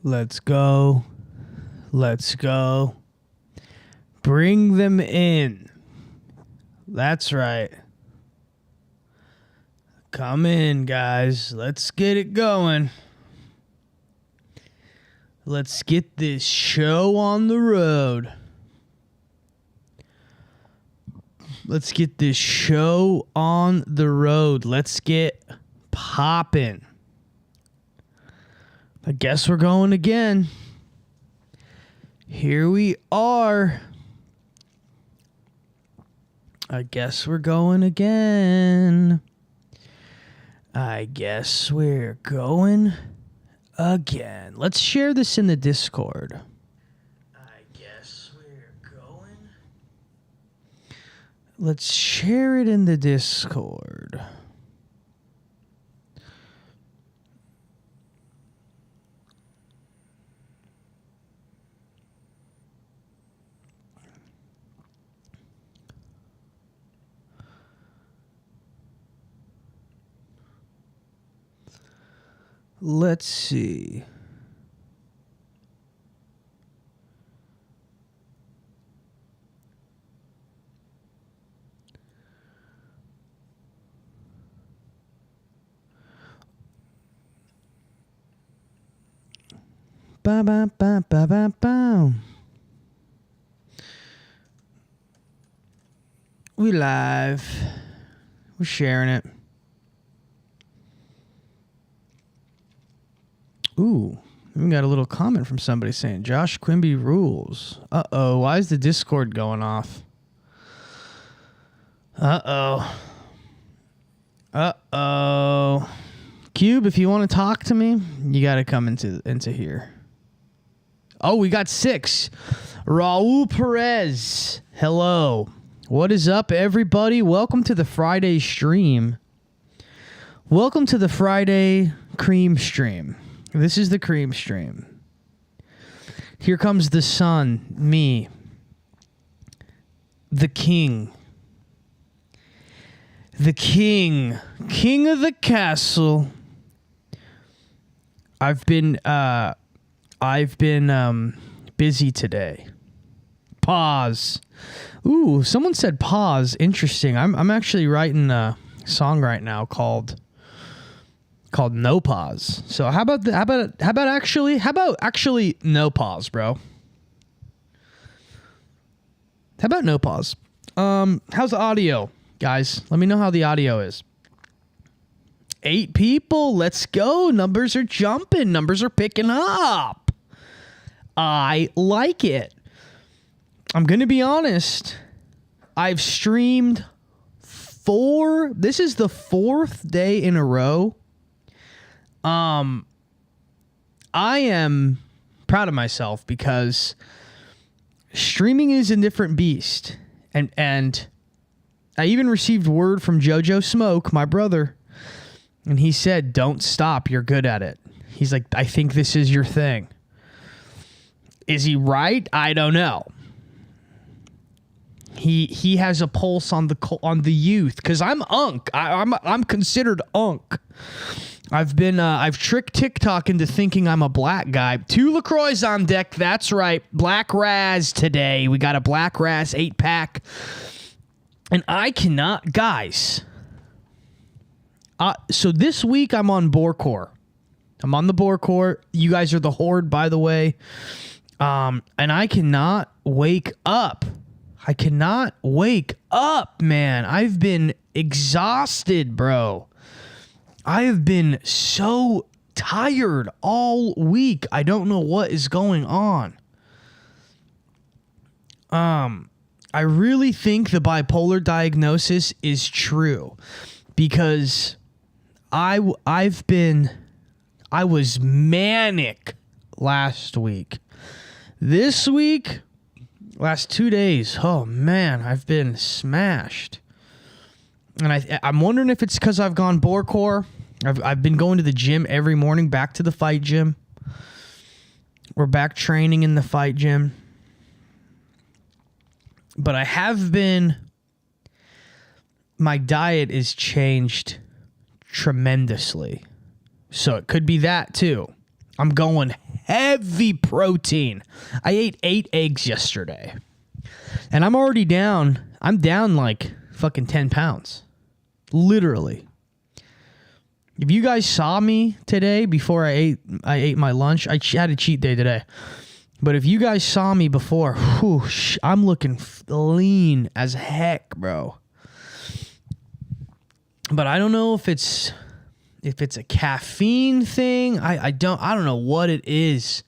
Let's go. Let's go. Bring them in. That's right. Come in, guys. Let's get it going. Let's get this show on the road. Let's get this show on the road. Let's get popping. I guess we're going again. Here we are. I guess we're going again. I guess we're going again. Let's share this in the Discord. I guess we're going. Let's share it in the Discord. Let's see. Ba ba ba ba ba ba. We live. We're sharing it. Ooh, we got a little comment from somebody saying Josh Quimby rules. Uh-oh, why is the Discord going off? Uh-oh. Uh-oh. Cube, if you want to talk to me, you got to come into here. Oh, we got 6. Raul Perez. Hello. What is up, everybody? Welcome to the Friday stream. Welcome to the Friday cream stream. This is the cream stream. Here comes the sun, me, the king. The king. King of the castle. I've been busy today. Pause. Ooh, someone said pause. Interesting. I'm actually writing a song right now called No Pause. So how about actually no pause, bro? How about no pause? How's the audio, guys? Let me know how the audio is. 8 people. Let's go. Numbers are jumping. Numbers are picking up. I like it. I'm going to be honest. I've streamed 4. This is the 4th day in a row. I am proud of myself because streaming is a different beast. And I even received word from Jojo Smoke, my brother, and he said, "Don't stop, you're good at it." He's like, "I think this is your thing." Is he right? I don't know. He has a pulse on the youth because I'm unk. I'm considered unk. I've tricked TikTok into thinking I'm a black guy. 2 LaCroix on deck. That's right. Black Raz today. We got a Black Raz 8-pack. And I cannot, guys. So this week I'm on Borkor. I'm on the Borkor. You guys are the Horde, by the way. And I cannot wake up. I cannot wake up, man. I've been exhausted, bro. I have been so tired all week. I don't know what is going on. I really think the bipolar diagnosis is true because I was manic last week. This week, last 2 days, oh man, I've been smashed. And I'm wondering if it's because I've gone Borkor. I've been going to the gym every morning, back to the fight gym. We're back training in the fight gym. But I have been... My diet is changed tremendously. So it could be that too. I'm going heavy protein. I ate 8 eggs yesterday. And I'm already down. I'm down like fucking 10 pounds. Literally. If you guys saw me today before I ate my lunch, I had a cheat day today. But if you guys saw me before, whoosh, I'm looking lean as heck, bro. But I don't know if it's a caffeine thing. I don't know what it is.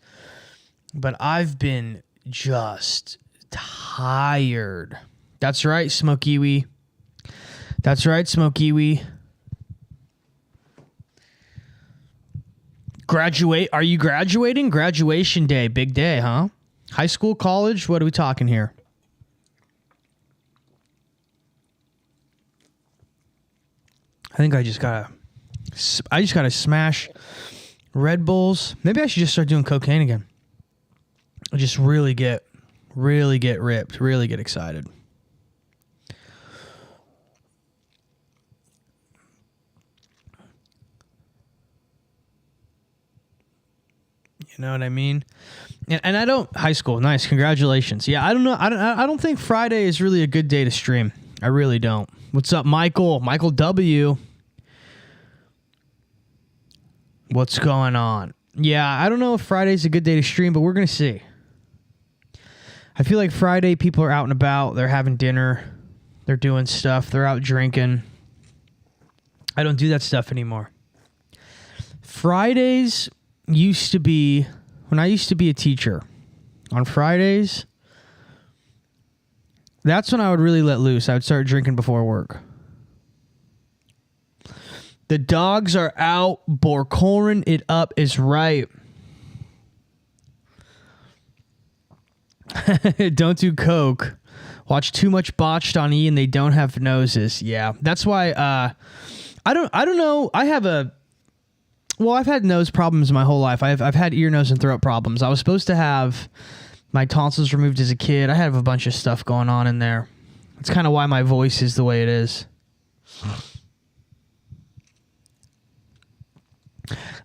But I've been just tired. That's right, Smokey. That's right, Smokey. Are you graduating? Graduation day, big day, huh? High school, college, what are we talking here? I think I just gotta smash Red Bulls. Maybe I should just start doing cocaine again. I just really get ripped, really get excited. You know what I mean? And I don't. High school, nice, congratulations. Yeah, I don't know. I don't think Friday is really a good day to stream. I really don't. What's up, Michael? Michael W. What's going on? Yeah, I don't know if Friday's a good day to stream, but we're gonna see. I feel like Friday people are out and about. They're having dinner. They're doing stuff. They're out drinking. I don't do that stuff anymore. Fridays used to be, when I used to be a teacher, on Fridays, that's when I would really let loose. I would start drinking before work. The dogs are out. Borcorin it up is right. Don't do coke. Watch too much Botched on E and they don't have noses. Yeah, that's why. I don't know. I've had nose problems my whole life. I've had ear, nose, and throat problems. I was supposed to have my tonsils removed as a kid. I have a bunch of stuff going on in there. It's kind of why my voice is the way it is.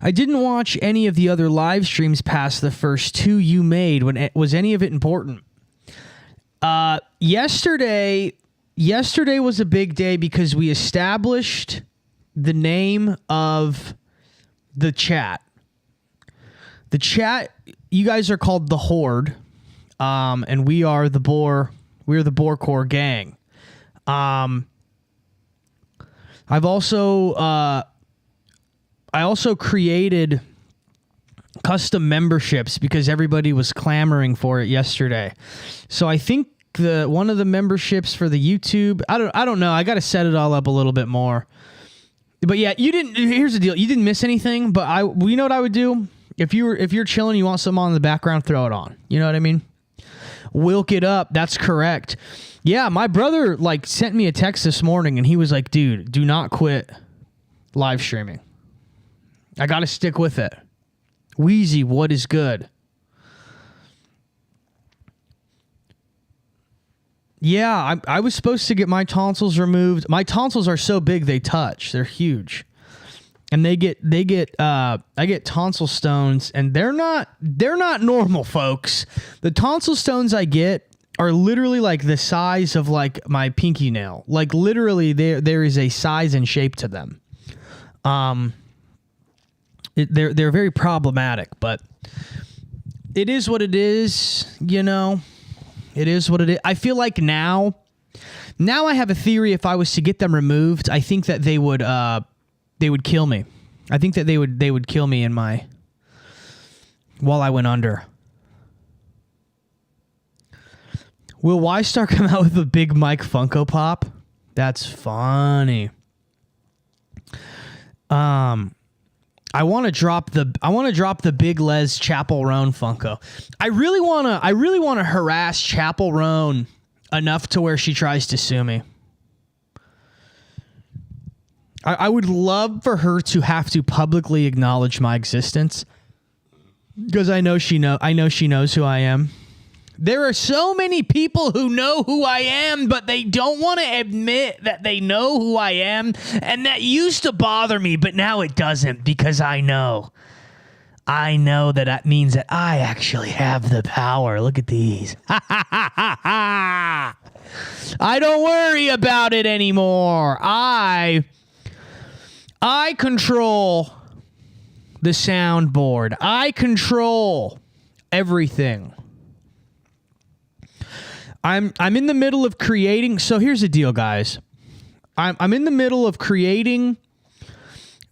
I didn't watch any of the other live streams past the first 2 you made. Was any of it important? Yesterday was a big day because we established the name of the chat. The chat, you guys are called the Horde, and we are the Boar. We're the Boarcore gang. I also created custom memberships because everybody was clamoring for it yesterday. So I think one of the memberships for the YouTube, I don't know. I got to set it all up a little bit more. But yeah, here's the deal. You didn't miss anything, but you know what I would do? If you're chilling, you want something on in the background, throw it on. You know what I mean? Wilk it up. That's correct. Yeah, my brother sent me a text this morning and he was like, dude, do not quit live streaming. I got to stick with it. Wheezy, what is good? Yeah, I was supposed to get my tonsils removed. My tonsils are so big they touch. They're huge. And I get tonsil stones and they're not normal, folks. The tonsil stones I get are literally like the size of my pinky nail. Like literally there is a size and shape to them. They're very problematic, but it is what it is, you know. It is what it is. I feel like now I have a theory. If I was to get them removed, I think that they would kill me. I think that they would kill me while I went under. Will Ystar come out with a Big Mike Funko Pop? That's funny. I want to drop the Big Les Chapel Roan Funko. I really want to harass Chapel Roan enough to where she tries to sue me. I would love for her to have to publicly acknowledge my existence because I know she knows who I am. There are so many people who know who I am, but they don't want to admit that they know who I am, and that used to bother me, but now it doesn't because I know. I know that means that I actually have the power. Look at these. I don't worry about it anymore. I control the soundboard. I control everything. I'm in the middle of creating. So here's the deal, guys. I'm in the middle of creating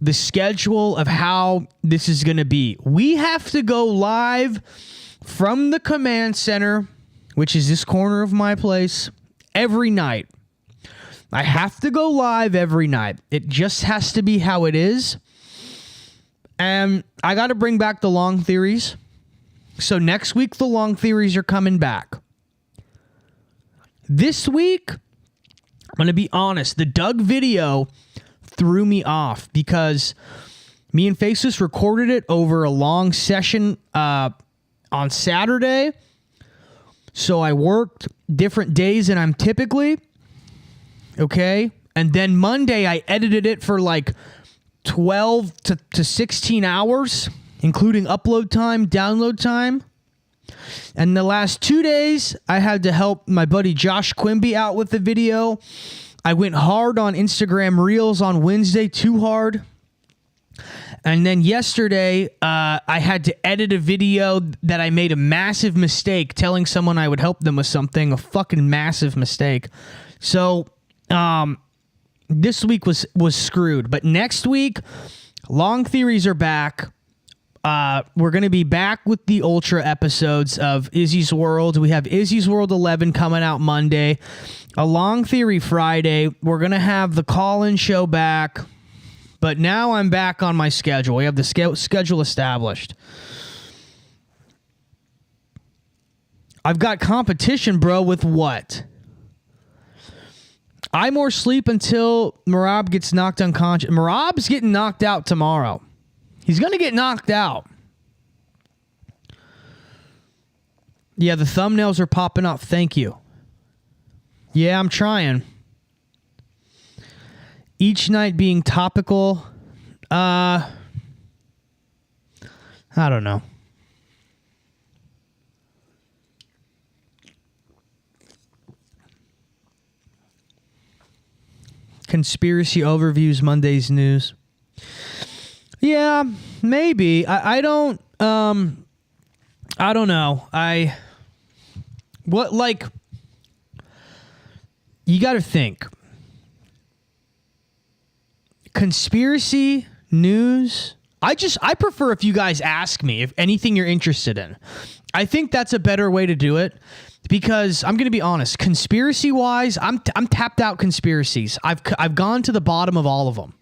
the schedule of how this is going to be. We have to go live from the command center, which is this corner of my place, every night. I have to go live every night. It just has to be how it is. And I got to bring back the long theories. So next week, the long theories are coming back. This week, I'm going to be honest, the Doug video threw me off because me and Faceless recorded it over a long session on Saturday. So I worked different days than I'm typically. Okay. And then Monday, I edited it for like 12 to 16 hours, including upload time, download time. And the last 2 days, I had to help my buddy Josh Quimby out with the video. I went hard on Instagram Reels on Wednesday, too hard. And then yesterday, I had to edit a video that I made a massive mistake telling someone I would help them with something, a fucking massive mistake. So this week was screwed. But next week, long theories are back. We're going to be back with the Ultra episodes of Izzy's World. We have Izzy's World 11 coming out Monday. A long theory Friday. We're going to have the call-in show back. But now I'm back on my schedule. We have the schedule established. I've got competition, bro, with what? I more sleep until Marab gets knocked unconscious. Marab's getting knocked out tomorrow. He's going to get knocked out. Yeah, the thumbnails are popping up. Thank you. Yeah, I'm trying. Each night being topical. I don't know. Conspiracy overviews, Monday's news. Yeah, maybe. I don't know. You got to think. Conspiracy news. I prefer if you guys ask me if anything you're interested in. I think that's a better way to do it because I'm going to be honest. Conspiracy wise, I'm tapped out conspiracies. I've gone to the bottom of all of them.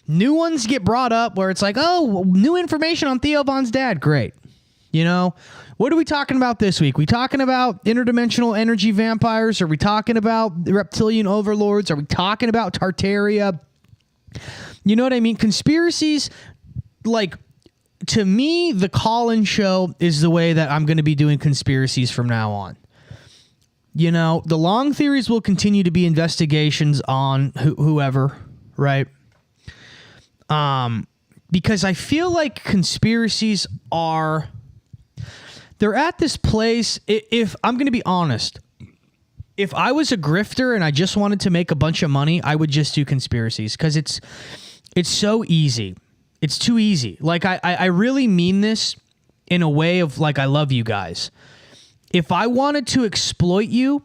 New ones get brought up where it's like, oh, new information on Theo Von's dad. Great. You know, what are we talking about this week? We talking about interdimensional energy vampires? Are we talking about reptilian overlords? Are we talking about Tartaria? You know what I mean? Conspiracies, like, to me, the call-in show is the way that I'm going to be doing conspiracies from now on. You know, the long theories will continue to be investigations on whoever, right? Because I feel like conspiracies they're at this place. If I'm going to be honest, if I was a grifter and I just wanted to make a bunch of money, I would just do conspiracies because it's so easy. It's too easy. Like I really mean this in a way of like, I love you guys. If I wanted to exploit you,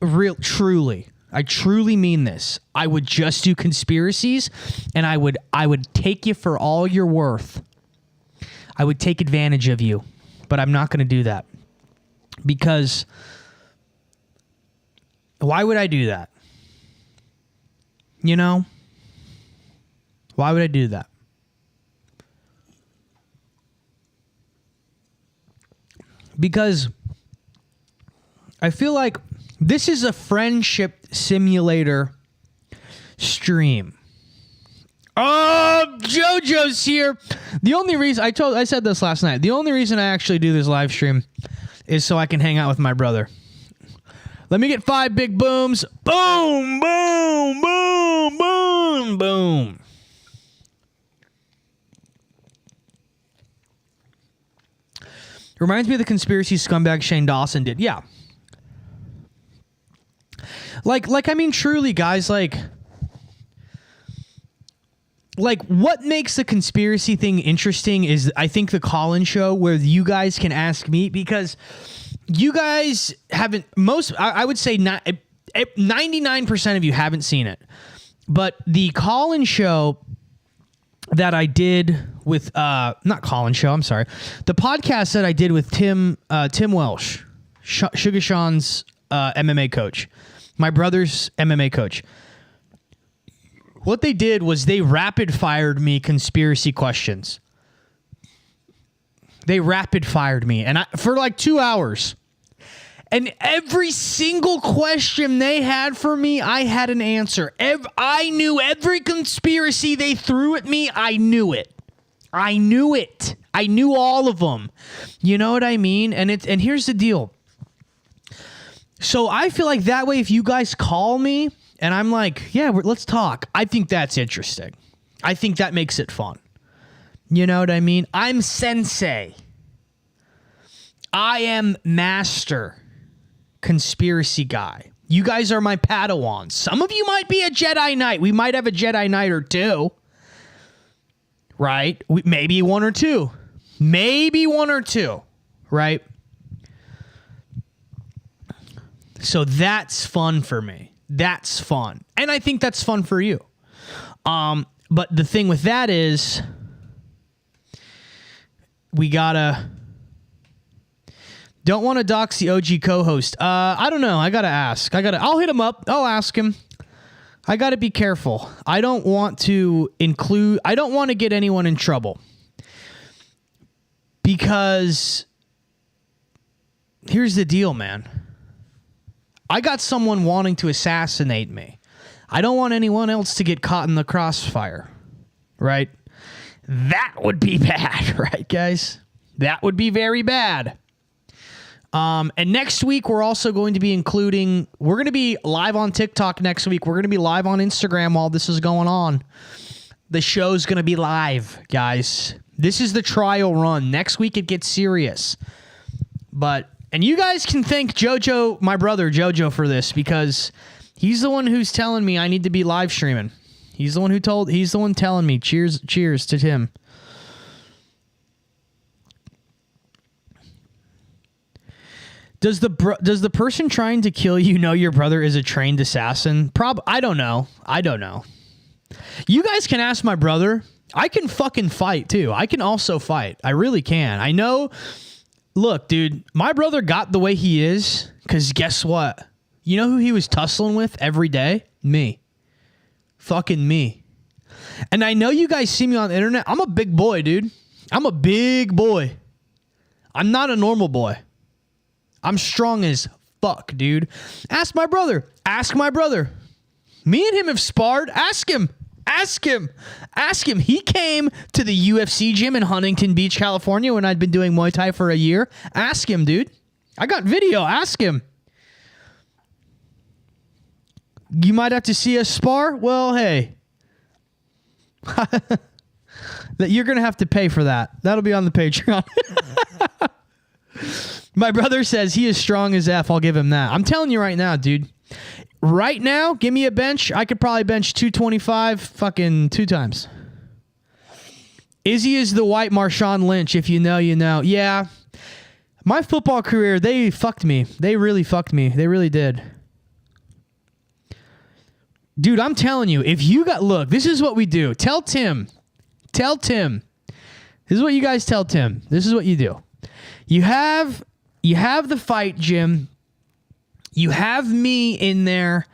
I truly mean this. I would just do conspiracies and I would take you for all you're worth. I would take advantage of you, but I'm not going to do that because why would I do that? You know? Why would I do that? Because I feel like this is a friendship simulator stream. Oh, JoJo's here. The only reason I said this last night. The only reason I actually do this live stream is so I can hang out with my brother. Let me get 5 big booms. Boom, boom, boom, boom, boom. Reminds me of the conspiracy scumbag Shane Dawson did. Yeah. I mean, truly, guys, like what makes the conspiracy thing interesting is I think the call-in show where you guys can ask me, because you guys haven't, I would say 99% of you haven't seen it, but the call-in show that I did with, not call-in show, I'm sorry, the podcast that I did with Tim Welsh, Sugar Sean's MMA coach, my brother's MMA coach. What they did was they rapid fired me conspiracy questions. They rapid fired me for like 2 hours. And every single question they had for me, I had an answer. I knew every conspiracy they threw at me. I knew it. I knew all of them. You know what I mean? And here's the deal. So I feel like that way, if you guys call me and I'm like, yeah, let's talk, I think that's interesting. I think that makes it fun. You know what I mean? I'm sensei. I am master conspiracy guy. You guys are my Padawans. Some of you might be a Jedi Knight. We might have a Jedi Knight or two. Right? Maybe one or two. Right? So that's fun for me. That's fun. And I think that's fun for you. But the thing with that is we gotta... Don't want to dox the OG co-host. I don't know. I gotta ask. I'll hit him up. I'll ask him. I gotta be careful. I don't want to get anyone in trouble. Because here's the deal, man. I got someone wanting to assassinate me. I don't want anyone else to get caught in the crossfire. Right? That would be bad, right, guys? That would be very bad. And next week, we're also going to be we're going to be live on TikTok next week. We're going to be live on Instagram while this is going on. The show's going to be live, guys. This is the trial run. Next week, it gets serious. And you guys can thank JoJo, my brother JoJo, for this, because he's the one who's telling me I need to be live streaming. He's the one telling me. Cheers to Tim. Does the person trying to kill you know your brother is a trained assassin? I don't know. You guys can ask my brother. I can fucking fight too. I can also fight. I really can. I know. Look, dude, my brother got the way he is because guess what? You know who he was tussling with every day? Me. Fucking me. And I know you guys see me on the internet. I'm a big boy, dude. I'm a big boy. I'm not a normal boy. I'm strong as fuck, dude. Ask my brother. Me and him have sparred. Ask him. He came to the UFC gym in Huntington Beach, California when I'd been doing Muay Thai for a year. Ask him, dude. I got video. Ask him. You might have to see us spar. Well, hey. You're going to have to pay for that. That'll be on the Patreon. My brother says he is strong as F. I'll give him that. I'm telling you right now, dude. Right now, give me a bench. I could probably bench 225 fucking 2 times. Izzy is the white Marshawn Lynch. If you know, you know. Yeah. My football career, they fucked me. They really fucked me. They really did. Dude, I'm telling you, look, this is what we do. Tell Tim. This is what you guys tell Tim. This is what you do. You have the fight, Jim. You have me in there.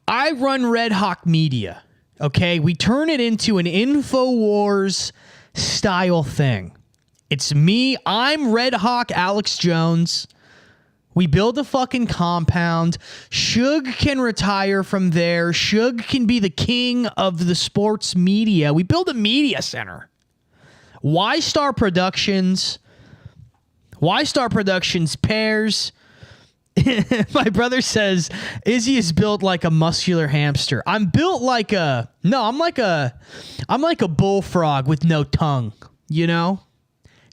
I run Red Hawk Media. Okay? We turn it into an InfoWars style thing. It's me. I'm Red Hawk Alex Jones. We build a fucking compound. Suge can retire from there. Suge can be the king of the sports media. We build a media center. Ystar Productions pairs. My brother says Izzy is built like a muscular hamster. I'm built like I'm like a bullfrog with no tongue, you know?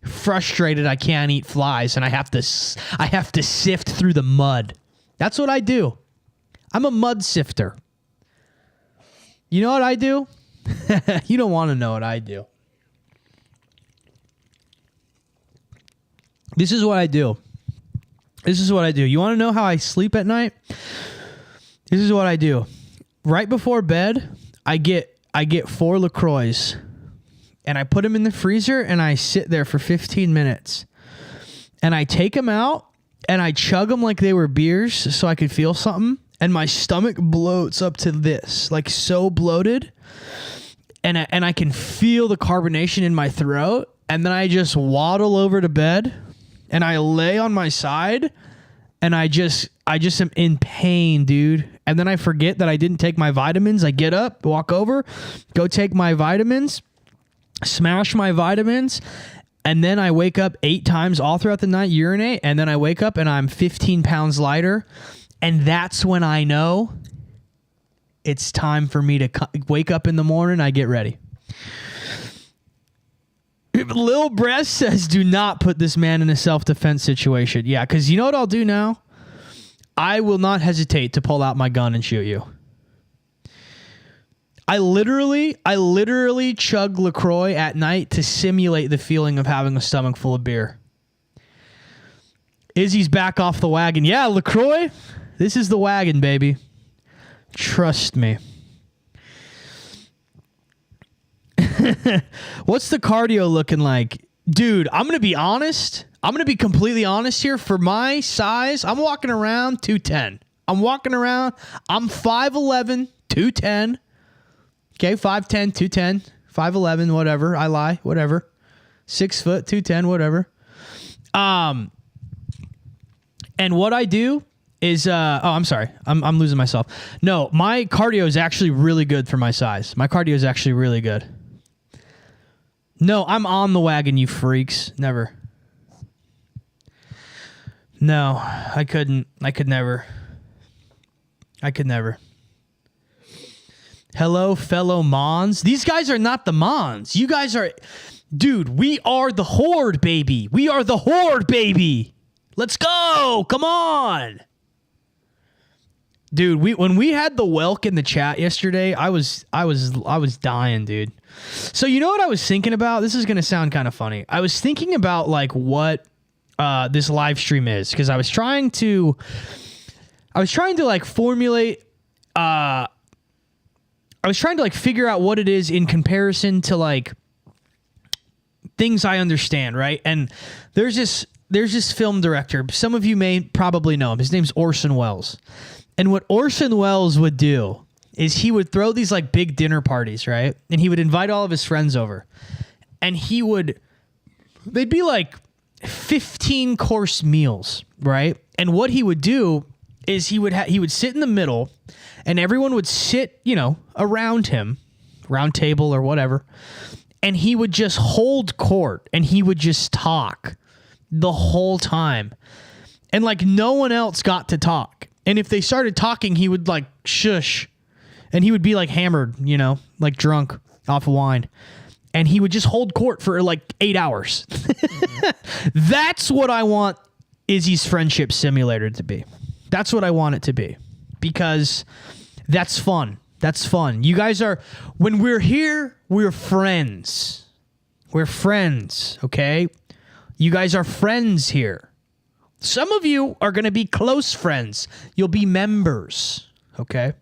frustrated I can't eat flies and I have to sift through the mud. That's what I do. I'm a mud sifter. You know what I do? You don't want to know what I do. This is what I do. You want to know how I sleep at night? This is what I do. Right before bed, I get 4 LaCroix and I put them in the freezer and I sit there for 15 minutes. And I take them out and I chug them like they were beers so I could feel something. And my stomach bloats up to this, like so bloated. And I can feel the carbonation in my throat. And then I just waddle over to bed and I lay on my side and I just am in pain, dude. And then I forget that I didn't take my vitamins. I get up, walk over, go take my vitamins, smash my vitamins, and then I wake up 8 times all throughout the night, urinate, and then I wake up and I'm 15 pounds lighter. And that's when I know it's time for me to wake up in the morning. I get ready. Lil Breast says, do not put this man in a self-defense situation. Yeah, because you know what I'll do now? I will not hesitate to pull out my gun and shoot you. I literally chug LaCroix at night to simulate the feeling of having a stomach full of beer. Izzy's back off the wagon. Yeah, LaCroix, this is the wagon, baby. Trust me. What's the cardio looking like? Dude, I'm going to be honest. I'm going to be completely honest here. For my size, I'm walking around 210. I'm 5'11", 210. Okay, 5'10", 210, 5'11", whatever. I lie, whatever. 6 foot, 210, whatever. And what I do is, I'm sorry. I'm losing myself. No, my cardio is actually really good for my size. My cardio is actually really good. No, I'm on the wagon, you freaks. Never. No, I couldn't. I could never. Hello, fellow Mons. These guys are not the Mons. You guys are... Dude, we are the Horde, baby. We are the Horde, baby. Let's go. Come on. Dude, when we had the Welk in the chat yesterday, I was dying, dude. So you know what I was thinking about? This is going to sound kind of funny. I was thinking about like what this live stream is, because I was trying to like formulate I was trying to like figure out what it is in comparison to like things I understand, right? And there's this film director. Some of you may probably know him. His name's Orson Welles. And what Orson Welles would do is he would throw these like big dinner parties, right? And he would invite all of his friends over. And they'd be like 15-course meals, right? And what he would do is he would sit in the middle and everyone would sit, around him, round table or whatever. And he would just hold court and he would just talk the whole time. And like no one else got to talk. And if they started talking, he would like shush. And he would be like hammered, like drunk off of wine. And he would just hold court for like 8 hours. That's what I want Izzy's Friendship Simulator to be. That's what I want it to be. Because that's fun. That's fun. You guys are, when we're here, we're friends. We're friends, okay? You guys are friends here. Some of you are going to be close friends. You'll be members, okay?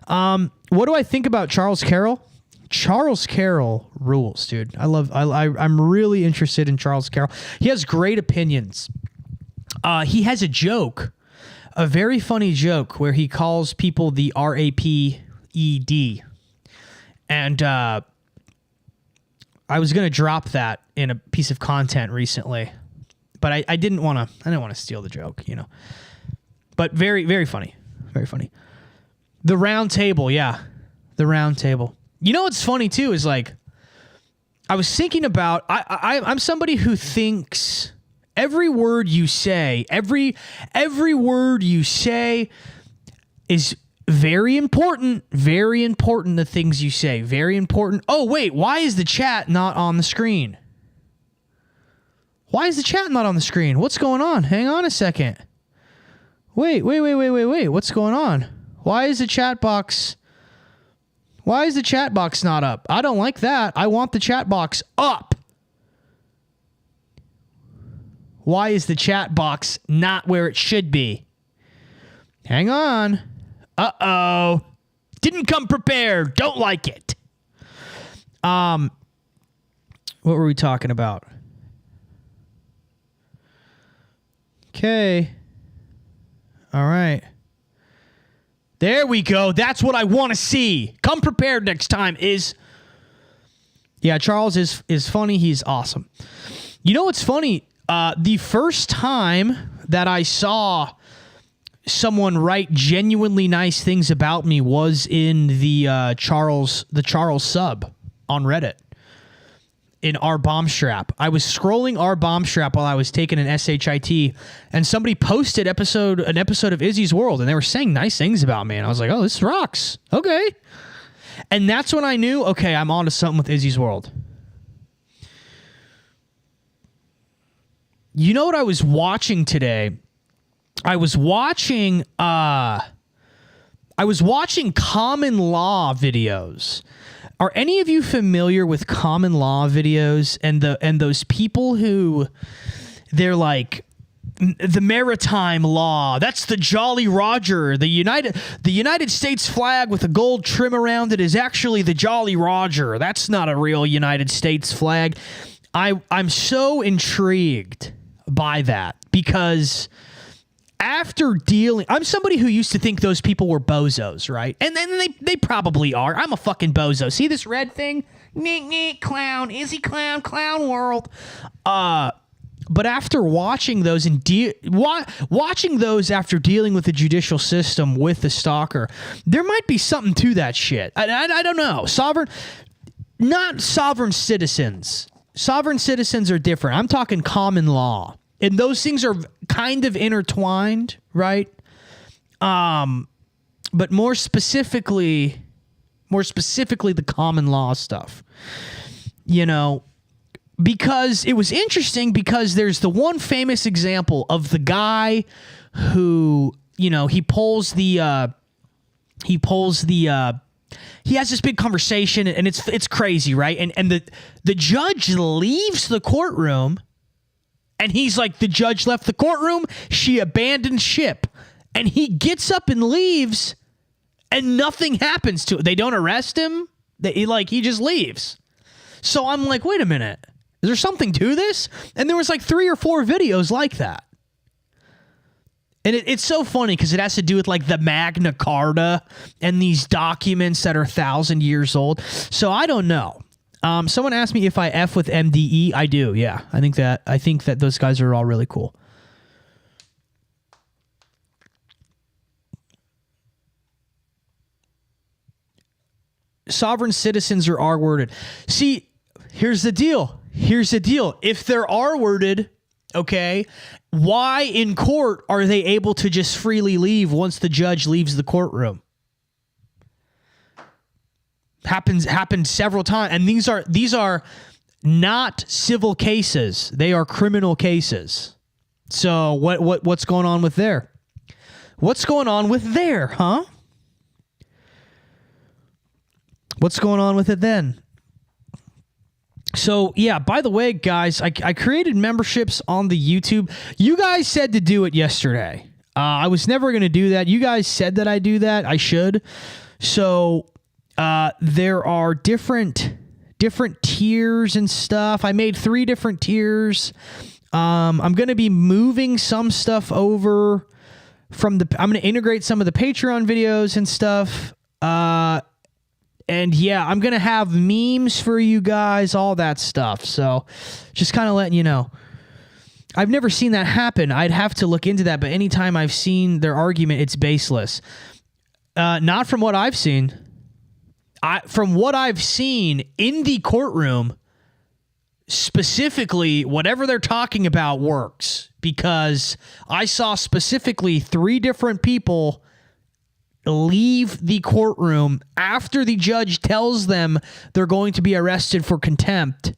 What do I think about Charles Carroll? Charles Carroll rules, dude. I'm really interested in Charles Carroll. He has great opinions. He has a joke, a very funny joke where he calls people the RAPED. And I was going to drop that in a piece of content recently, but I didn't want to steal the joke, But very, very funny. Very funny. The round table, yeah. The round table. You know what's funny too is like I was thinking about I'm somebody who thinks every word you say, every word you say is very important. Very important, the things you say. Very important. Oh, wait, why is the chat not on the screen? Why is the chat not on the screen? What's going on? Hang on a second. Wait. What's going on? Why is the chat box not up? I don't like that. I want the chat box up. Why is the chat box not where it should be? Hang on. Uh-oh. Didn't come prepared. Don't like it. What were we talking about? Okay. All right. There we go. That's what I want to see. Come prepared next time. Yeah, Charles is funny. He's awesome. You know what's funny? The first time that I saw someone write genuinely nice things about me was in the Charles sub on Reddit. In R Bombstrap. I was scrolling R Bombstrap while I was taking an SHIT, and somebody posted an episode of Izzy's World, and they were saying nice things about me, and I was like, oh, this rocks. Okay. And that's when I knew, okay, I'm on to something with Izzy's World. You know what I was watching today? I was watching common law videos. Are any of you familiar with common law videos and those people who they're like the maritime law? That's the Jolly Roger. The United States flag with a gold trim around it is actually the Jolly Roger. That's not a real United States flag. I'm so intrigued by that because after dealing, I'm somebody who used to think those people were bozos, right? And then they probably are. I'm a fucking bozo. See this red thing? Clown, Izzy clown world. But after watching those and watching those after dealing with the judicial system with the stalker, there might be something to that shit. I don't know. Not sovereign citizens. Sovereign citizens are different. I'm talking common law. And those things are kind of intertwined, right? But more specifically the common law stuff. You know, because it was interesting because there's the one famous example of the guy who, you know, he has this big conversation and it's crazy, right? And the judge leaves the courtroom. And he's like, the judge left the courtroom. She abandoned ship. And he gets up and leaves. And nothing happens to it. They don't arrest him. He just leaves. So I'm like, wait a minute. Is there something to this? And there was like 3 or 4 videos like that. And it's so funny because it has to do with like the Magna Carta and these documents that are 1,000 years old. So I don't know. Someone asked me if I F with MDE. I do, yeah. I think that those guys are all really cool. Sovereign citizens are R-worded. See, here's the deal. If they're R-worded, okay, why in court are they able to just freely leave once the judge leaves the courtroom? Happened several times, and these are not civil cases; they are criminal cases. So what's going on with there? What's going on with there, huh? What's going on with it then? So yeah, by the way, guys, I created memberships on the YouTube. You guys said to do it yesterday. I was never going to do that. You guys said that I do that. I should. So. There are different tiers and stuff. I made 3 different tiers. I'm going to be moving some stuff over I'm going to integrate some of the Patreon videos and stuff. And yeah, I'm going to have memes for you guys, all that stuff. So just kind of letting you know. I've never seen that happen. I'd have to look into that. But anytime I've seen their argument, it's baseless. Not from what I've seen. From what I've seen in the courtroom, specifically, whatever they're talking about works because I saw specifically 3 different people leave the courtroom after the judge tells them they're going to be arrested for contempt,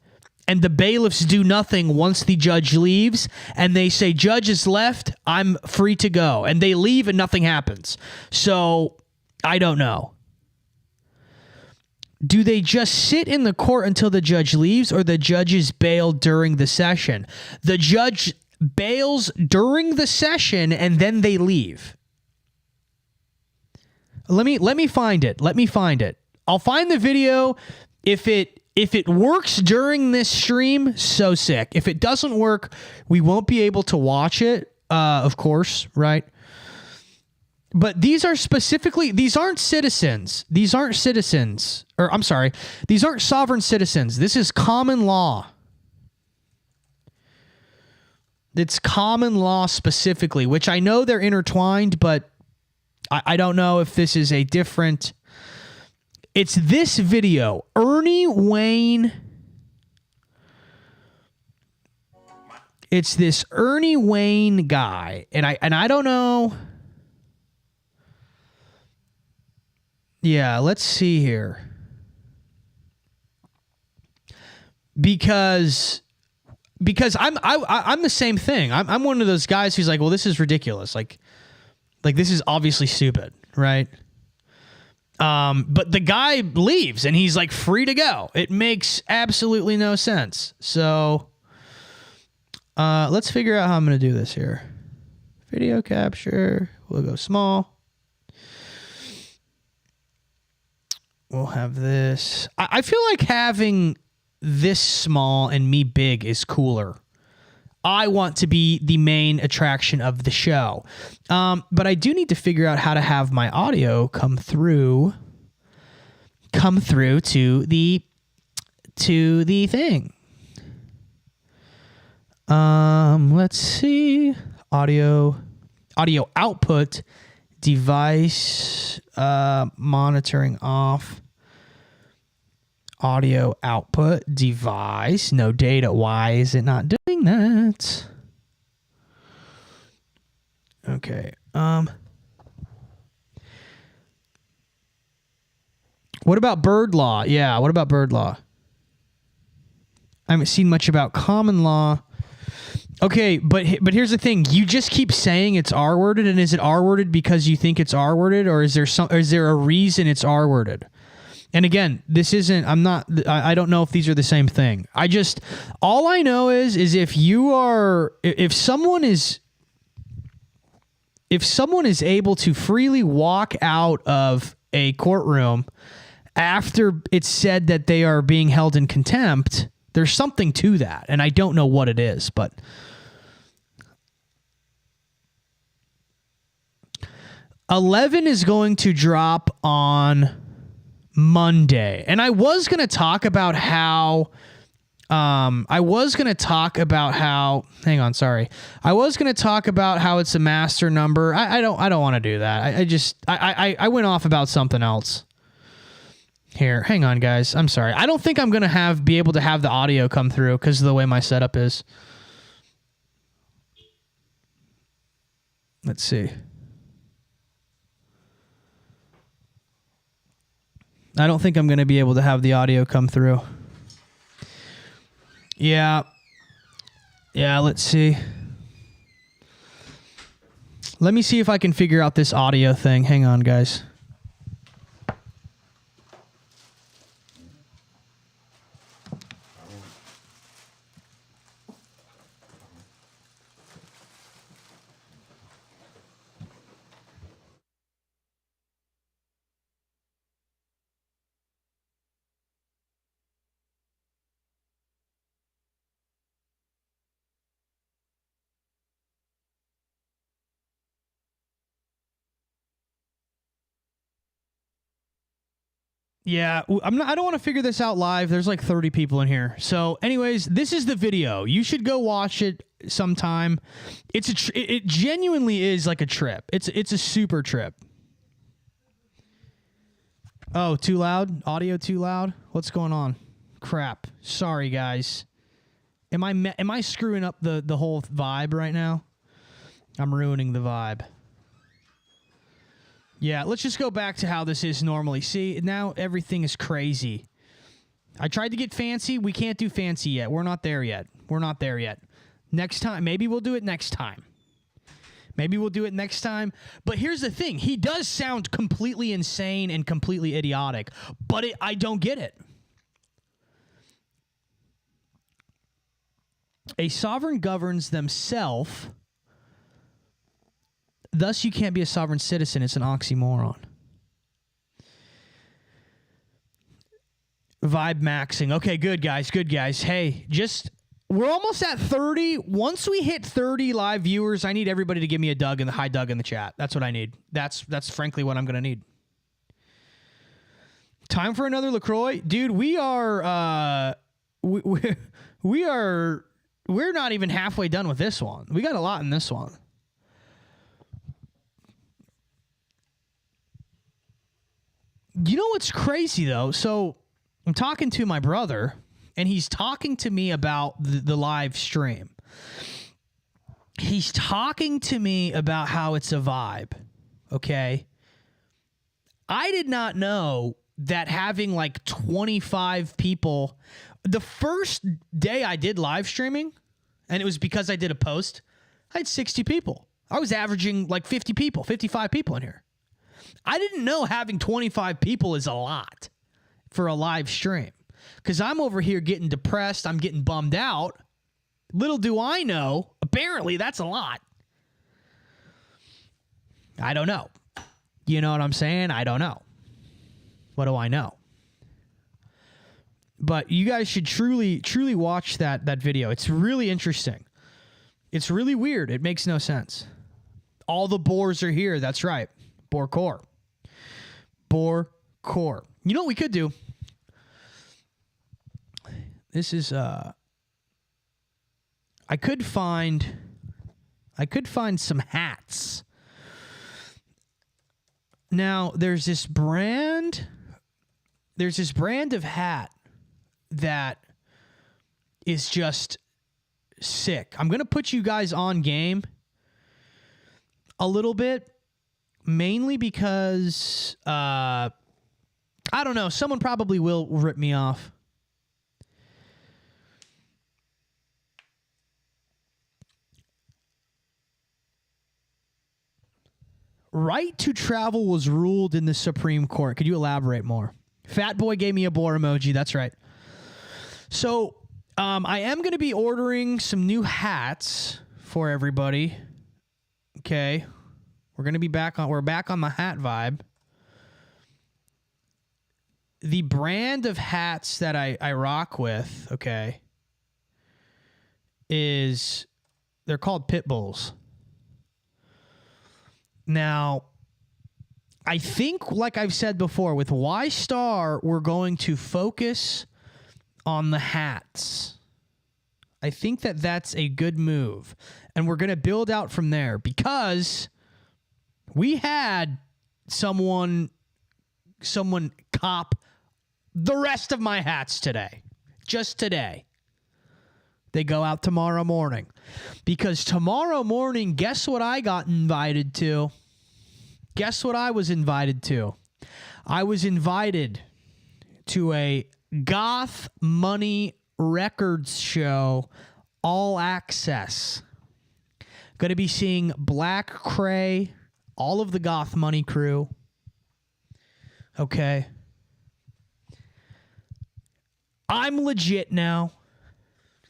and the bailiffs do nothing once the judge leaves, and they say, judge is left, I'm free to go. And they leave and nothing happens. So, I don't know. Do they just sit in the court until the judge leaves, or the judges bail during the session? The judge bails during the session, and then they leave. Let me find it. Let me find it. I'll find the video. If it works during this stream, so sick. If it doesn't work, we won't be able to watch it, of course, right? But these aren't citizens. These aren't citizens. Or, I'm sorry, these aren't sovereign citizens. This is common law. It's common law specifically, which I know they're intertwined, but I don't know if this is a different... It's this video. Ernie Wayne. It's this Ernie Wayne guy. And I don't know. Yeah, let's see here. Because I'm the same thing. I'm one of those guys who's like, well, this is ridiculous. Like this is obviously stupid, right? But the guy leaves and he's like free to go. It makes absolutely no sense. So, let's figure out how I'm going to do this here. Video capture. We'll go small. We'll have this. I feel like having this small and me big is cooler. I want to be the main attraction of the show. But I do need to figure out how to have my audio come through to the thing. Let's see. Audio output, device monitoring off. Audio output, device, no data. Why is it not doing that? Okay. What about bird law? Yeah, what about bird law? I haven't seen much about common law. Okay, but here's the thing. You just keep saying it's R-worded, and is it R-worded because you think it's R-worded, or is there a reason it's R-worded? And again, I don't know if these are the same thing. All I know is if someone is able to freely walk out of a courtroom after it's said that they are being held in contempt, there's something to that. And I don't know what it is, but 11 is going to drop on Monday. And I was going to talk about how hang on, sorry. I was going to talk about how it's a master number. I don't want to do that. I went off about something else. Here, hang on, guys. I'm sorry. I don't think I'm going to be able to have the audio come through because of the way my setup is. Let's see. I don't think I'm going to be able to have the audio come through. Yeah. Yeah, let's see. Let me see if I can figure out this audio thing. Hang on, guys. Yeah, I don't want to figure this out live. There's like 30 people in here. So, anyways, this is the video. You should go watch it sometime. It genuinely is like a trip. It's a super trip. Oh, too loud? Audio too loud? What's going on? Crap. Sorry, guys. Am I screwing up the whole vibe right now? I'm ruining the vibe. Yeah, let's just go back to how this is normally. See, now everything is crazy. I tried to get fancy. We can't do fancy yet. We're not there yet. We're not there yet. Next time. Maybe we'll do it next time. Maybe we'll do it next time. But here's the thing. He does sound completely insane and completely idiotic. But I don't get it. A sovereign governs themselves. Thus, you can't be a sovereign citizen. It's an oxymoron. Vibe maxing. Okay, good guys. Good guys. Hey, we're almost at 30. Once we hit 30 live viewers, I need everybody to give me a Doug in the high Doug in the chat. That's what I need. That's frankly what I'm going to need. Time for another LaCroix. Dude, we are we're not even halfway done with this one. We got a lot in this one. You know what's crazy though? So I'm talking to my brother, and he's talking to me about the live stream. He's talking to me about how it's a vibe, okay? I did not know that having like 25 people... The first day I did live streaming, and it was because I did a post, I had 60 people. I was averaging like 50 people, 55 people in here. I didn't know having 25 people is a lot for a live stream, because I'm over here getting depressed. I'm getting bummed out. Little do I know, apparently that's a lot. I don't know. You know what I'm saying? I don't know. What do I know? But you guys should truly watch that video. It's really interesting. It's really weird. It makes no sense. All the boars are here. That's right. Boar core. Boar core. You know what we could do? This is I could find some hats. Now, there's this brand of hat that is just sick. I'm going to put you guys on game a little bit, mainly because I don't know, someone probably will rip me off. Right to travel was ruled in the Supreme Court. Could you elaborate more? Fat boy gave me a boar emoji. That's right. So I am going to be ordering some new hats for everybody. Okay. We're back on the hat vibe. The brand of hats that I rock with, okay, they're called Pit Bulls. Now, I think, like I've said before, with Ystar, we're going to focus on the hats. I think that's a good move. And we're going to build out from there, because we had someone cop the rest of my hats today. Just today. They go out tomorrow morning. Because tomorrow morning, guess what I got invited to? Guess what I was invited to? I was invited to a Goth Money Records show, all access. Going to be seeing Black Cray, all of the Goth Money crew. Okay. I'm legit now.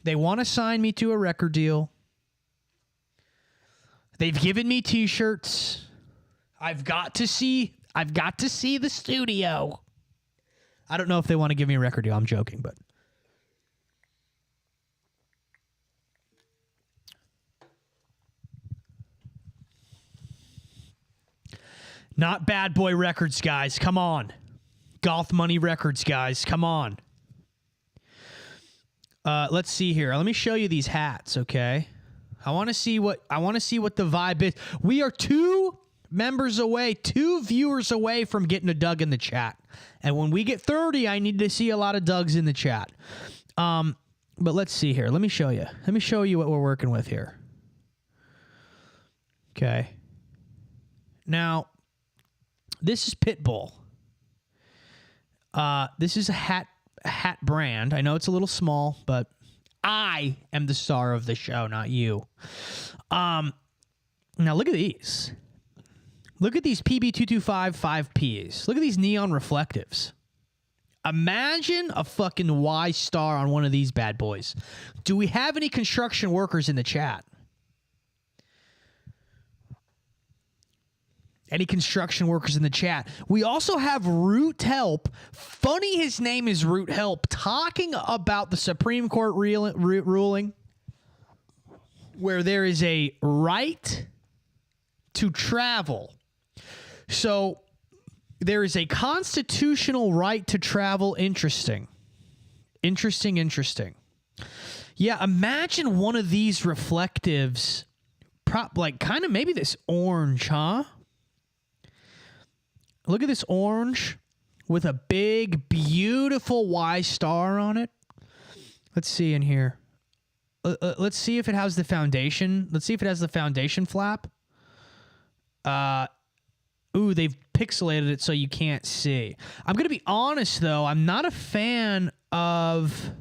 They want to sign me to a record deal. They've given me t-shirts. I've got to see the studio. I don't know if they want to give me a record deal. I'm joking, but not Bad Boy Records, guys. Come on. Goth Money Records, guys. Come on. Let's see here. Let me show you these hats, okay? I want to see what the vibe is. We are 2 members away, 2 viewers away from getting a Doug in the chat. And when we get 30, I need to see a lot of Dougs in the chat. But let's see here. Let me show you. Let me show you what we're working with here. Okay. Now, this is Pitbull. This is a hat hat brand. I know it's a little small, but I am the star of the show, not you. Now look at these. Look at these PB225 5Ps. Look at these neon reflectives. Imagine a fucking Ystar on one of these bad boys. Do we have any construction workers in the chat? Any construction workers in the chat? We also have Root Help. Funny his name is Root Help. Talking about the Supreme Court ruling where there is a right to travel. So there is a constitutional right to travel. Interesting. Yeah, imagine one of these reflectives, like kind of maybe this orange, huh? Look at this orange with a big, beautiful Ystar on it. Let's see in here. Let's see if it has the foundation. Let's see if it has the foundation flap. Ooh, they've pixelated it so you can't see. I'm going to be honest, though. I'm not a fan of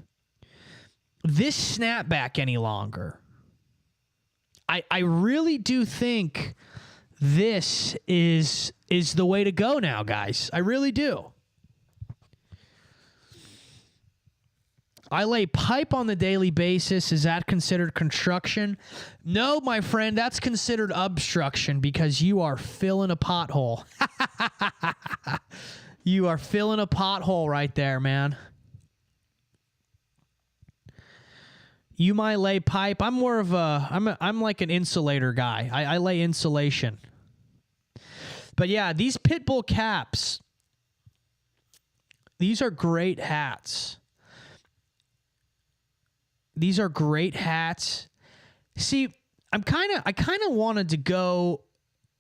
this snapback any longer. I really do think this is the way to go now, guys. I really do. I lay pipe on the daily basis. Is that considered construction? No, my friend, that's considered obstruction because you are filling a pothole. You are filling a pothole right there, man. You might lay pipe. I'm more of I'm like an insulator guy. I lay insulation. But yeah, these Pitbull caps, these are great hats. These are great hats. See, I kind of wanted to go.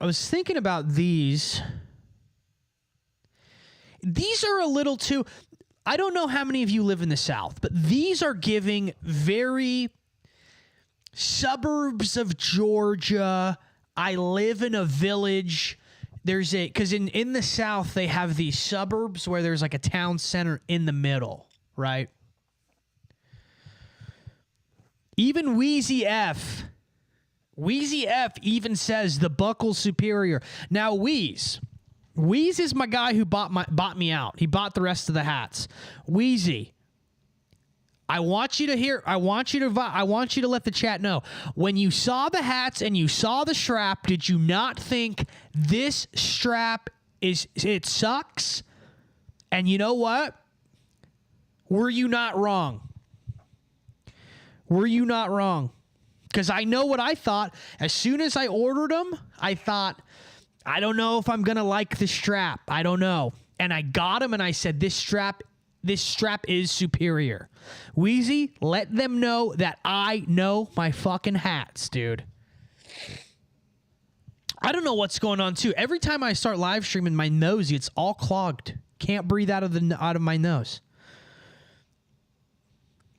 I was thinking about these. These are a little too. I don't know how many of you live in the South, but these are giving very suburbs of Georgia. I live in a village. Because in the South, they have these suburbs where there's like a town center in the middle, right? Even Wheezy F even says the buckle's superior. Now, Wheeze is my guy who bought me out. He bought the rest of the hats. Wheezy, I want you to let the chat know. When you saw the hats and you saw the strap, did you not think this strap it sucks? And you know what? Were you not wrong? Were you not wrong? Because I know what I thought. As soon as I ordered them, I thought, I don't know if I'm going to like the strap. I don't know. And I got them and I said, this strap is superior. Wheezy, let them know that I know my fucking hats, dude. I don't know what's going on, too. Every time I start live streaming, my nose gets all clogged. Can't breathe out of my nose.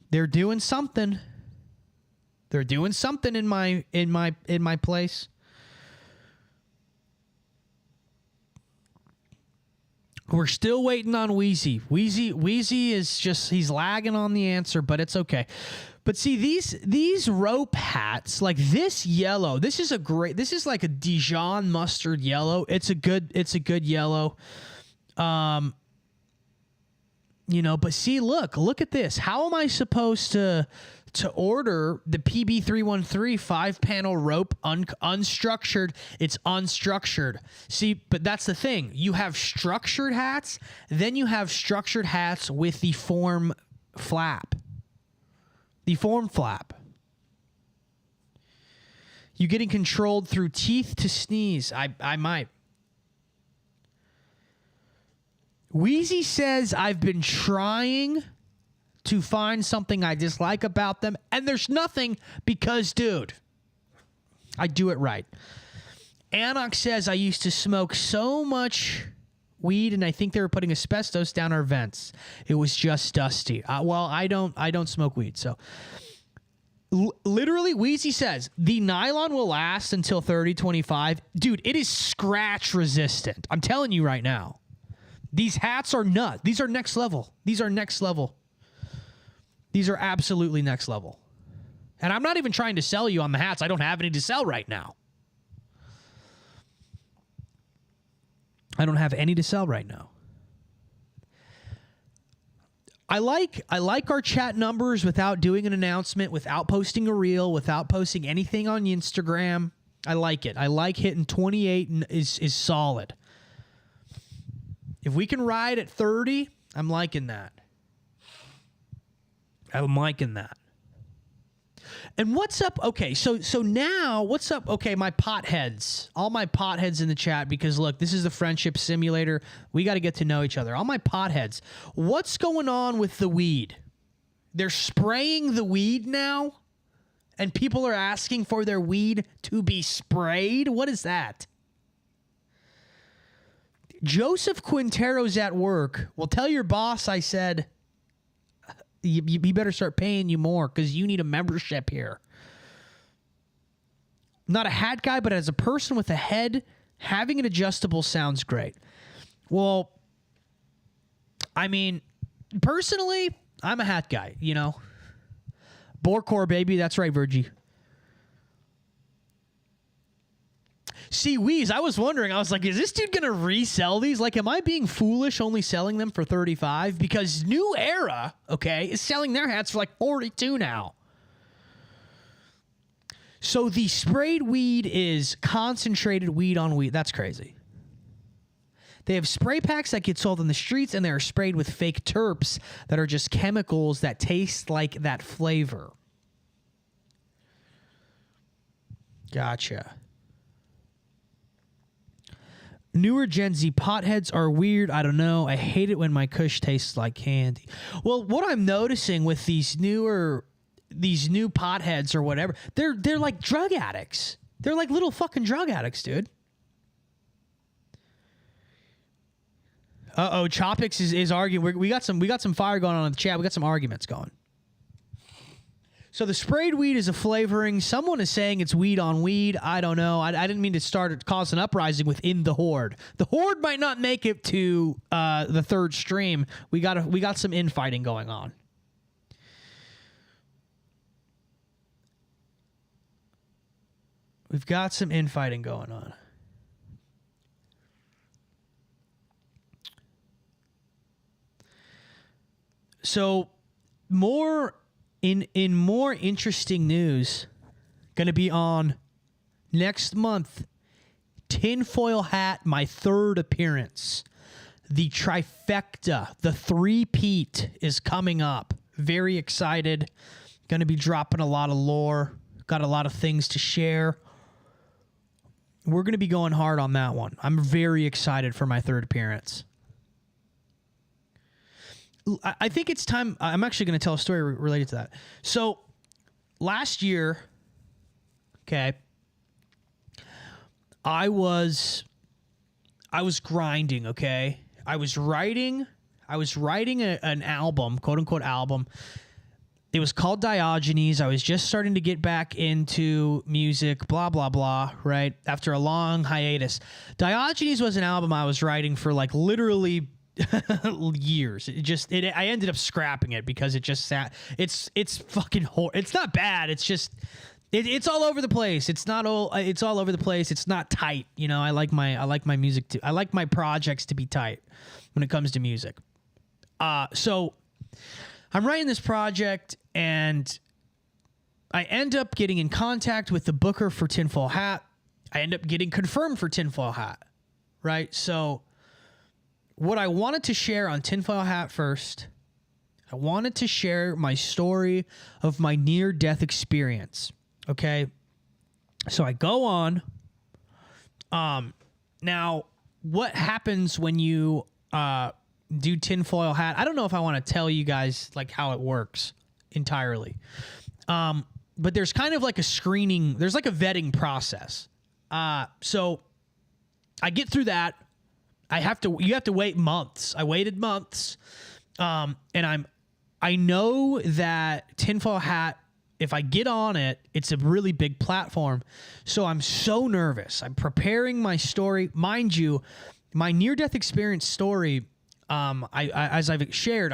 They're doing something. They're doing something in my place. We're still waiting on Wheezy. Wheezy is just, he's lagging on the answer, but it's okay. But see, these rope hats, like this yellow, this is like a Dijon mustard yellow. It's a good yellow. But see, look at this. How am I supposed to order the PB313 5-panel rope unstructured? It's unstructured. See, but that's the thing. You have structured hats, then you have structured hats with the form flap. The form flap. You getting controlled through teeth to sneeze. I might. Wheezy says, I've been trying to find something I dislike about them, and there's nothing because, dude, I do it right. Anox says, I used to smoke so much weed, and I think they were putting asbestos down our vents. It was just dusty. Well, I don't smoke weed, so. Literally, Wheezy says, the nylon will last until 3025. Dude, it is scratch resistant. I'm telling you right now. These hats are nuts. These are next level. These are next level. These are absolutely next level. And I'm not even trying to sell you on the hats. I don't have any to sell right now. I don't have any to sell right now. I like our chat numbers without doing an announcement, without posting a reel, without posting anything on Instagram. I like it. I like hitting 28 is solid. If we can ride at 30, I'm liking that. I'm liking that. And what's up? Okay, so now what's up? Okay, my potheads, all my potheads in the chat, because look, this is the friendship simulator. We got to get to know each other. All my potheads, what's going on with the weed? They're spraying the weed now, and people are asking for their weed to be sprayed. What is that? Joseph Quintero's at work. Well, tell your boss I said you better start paying you more because you need a membership here. Not a hat guy, but as a person with a head, having an adjustable sounds great. Well, I mean, personally, I'm a hat guy, you know. Borecore, baby. That's right, Virgie. See, Wheeze, I was wondering, I was like, is this dude going to resell these? Like, am I being foolish only selling them for 35? Because New Era, okay, is selling their hats for like 42 now. So the sprayed weed is concentrated weed on weed. That's crazy. They have spray packs that get sold in the streets, and they are sprayed with fake terps that are just chemicals that taste like that flavor. Gotcha. Newer Gen Z potheads are weird. I don't know. I hate it when my kush tastes like candy. Well, what I'm noticing with these new potheads or whatever, they're like drug addicts. They're like little fucking drug addicts, dude. Uh-oh, Chopix is arguing. We got some fire going on in the chat. We got some arguments going. So the sprayed weed is a flavoring. Someone is saying it's weed on weed. I don't know. I didn't mean to cause an uprising within the Horde. The Horde might not make it to the third stream. We got some infighting going on. We've got some infighting going on. So more interesting news, going to be on next month. Tinfoil Hat, my third appearance. The trifecta, the three-peat is coming up. Very excited. Going to be dropping a lot of lore. Got a lot of things to share. We're going to be going hard on that one. I'm very excited for my third appearance. I think it's time. I'm actually going to tell a story related to that. So last year, okay, I was grinding, okay? I was writing an album, quote unquote album. It was called Diogenes. I was just starting to get back into music, blah, blah, blah, right? After a long hiatus. Diogenes was an album I was writing for like literally years. I ended up scrapping it because it just sat. It's fucking horrible. It's not bad. It's just it's all over the place. It's all over the place. It's not tight. You know, I like my music to. I like my projects to be tight when it comes to music. So I'm writing this project, and I end up getting in contact with the booker for Tinfoil Hat. I end up getting confirmed for Tinfoil Hat, right? So what I wanted to share on Tinfoil Hat first, I wanted to share my story of my near-death experience, okay? So I go on. Now, what happens when you do Tinfoil Hat? I don't know if I want to tell you guys like how it works entirely. But there's kind of like a screening, there's like a vetting process. So I get through that. You have to wait months. I waited months. And I know that Tinfoil Hat, if I get on it, it's a really big platform. So I'm so nervous. I'm preparing my story. Mind you, my near-death experience story as I've shared,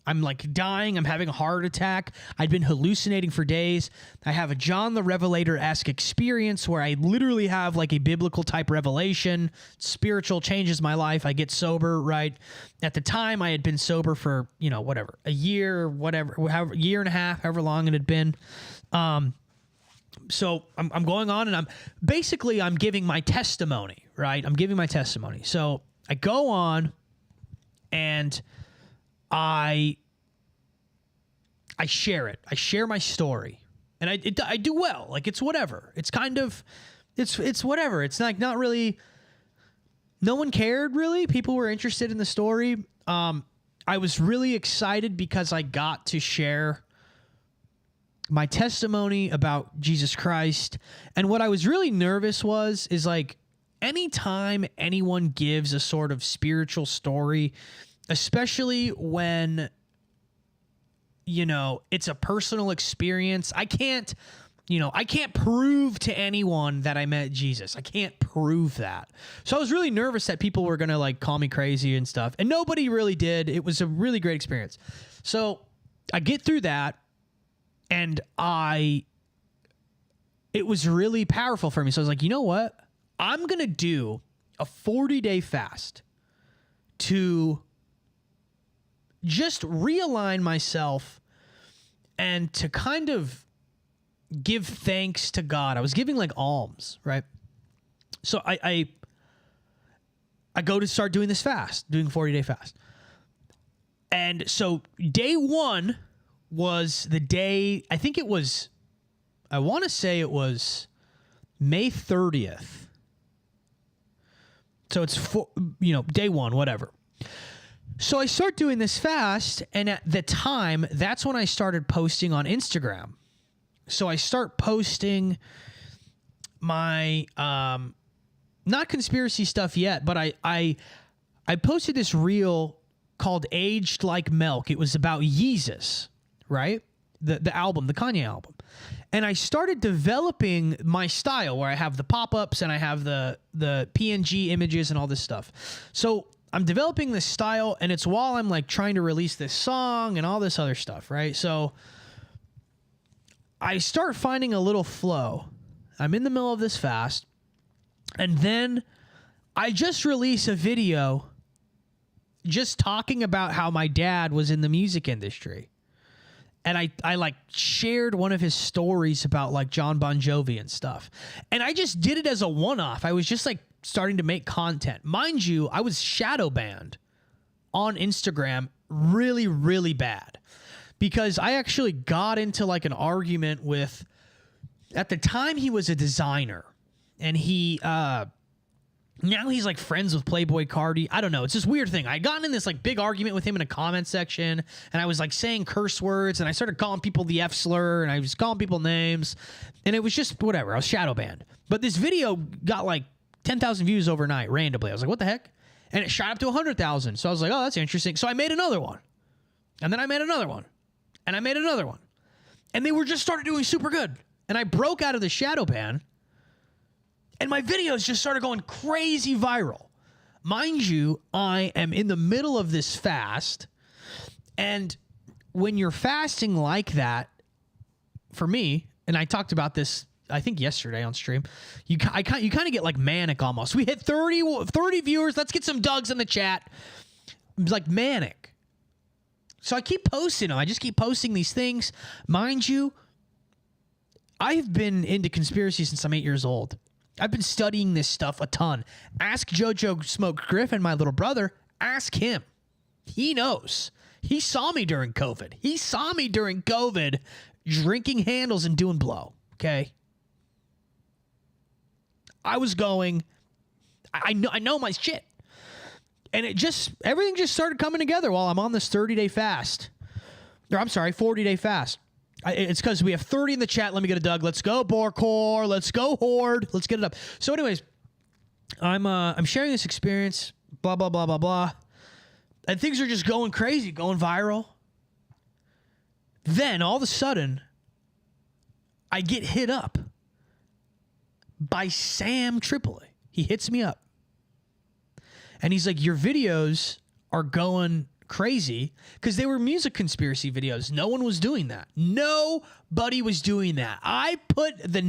I'm like dying. I'm having a heart attack. I'd been hallucinating for days. I have a John the Revelator-esque experience where I literally have like a biblical type revelation. Spiritual changes my life. I get sober, right? At the time, I had been sober for, whatever, a year, whatever, however, year and a half, however long it had been. So I'm going on and I'm giving my testimony, right? I'm giving my testimony. So I go on and I share it. I share my story, and I do well. Like, it's whatever. It's kind of, it's whatever. It's like not really. No one cared really. People were interested in the story. I was really excited because I got to share my testimony about Jesus Christ, and what I was really nervous is like anytime anyone gives a sort of spiritual story, especially when, it's a personal experience. I can't prove to anyone that I met Jesus. I can't prove that. So I was really nervous that people were going to like call me crazy and stuff. And nobody really did. It was a really great experience. So I get through that and it was really powerful for me. So I was like, you know what? I'm going to do a 40-day fast to just realign myself and to kind of give thanks to God. I was giving like alms, right? So I go to start doing this fast, doing a 40-day fast. And so day one was the day, I want to say it was May 30th. So it's day one, whatever. So I start doing this fast, and at the time, that's when I started posting on Instagram. So I start posting my, not conspiracy stuff yet, but I posted this reel called Aged Like Milk. It was about Yeezus, right? The album, the Kanye album. And I started developing my style where I have the pop-ups and I have the PNG images and all this stuff. So I'm developing this style, and it's while I'm like trying to release this song and all this other stuff, right? So I start finding a little flow. I'm in the middle of this fast, and then I just release a video just talking about how my dad was in the music industry. And I like shared one of his stories about like John Bon Jovi and stuff. And I just did it as a one-off. I was just like starting to make content. Mind you, I was shadow banned on Instagram really, really bad because I actually got into like an argument with, at the time he was a designer, and he, now he's like friends with Playboy Cardi. I don't know. It's this weird thing. I got in this like big argument with him in a comment section, and I was like saying curse words, and I started calling people the F slur, and I was calling people names, and it was just whatever. I was shadow banned. But this video got like 10,000 views overnight randomly. I was like, what the heck? And it shot up to 100,000. So I was like, oh, that's interesting. So I made another one. And then I made another one. And I made another one. And they were just started doing super good. And I broke out of the shadow ban. And my videos just started going crazy viral. Mind you, I am in the middle of this fast. And when you're fasting like that, for me, and I talked about this I think yesterday on stream, you kind of get like manic almost. We hit 30 viewers. Let's get some Dougs in the chat. It was like manic. So I keep posting them. I just keep posting these things. Mind you, I've been into conspiracy since I'm 8 years old. I've been studying this stuff a ton. Ask JoJo Smoke Griffin, my little brother. Ask him. He knows. He saw me during COVID. He saw me during COVID drinking handles and doing blow. Okay? I was going, I know my shit. And everything just started coming together while I'm on this 30-day fast. Or I'm sorry, 40-day fast. It's because we have 30 in the chat. Let me get a Doug. Let's go, Borkor. Let's go, Horde. Let's get it up. So anyways, I'm sharing this experience, blah, blah, blah, blah, blah. And things are just going crazy, going viral. Then, all of a sudden, I get hit up by Sam Tripoli. He hits me up. And he's like, your videos are going crazy because they were music conspiracy videos. No one was doing that. Nobody was doing that. I put the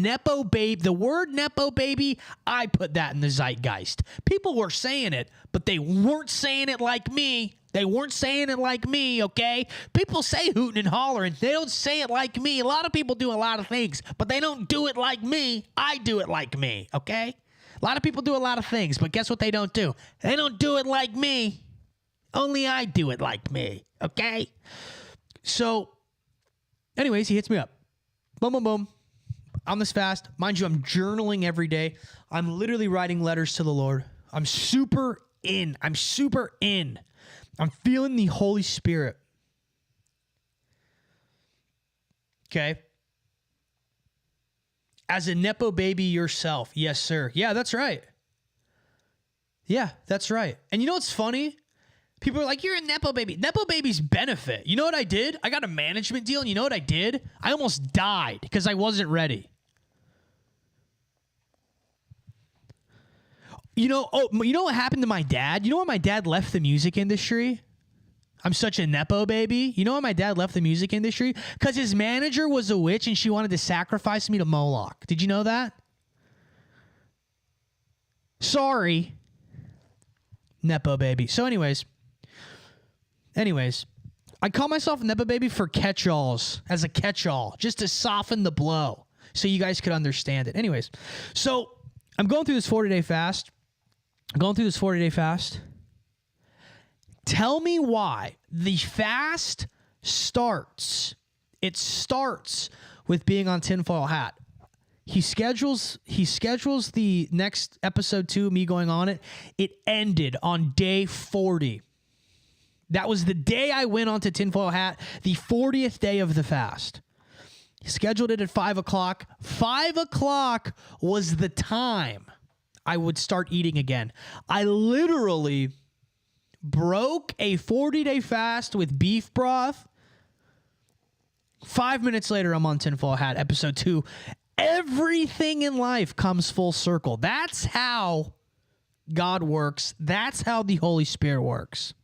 word Nepo baby, I put that in the zeitgeist. People were saying it, but they weren't saying it like me. They weren't saying it like me, okay? People say hooting and hollering. They don't say it like me. A lot of people do a lot of things, but they don't do it like me. I do it like me, okay? A lot of people do a lot of things, but guess what they don't do? They don't do it like me. Only I do it like me, okay? So, anyways, he hits me up. Boom, boom, boom. On this fast. Mind you, I'm journaling every day. I'm literally writing letters to the Lord. I'm super in. I'm feeling the Holy Spirit. Okay? As a Nepo baby yourself. Yes, sir. Yeah, that's right. Yeah, that's right. And you know what's funny? People are like, you're a Nepo baby. Nepo babies benefit. You know what I did? I got a management deal, and you know what I did? I almost died because I wasn't ready. You know what happened to my dad? You know why my dad left the music industry? I'm such a Nepo baby. You know why my dad left the music industry? Because his manager was a witch and she wanted to sacrifice me to Moloch. Did you know that? Sorry. Nepo baby. So anyways, I call myself a Nepo baby for catch-alls, as a catch-all, just to soften the blow so you guys could understand it. Anyways, so I'm going through this 40-day fast. Tell me why the fast starts. It starts with being on Tinfoil Hat. He schedules the next episode 2, me going on it. It ended on day 40. That was the day I went onto Tinfoil Hat, the 40th day of the fast. He scheduled it at 5 o'clock. 5 o'clock was the time I would start eating again. I literally broke a 40-day fast with beef broth. 5 minutes later, I'm on Tinfoil Hat, episode 2. Everything in life comes full circle. That's how God works. That's how the Holy Spirit works.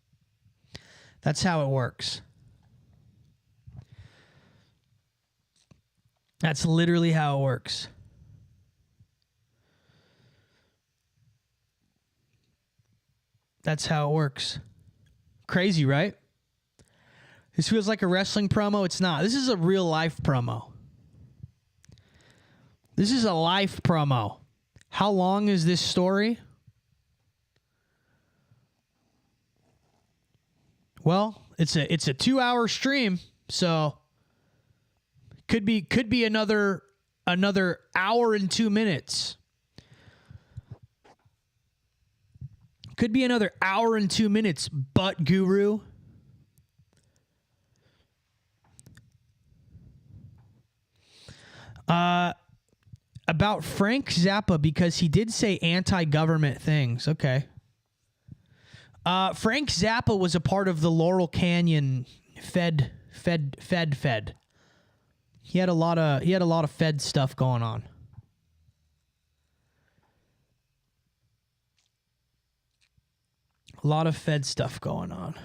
That's how it works. That's literally how it works. That's how it works. Crazy, right? This feels like a wrestling promo. It's not. This is a real life promo. This is a life promo. How long is this story? Well, it's a 2-hour stream, so could be another hour and 2 minutes. Could be another hour and 2 minutes, butt guru. About Frank Zappa, because he did say anti-government things. Okay. Frank Zappa was a part of the Laurel Canyon Fed. He had a lot of Fed stuff going on. A lot of Fed stuff going on.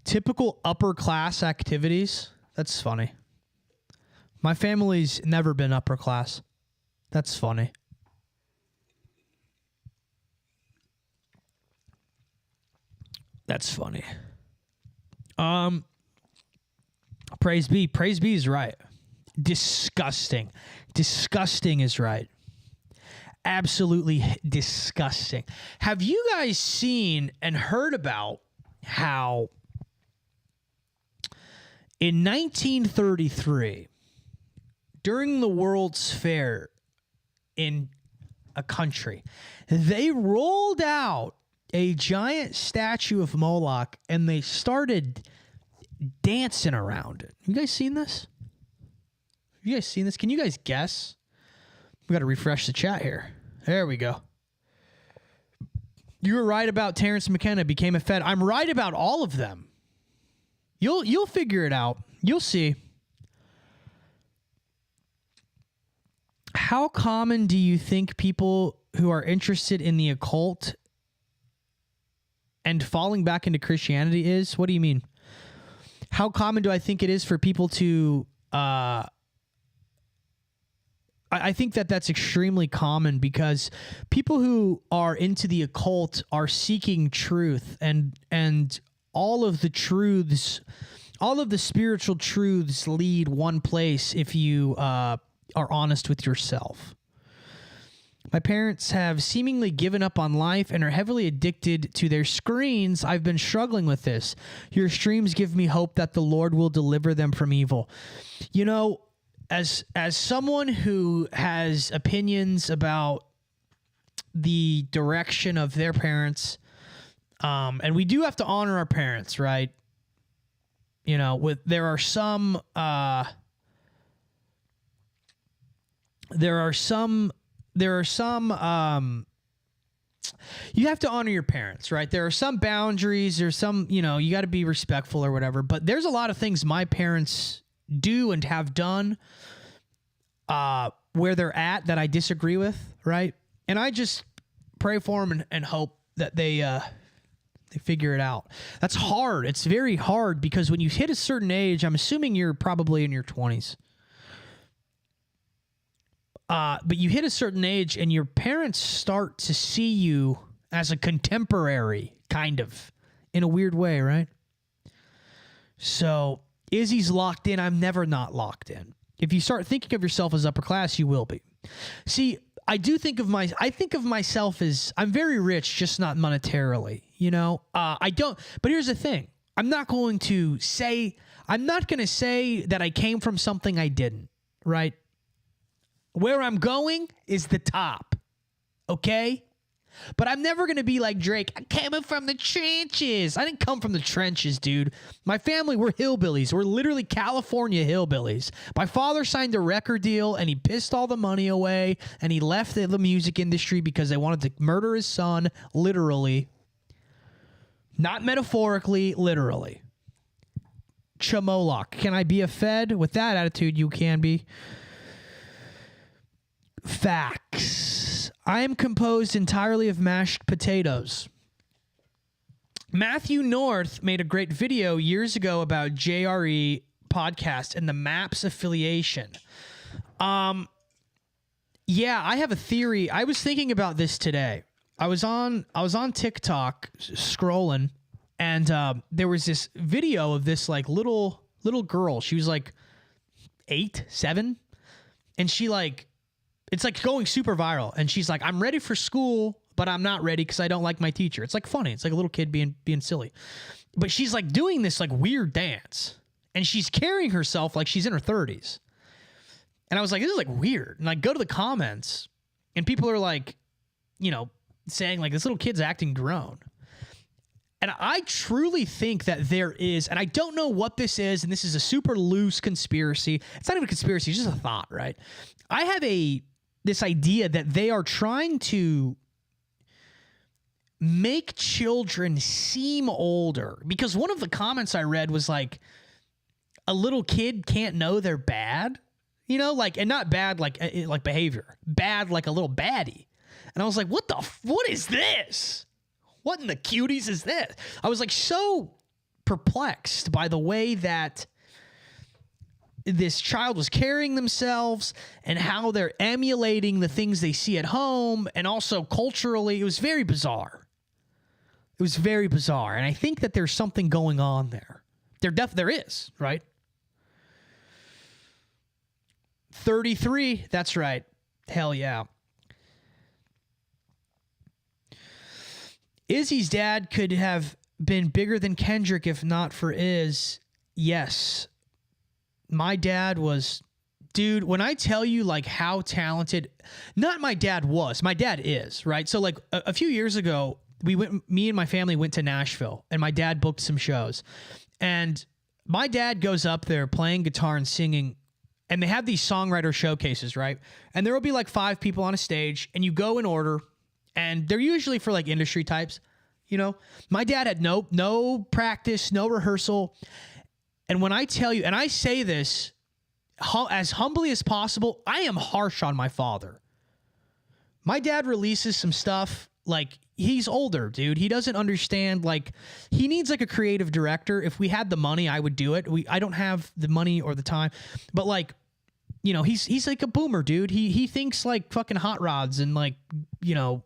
Typical upper class activities. That's funny. My family's never been upper class. That's funny. That's funny. Praise be. Praise be is right. Disgusting. Disgusting is right. Absolutely disgusting. Have you guys seen and heard about how in 1933, during the World's Fair in a country, they rolled out a giant statue of Moloch and they started dancing around it. You guys seen this? You guys seen this? Can you guys guess? We got to refresh the chat here. There we go. You were right about Terrence McKenna became a Fed. I'm right about all of them. You'll figure it out. You'll see. How common do you think people who are interested in the occult and falling back into Christianity is? What do you mean? How common do I think it is for people to... I think that that's extremely common because people who are into the occult are seeking truth, and all of the truths, all of the spiritual truths lead one place if you are honest with yourself. My parents have seemingly given up on life and are heavily addicted to their screens. I've been struggling with this. Your streams give me hope that the Lord will deliver them from evil. You know, as someone who has opinions about the direction of their parents, and we do have to honor our parents, right? You know, there are some you have to honor your parents, right? There are some boundaries, there's some, you know, you got to be respectful or whatever, but there's a lot of things my parents do and have done where they're at that I disagree with, right? And I just pray for them and hope that they figure it out. That's hard. It's very hard because when you hit a certain age, I'm assuming you're probably in your 20s, but you hit a certain age and your parents start to see you as a contemporary, kind of, in a weird way, right? So Izzy's locked in. I'm never not locked in. If you start thinking of yourself as upper class, you will be. See, I think of myself as I'm very rich, just not monetarily, you know? I don't, but here's the thing. I'm not going to say that I came from something I didn't, right? Where I'm going is the top, okay? But I'm never going to be like Drake. I'm coming from the trenches. I didn't come from the trenches, dude. My family, we're hillbillies. We're literally California hillbillies. My father signed a record deal, and he pissed all the money away, and he left the music industry because they wanted to murder his son, literally. Not metaphorically, literally. Chamolok. Can I be a Fed? With that attitude, you can be. Facts. I am composed entirely of mashed potatoes. Matthew North made a great video years ago about JRE podcast and the MAPS affiliation. Yeah, I have a theory. I was thinking about this today. I was on TikTok scrolling, and there was this video of this like little girl. She was like 8, 7, and she like. It's like going super viral. And she's like, I'm ready for school, but I'm not ready because I don't like my teacher. It's like funny. It's like a little kid being silly. But she's like doing this like weird dance. And she's carrying herself like she's in her 30s. And I was like, this is like weird. And I go to the comments and people are like, you know, saying like this little kid's acting grown. And I truly think that there is, and I don't know what this is, and this is a super loose conspiracy. It's not even a conspiracy, it's just a thought, right? I have this idea that they are trying to make children seem older. Because one of the comments I read was like, a little kid can't know they're bad, you know, like, and not bad like behavior, bad like a little baddie. And I was like, what is this? What in the cuties is this? I was like so perplexed by the way that this child was carrying themselves and how they're emulating the things they see at home, and also culturally. It was very bizarre. It was very bizarre. And I think that there's something going on there. There is, right? 33, that's right. Hell yeah. Izzy's dad could have been bigger than Kendrick if not for Iz. Yes. My dad was, dude, when I tell you like how talented, not my dad was, my dad is, right? So like a few years ago, me and my family went to Nashville, and my dad booked some shows, and my dad goes up there playing guitar and singing, and they have these songwriter showcases, right? And there will be like 5 people on a stage, and you go in order, and they're usually for like industry types, you know? My dad had no practice, no rehearsal. And when I tell you, and I say this as humbly as possible, I am harsh on my father. My dad releases some stuff, like, he's older, dude. He doesn't understand, like, he needs, like, a creative director. If we had the money, I would do it. I don't have the money or the time, but, like, you know, he's like a boomer, dude. He thinks, like, fucking hot rods and, like, you know,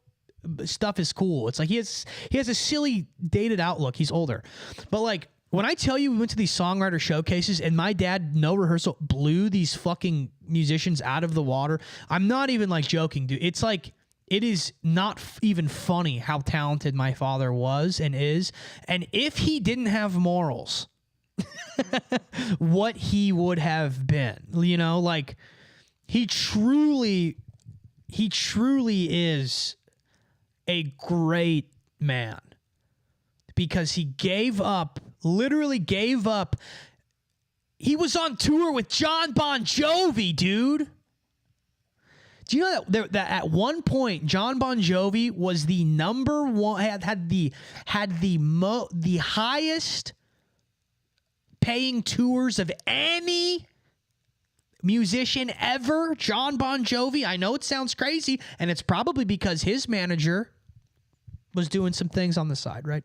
stuff is cool. It's like he has a silly dated outlook. He's older. But, like, when I tell you we went to these songwriter showcases and my dad, no rehearsal, blew these fucking musicians out of the water, I'm not even, like, joking, dude. It's like, it is not even funny how talented my father was and is. And if he didn't have morals, what he would have been, you know, like, he truly is a great man, because he literally gave up. He was on tour with John Bon Jovi, dude. Do you know that at one point John Bon Jovi was the number one, had the highest paying tours of any musician ever? John Bon Jovi. I know it sounds crazy, and it's probably because his manager was doing some things on the side, right?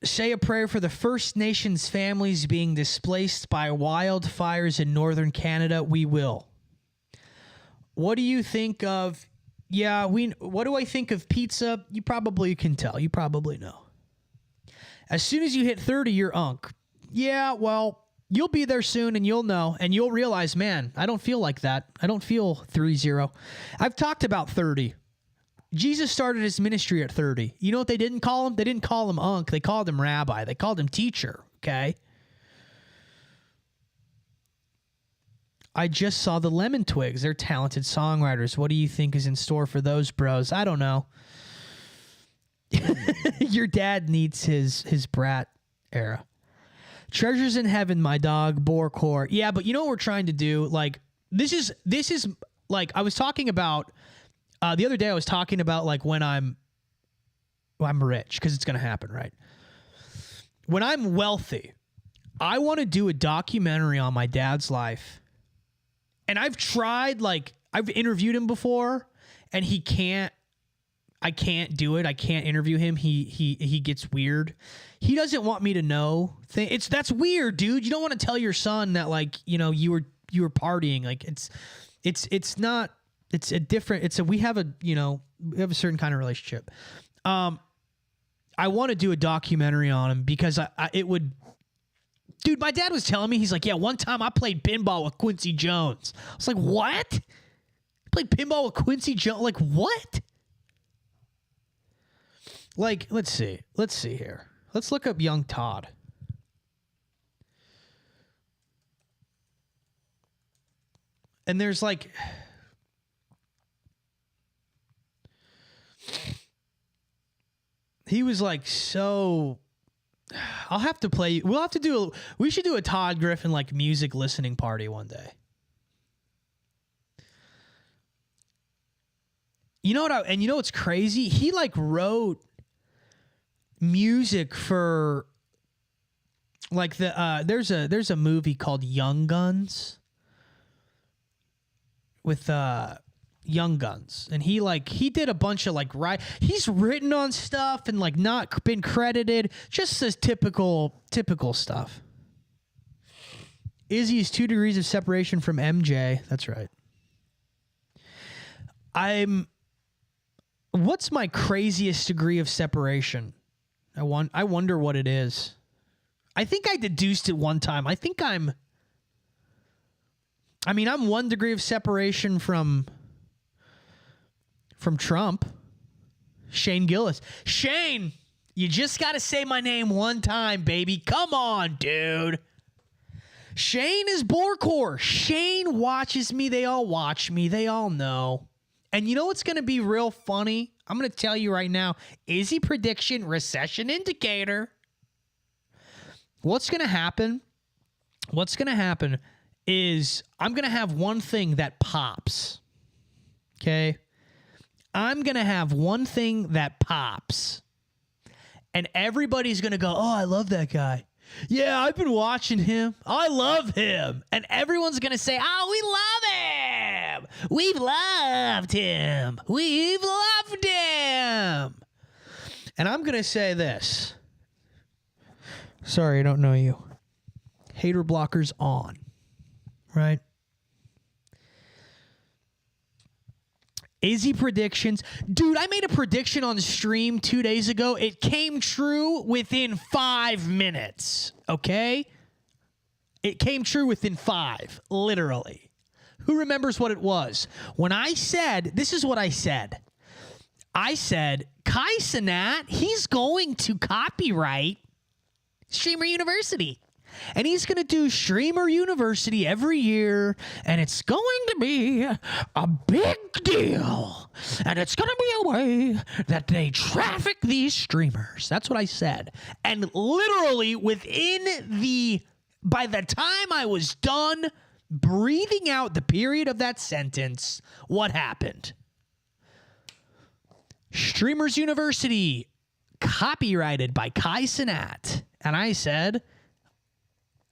Say a prayer for the First Nations families being displaced by wildfires in northern Canada. We will. What do you think of? Yeah, what do I think of pizza? You probably can tell. You probably know. As soon as you hit 30, you're unk. Yeah, well, you'll be there soon and you'll know, and you'll realize, man, I don't feel like that. I don't feel 30. I've talked about 30. Jesus started his ministry at 30. You know what they didn't call him? They didn't call him unk. They called him rabbi. They called him teacher, okay? I just saw the Lemon Twigs. They're talented songwriters. What do you think is in store for those bros? I don't know. Your dad needs his brat era. Treasures in Heaven, my dog, Borecore. Yeah, but you know what we're trying to do? Like, this is like, I was talking about, the other day I was talking about, like, when I'm rich, because it's going to happen, right? When I'm wealthy, I want to do a documentary on my dad's life. And I've tried, like, I've interviewed him before, and I can't do it. I can't interview him. He gets weird. He doesn't want me to know. That's weird, dude. You don't want to tell your son that, like, you know, you were partying. Like, it's not. It's a different. We have a certain kind of relationship. I want to do a documentary on him because it would. Dude, my dad was telling me, he's like, yeah, one time I played pinball with Quincy Jones. I was like, what? You played pinball with Quincy Jones? Like, what? Like, let's see here. Let's look up young Todd. And there's, like, he was, like, so. I'll have to play. We should do a Todd Griffin, like, music listening party one day. You know what? And you know what's crazy? He, like, wrote music for, like, there's a movie called Young Guns with Young Guns, and he did a bunch of, like, he's written on stuff and, like, not been credited, just as typical stuff. Izzy is 2 degrees of separation from MJ. That's right. What's my craziest degree of separation? I wonder what it is. I think I deduced it one time. I think I'm 1 degree of separation from Trump. Shane Gillis. Shane, you just got to say my name one time, baby. Come on, dude. Shane is Borecore. Shane watches me. They all watch me. They all know. And you know what's going to be real funny? I'm going to tell you right now. Izzy prediction, recession indicator. What's going to happen? What's going to happen is I'm going to have one thing that pops. Okay? I'm going to have one thing that pops. And everybody's going to go, oh, I love that guy. Yeah, I've been watching him. I love him. And everyone's going to say, oh, we love him. We've loved him. We've loved him. And I'm going to say this. Sorry, I don't know you. Hater blockers on. Right? Izzy predictions. Dude, I made a prediction on the stream 2 days ago. It came true within 5 minutes. Okay? It came true within 5. Literally. Who remembers what it was? When I said, this is what I said. I said, Kai Cenat, he's going to copyright Streamer University. And he's going to do Streamer University every year, and it's going to be a big deal. And it's going to be a way that they traffic these streamers. That's what I said. And literally by the time I was done breathing out the period of that sentence, what happened? Streamers University, copyrighted by Kai Cenat. And I said,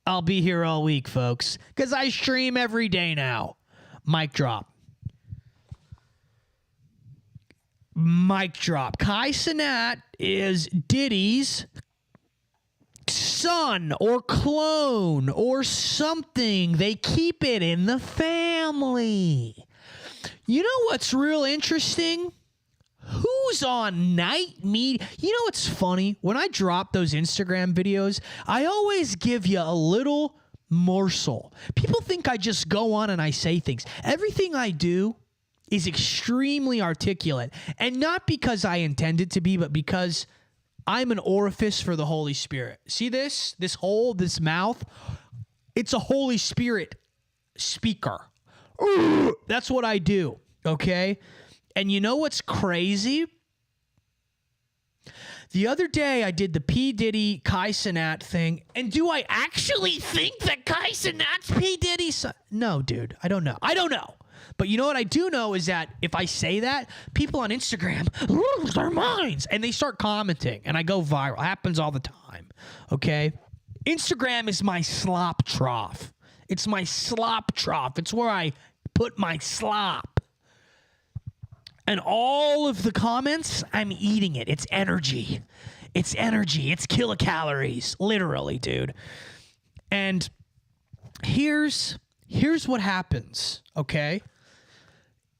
I'll be here all week, folks, because I stream every day now. Mic drop. Mic drop. Kai Cenat is Diddy's son or clone or something. They keep it in the family. You know what's real interesting? Who's on night media? You know what's funny? When I drop those Instagram videos, I always give you a little morsel. People think I just go on and I say things. Everything I do is extremely articulate. And not because I intend it to be, but because I'm an orifice for the Holy Spirit. See this? This hole, this mouth? It's a Holy Spirit speaker. That's what I do, okay? And you know what's crazy? The other day, I did the P. Diddy Kai Cenat thing, and do I actually think that Kai Cenat's P. Diddy's son? No, dude. I don't know. I don't know. But you know what I do know is that if I say that, people on Instagram lose their minds, and they start commenting, and I go viral. It happens all the time, okay? Instagram is my slop trough. It's my slop trough. It's where I put my slop. And all of the comments, I'm eating it. It's energy. It's energy. It's kilocalories. Literally, dude. And here's what happens, okay?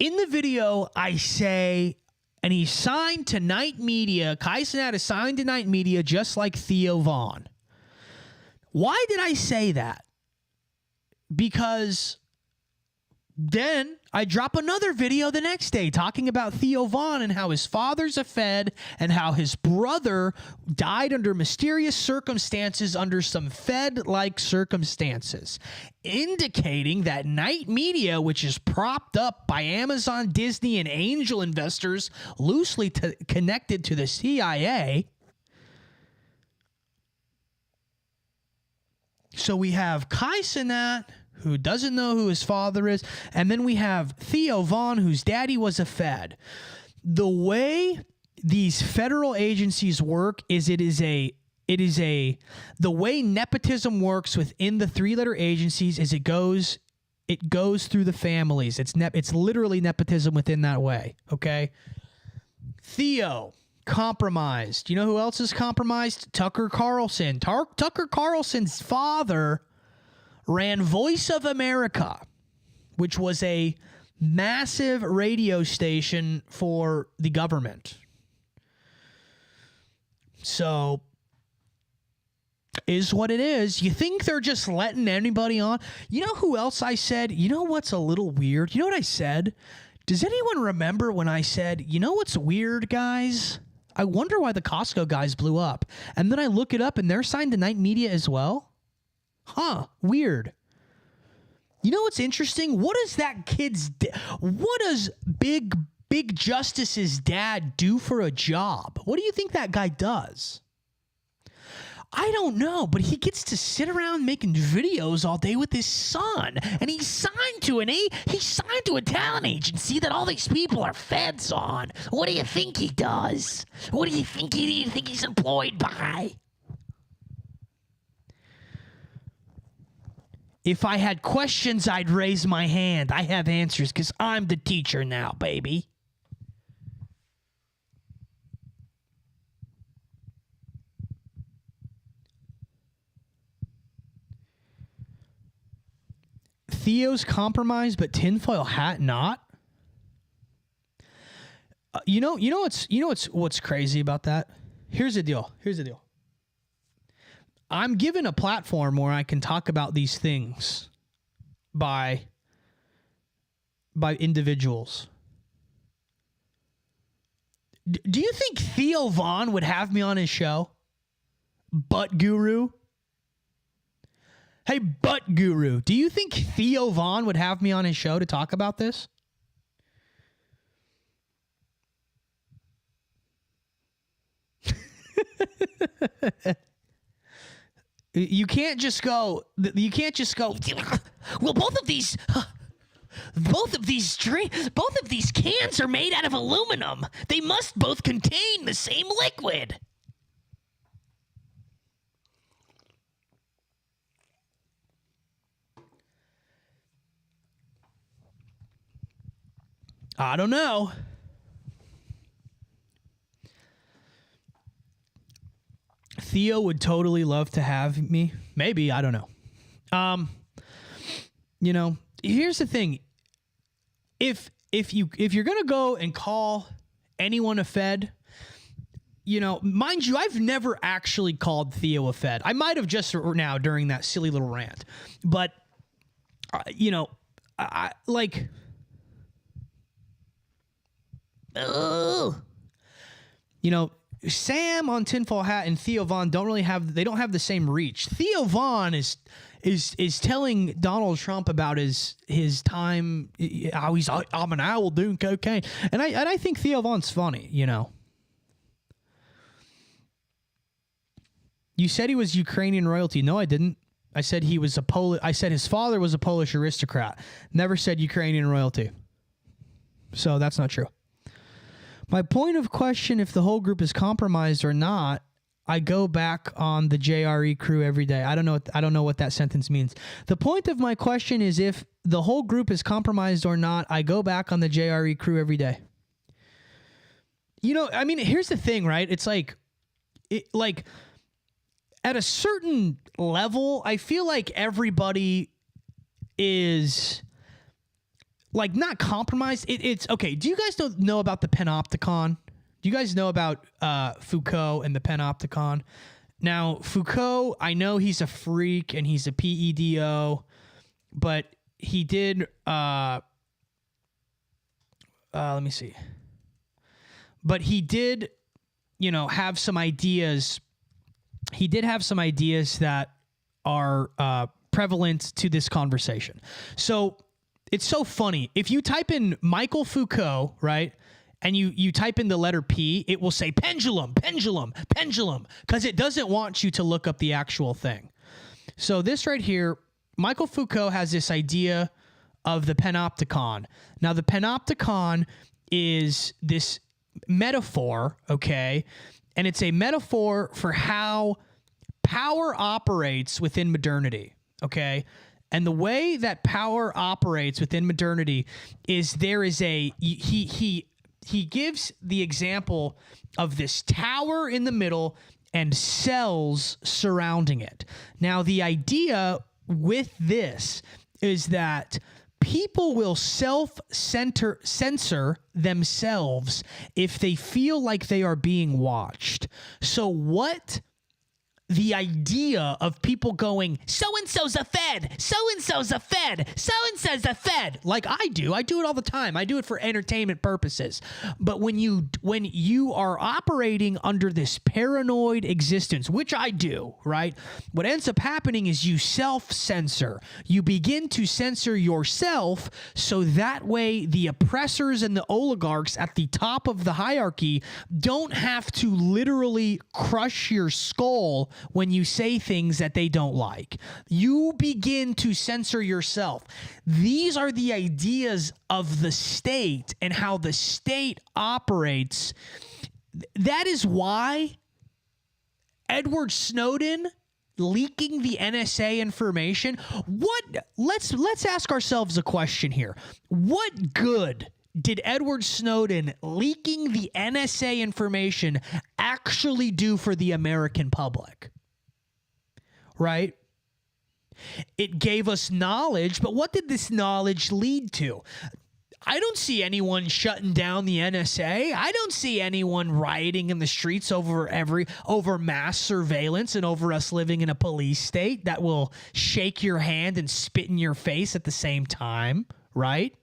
In the video, I say, and he's signed to Night Media. Kai Cenat is signed to Night Media just like Theo Von. Why did I say that? Because then I drop another video the next day talking about Theo Von and how his father's a Fed and how his brother died under mysterious circumstances under some Fed-like circumstances, indicating that Night Media, which is propped up by Amazon, Disney, and angel investors loosely connected to the CIA. So we have Kai Cenat, who doesn't know who his father is, and then we have Theo Von, whose daddy was a Fed. The way these federal agencies work is the way nepotism works within the three-letter agencies is it goes through the families. It's literally nepotism within that way, okay? Theo, compromised. You know who else is compromised? Tucker Carlson. Tucker Carlson's father ran Voice of America, which was a massive radio station for the government. So, is what it is. You think they're just letting anybody on? You know who else I said? You know what's a little weird? You know what I said? Does anyone remember when I said, you know what's weird, guys? I wonder why the Costco guys blew up. And then I look it up and they're signed to Night Media as well. Huh, weird. You know what's interesting? What does that what does Big Justice's dad do for a job? What do you think that guy does? I don't know, but he gets to sit around making videos all day with his son, and he's signed to a talent agency that all these people are feds on. What do you think he does? What do you think he's employed by? If I had questions, I'd raise my hand. I have answers because I'm the teacher now, baby. Theo's compromised, but tinfoil hat not. What's crazy about that? Here's the deal. I'm given a platform where I can talk about these things by individuals. Do you think Theo Von would have me on his show? Butt Guru? Hey, Butt Guru, do you think Theo Von would have me on his show to talk about this? You can't just go. Well, both of these cans are made out of aluminum. They must both contain the same liquid. I don't know. Theo would totally love to have me. Maybe, I don't know. Here's the thing. If you're gonna go and call anyone a Fed, mind you, I've never actually called Theo a Fed. I might have just now during that silly little rant, but I like. Sam on Tinfoil Hat and Theo Von don't have the same reach. Theo Von is telling Donald Trump about his time, how I'm an owl doing cocaine, and I think Theo Von's funny. You said he was Ukrainian royalty. No, I didn't. I said he was I said his father was a Polish aristocrat. Never said Ukrainian royalty. So that's not true. My point of question, if the whole group is compromised or not, I go back on the JRE crew every day. I don't know what that sentence means. The point of my question is, if the whole group is compromised or not, I go back on the JRE crew every day. Here's the thing, right? It's like at a certain level, I feel like everybody is like not compromised. It's okay. Do you guys know about the panopticon? Do you guys know about Foucault and the panopticon? Now, Foucault, I know he's a freak and he's a PEDO, but he did let me see. But he did, have some ideas. He did have some ideas that are prevalent to this conversation. So it's so funny. If you type in Michael Foucault, right, and you type in the letter P, it will say pendulum, pendulum, pendulum, because it doesn't want you to look up the actual thing. So this right here, Michael Foucault has this idea of the panopticon. Now, the panopticon is this metaphor, okay? And it's a metaphor for how power operates within modernity, okay? And the way that power operates within modernity is there is he gives the example of this tower in the middle and cells surrounding it. Now, the idea with this is that people will censor themselves if they feel like they are being watched. So what the idea of people going, so-and-so's a Fed, so-and-so's a Fed, so-and-so's a Fed, like I do it all the time. I do it for entertainment purposes. But when you are operating under this paranoid existence, which I do, right? What ends up happening is you self-censor. You begin to censor yourself so that way the oppressors and the oligarchs at the top of the hierarchy don't have to literally crush your skull when you say things that they don't like. You begin to censor yourself. These are the ideas of the state and how the state operates. That is why Edward Snowden, leaking the NSA information. Let's ask ourselves a question here. What good did Edward Snowden leaking the NSA information actually do for the American public? Right? It gave us knowledge, but what did this knowledge lead to? I don't see anyone shutting down the NSA. I don't see anyone rioting in the streets over mass surveillance and over us living in a police state that will shake your hand and spit in your face at the same time, right?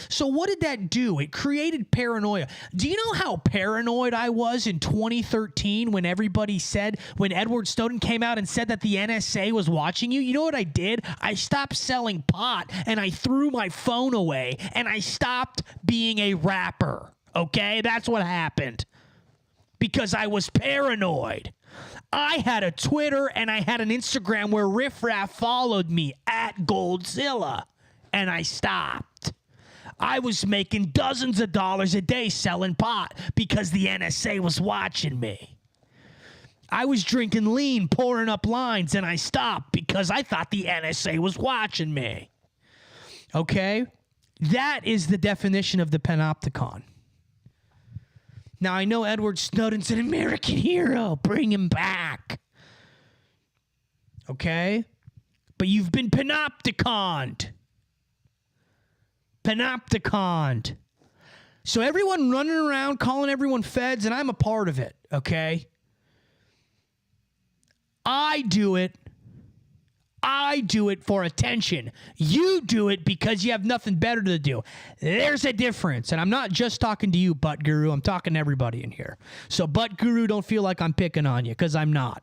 So what did that do? It created paranoia. Do you know how paranoid I was in 2013 when when Edward Snowden came out and said that the NSA was watching you? You know what I did? I stopped selling pot and I threw my phone away and I stopped being a rapper. Okay? That's what happened. Because I was paranoid. I had a Twitter and I had an Instagram where Riff Raff followed me at Goldzilla and I stopped. I was making dozens of dollars a day selling pot because the NSA was watching me. I was drinking lean, pouring up lines, and I stopped because I thought the NSA was watching me. Okay? That is the definition of the panopticon. Now, I know Edward Snowden's an American hero. Bring him back. Okay? But you've been panopticoned. Panopticon. So everyone running around calling everyone feds, and I'm a part of it, okay? I do it for attention. You do it because you have nothing better to do. There's a difference. And I'm not just talking to you, Butt Guru. I'm talking to everybody in here. So, Butt Guru, don't feel like I'm picking on you, because I'm not.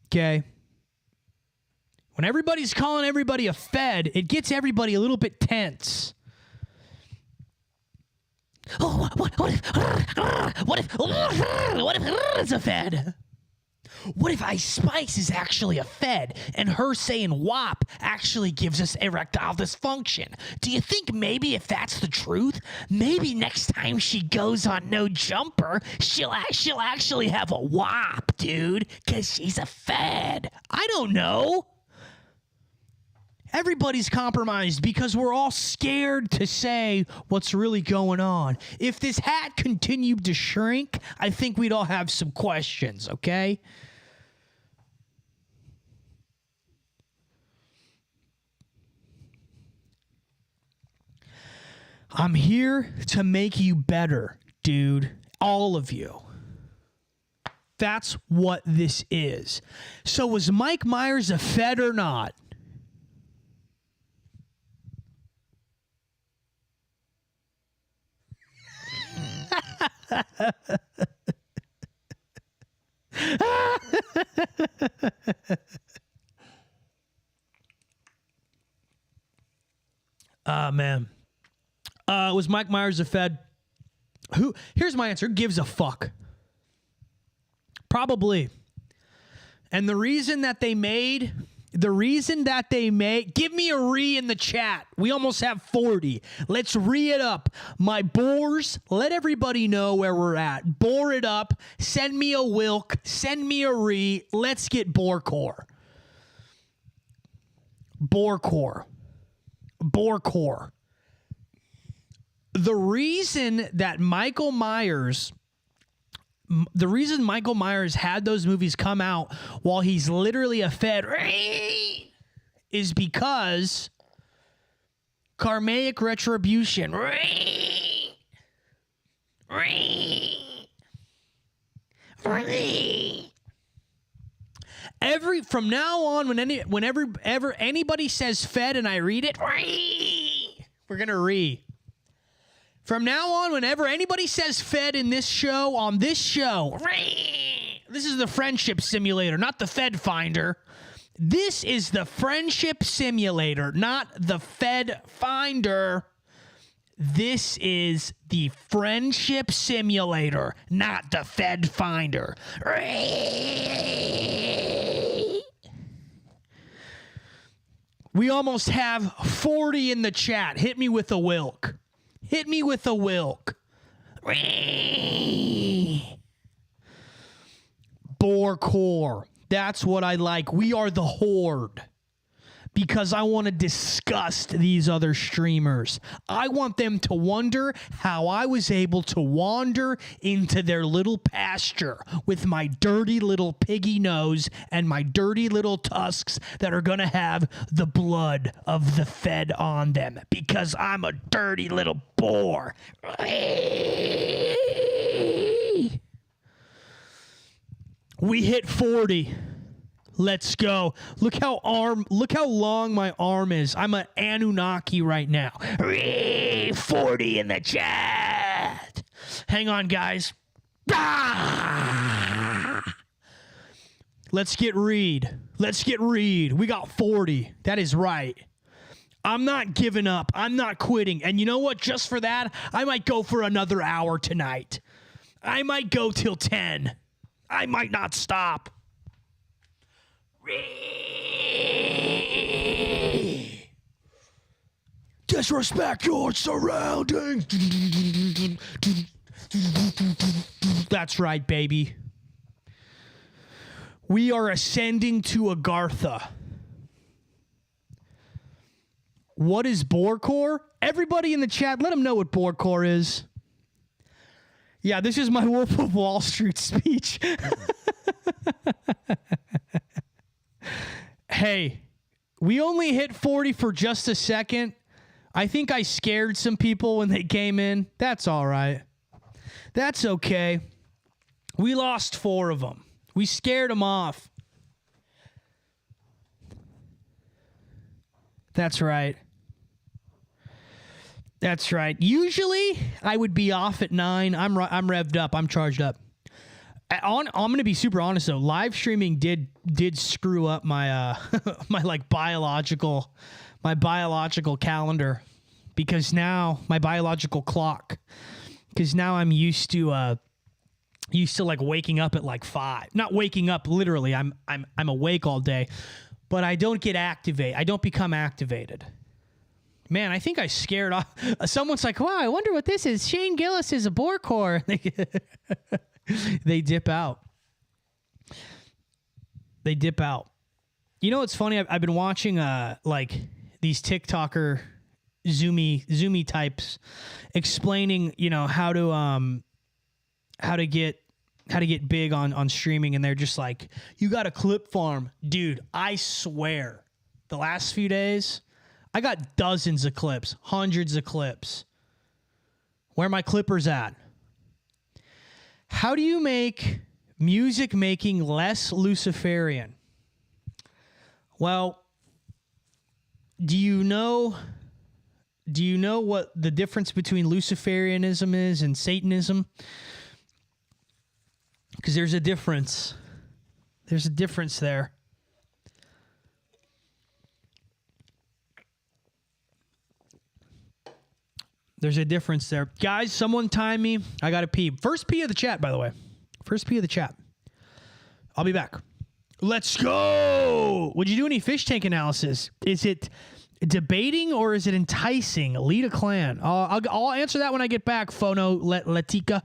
Okay? When everybody's calling everybody a fed, it gets everybody a little bit tense. Oh, what if it's a fed? What if Ice Spice is actually a fed and her saying WAP actually gives us erectile dysfunction? Do you think maybe if that's the truth, maybe next time she goes on No Jumper, she'll actually have a WAP, dude, because she's a fed? I don't know. Everybody's compromised because we're all scared to say what's really going on. If this hat continued to shrink, I think we'd all have some questions, okay? I'm here to make you better, dude. All of you. That's what this is. So was Mike Myers a fed or not? Man. Was Mike Myers a fed? Here's my answer. Who gives a fuck? Probably. And the reason that they made, give me a re in the chat. We almost have 40. Let's re it up. My bores, let everybody know where we're at. Bore it up. Send me a wilk. Send me a re. Let's get borecore. Borecore. Borecore. The reason Michael Myers had those movies come out while he's literally a fed is because karmic retribution. From now on, whenever anybody says fed and I read it, we're gonna From now on, whenever anybody says fed in this show, on this show, this is the friendship simulator, not the Fed Finder. This is the friendship simulator, not the Fed Finder. This is the friendship simulator, not the Fed Finder. We almost have 40 in the chat. Hit me with a wilk. Hit me with a wilk. Boar core. That's what I like. We are the Horde. Because I want to disgust these other streamers. I want them to wonder how I was able to wander into their little pasture with my dirty little piggy nose and my dirty little tusks that are going to have the blood of the fed on them. Because I'm a dirty little boar. We hit 40. Let's go. Look how long my arm is. I'm an Anunnaki right now. 40 in the chat. Hang on, guys. Let's get Reed. We got 40. That is right. I'm not giving up. I'm not quitting. And you know what? Just for that, I might go for another hour tonight. I might go till 10. I might not stop. Disrespect your surroundings. That's right, baby. We are ascending to Agartha. What is Boarcore? Everybody in the chat, let them know what Boarcore is. Yeah, this is my Wolf of Wall Street speech. Hey, we only hit 40 for just a second. I think I scared some people when they came in. That's all right. That's okay. We lost 4 of them. We scared them off. That's right. That's right. Usually, I would be off at 9. I'm revved up. I'm charged up. I'm going to be super honest though. Live streaming did screw up my my biological calendar, because now my biological clock, because now I'm used to like waking up at like 5. Not waking up literally. I'm awake all day, but I don't get activated. I don't become activated. Man, I think I scared off. Someone's like, "Wow, I wonder what this is." Shane Gillis is a Boarcore. They dip out. You know what's funny? I've been watching like these TikToker zoomy types explaining, how to get big on streaming, and they're just like, you got a clip farm. Dude, I swear, the last few days, I got dozens of clips, hundreds of clips. Where are my clippers at? How do you make music making less Luciferian? Well, do you know what the difference between Luciferianism is and Satanism? Because there's a difference. There's a difference there. There's a difference there. Guys, someone time me. I got to pee. First pee of the chat, by the way. First pee of the chat. I'll be back. Let's go. Would you do any fish tank analysis? Is it debating or is it enticing? Lead a clan. I'll answer that when I get back, Fono Letica.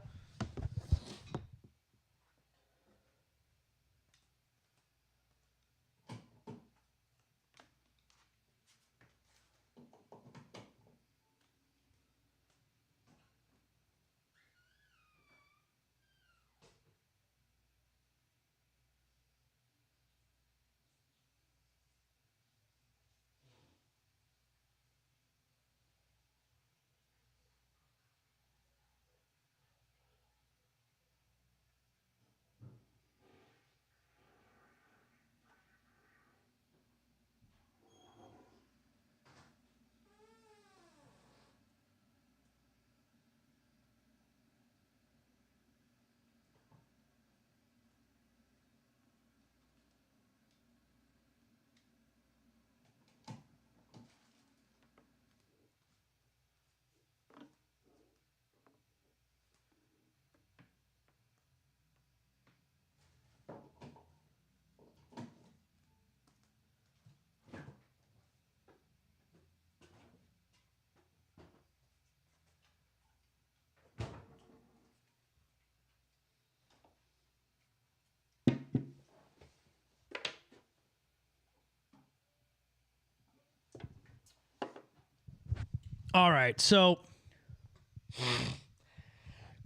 All right, so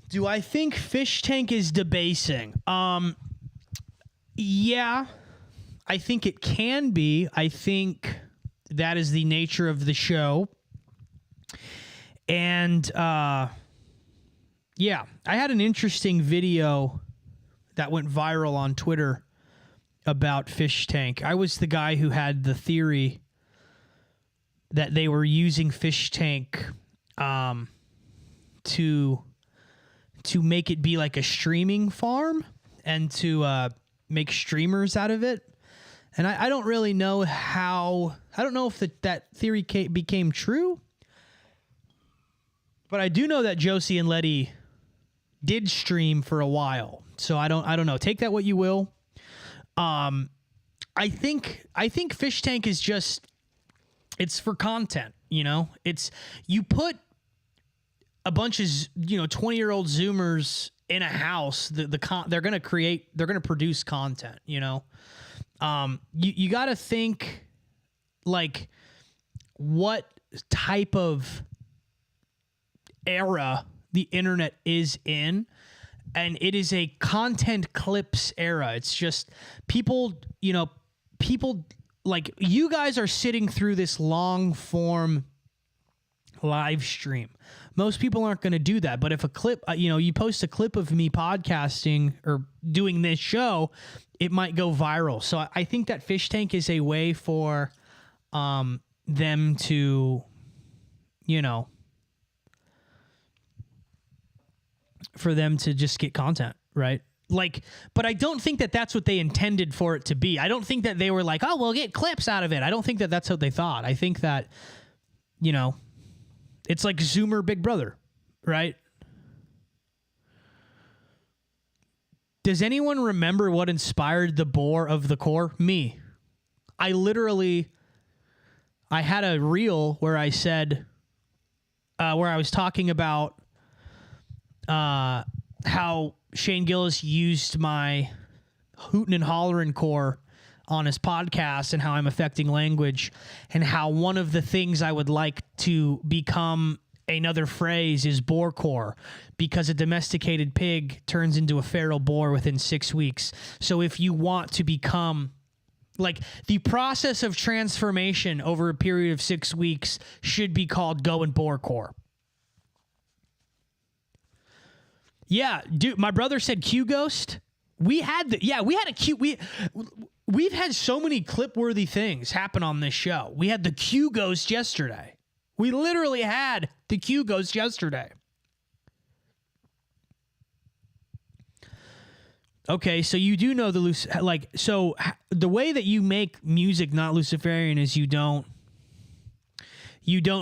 do I think Fish Tank is debasing? Yeah, I think it can be. I think that is the nature of the show. And yeah, I had an interesting video that went viral on Twitter about Fish Tank. I was the guy who had the theory that they were using Fish Tank to make it be like a streaming farm and to make streamers out of it. And I don't really know how... I don't know if that theory became true. But I do know that Josie and Letty did stream for a while. So I don't know. Take that what you will. I think Fish Tank is just... It's for content, you know? It's... You put a bunch of, 20-year-old Zoomers in a house, they're going to produce content, you know? You got to think, like, what type of era the internet is in, and it is a content clips era. It's just people like you guys are sitting through this long form live stream. Most people aren't going to do that, but if a clip, you post a clip of me podcasting or doing this show, it might go viral. So I think that Fish Tank is a way for them to, for them to just get content, right? Like, but I don't think that that's what they intended for it to be. I don't think that they were like, oh, we'll get clips out of it. I don't think that that's what they thought. I think that, it's like Zoomer Big Brother, right? Does anyone remember what inspired the bore of the core? Me. I had a reel where I said, where I was talking about how Shane Gillis used my hootin' and hollerin' core on his podcast and how I'm affecting language, and how one of the things I would like to become another phrase is boarcore, because a domesticated pig turns into a feral boar within 6 weeks. So if you want to become, like, the process of transformation over a period of 6 weeks should be called going boarcore. Yeah, dude, my brother said Q Ghost. We've had so many clip-worthy things happen on this show. We had the Q Ghost yesterday. We literally had the Q Ghost yesterday. Okay, so you do know so the way that you make music not Luciferian is you don't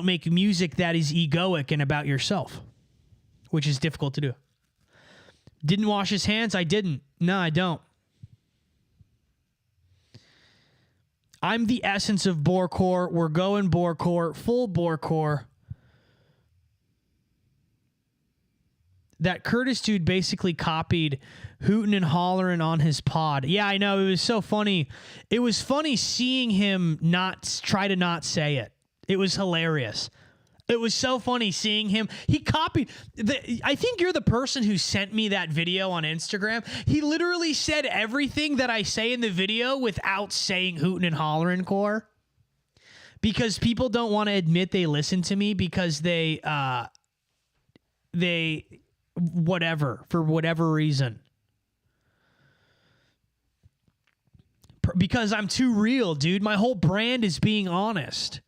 make music that is egoic and about yourself, which is difficult to do. Didn't wash his hands? I didn't. No, I don't. I'm the essence of borecore. We're going borecore, full borecore. That Curtis dude basically copied hootin' and hollerin' on his pod. Yeah, I know. It was so funny. It was funny seeing him try to not say it. It was hilarious. It was so funny seeing him. He copied. I think you're the person who sent me that video on Instagram. He literally said everything that I say in the video without saying hootin' and hollerin' core. Because people don't want to admit they listen to me because they whatever, for whatever reason. Because I'm too real, dude. My whole brand is being honest.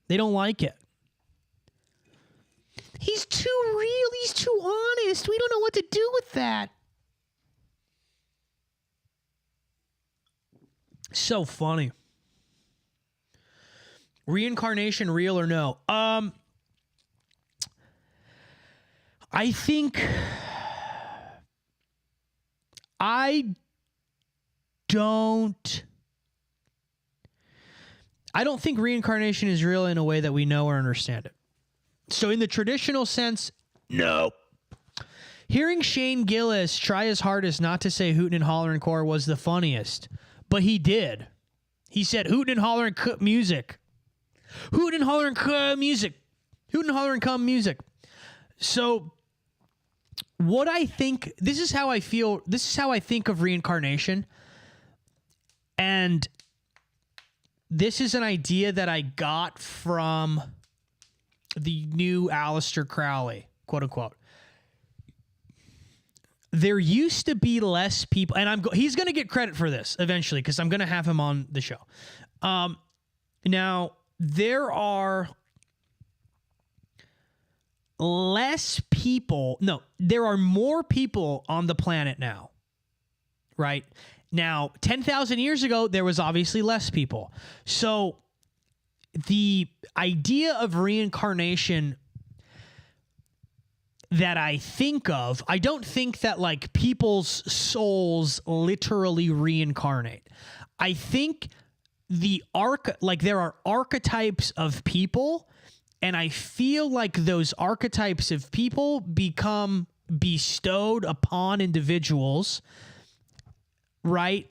They don't like it. He's too real. He's too honest. We don't know what to do with that. So funny. Reincarnation, real or no? I think I don't think reincarnation is real in a way that we know or understand it. So in the traditional sense, no. Hearing Shane Gillis try his hardest not to say hootin' and hollerin' core was the funniest, but he did. He said hootin' and hollerin' music. Hootin' and hollerin' music. Hoot and holler and come music. So what I think, this is how I feel, this is how I think of reincarnation. And this is an idea that I got from the new Aleister Crowley, quote unquote. There used to be less people, and he's going to get credit for this eventually because I'm going to have him on the show. Now, there are less people. No, there are more people on the planet now, right? Now, 10,000 years ago, there was obviously less people. So the idea of reincarnation that I think of, I don't think that like people's souls literally reincarnate. I think there are archetypes of people, and I feel like those archetypes of people become bestowed upon individuals, right,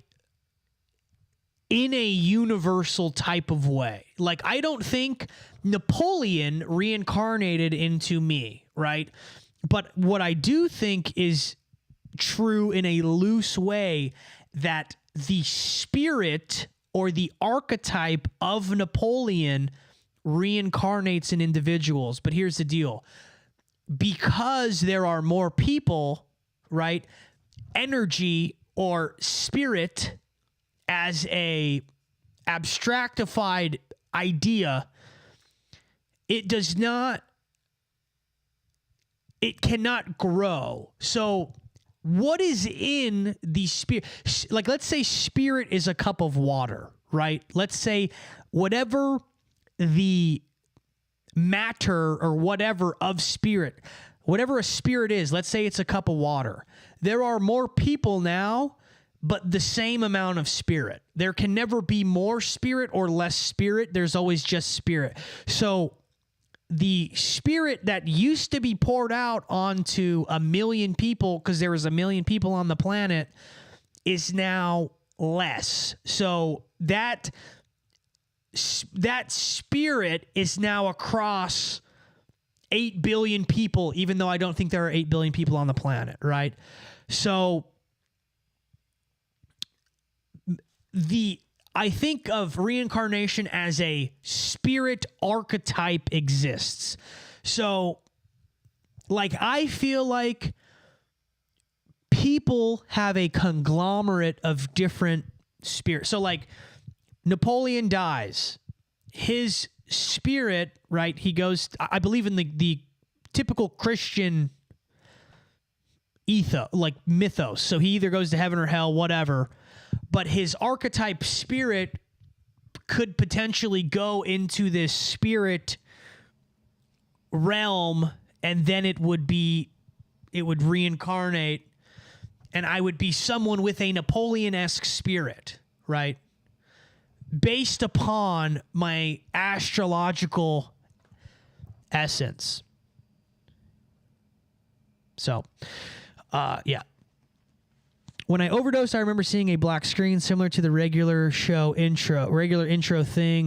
in a universal type of way. Like, I don't think Napoleon reincarnated into me, right? But what I do think is true in a loose way, that the spirit or the archetype of Napoleon reincarnates in individuals. But here's the deal. Because there are more people, right, energy or spirit as a abstractified idea, it cannot grow. So what is in the spirit? Like, let's say spirit is a cup of water, right? Let's say whatever the matter or whatever of spirit, whatever a spirit is, let's say it's a cup of water. There are more people now, but the same amount of spirit. There can never be more spirit or less spirit. There's always just spirit. So the spirit that used to be poured out onto 1 million people, because there was 1 million people on the planet, is now less. So that spirit is now across 8 billion people, even though I don't think there are 8 billion people on the planet, right? So I think of reincarnation as a spirit archetype exists. So, like, I feel like people have a conglomerate of different spirits. So, like, Napoleon dies. His spirit, right, he goes, I believe in the typical Christian mythos. So he either goes to heaven or hell, whatever. But his archetype spirit could potentially go into this spirit realm, and then it would reincarnate, and I would be someone with a Napoleon-esque spirit, right? Based upon my astrological essence. So, yeah. When I overdosed, I remember seeing a black screen similar to the regular intro thing.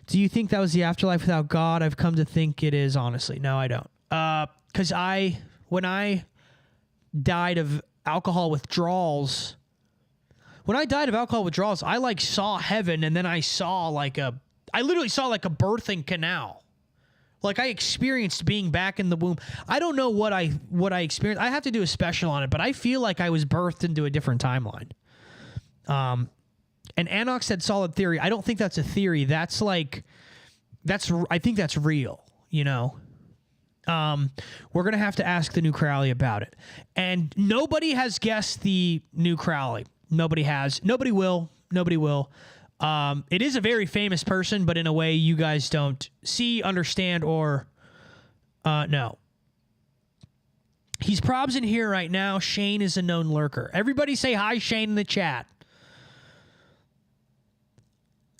Do you think that was the afterlife without God? I've come to think it is, honestly. No, I don't. Because when I died of alcohol withdrawals, I like saw heaven, and then I literally saw like a birthing canal. Like, I experienced being back in the womb. I don't know what I experienced. I have to do a special on it, but I feel like I was birthed into a different timeline. And Anox said solid theory. I don't think that's a theory. I think that's real, you know? We're going to have to ask the new Crowley about it. And nobody has guessed the new Crowley. Nobody has. Nobody will. It is a very famous person, but in a way you guys don't see, understand, or know. He's probs in here right now. Shane is a known lurker. Everybody say hi, Shane, in the chat.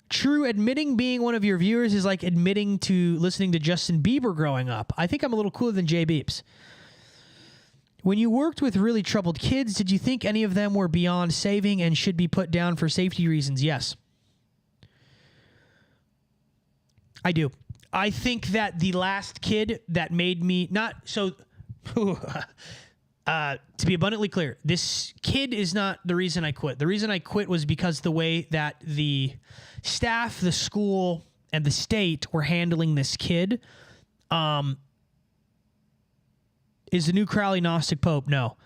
True, admitting being one of your viewers is like admitting to listening to Justin Bieber growing up. I think I'm a little cooler than Jay Beeps. When you worked with really troubled kids, did you think any of them were beyond saving and should be put down for safety reasons? Yes. I do. I think that the last kid that made me not so. To be abundantly clear, this kid is not the reason I quit. The reason I quit was because the way that the staff, the school, and the state were handling this kid. Is the new Crowley Gnostic Pope? No.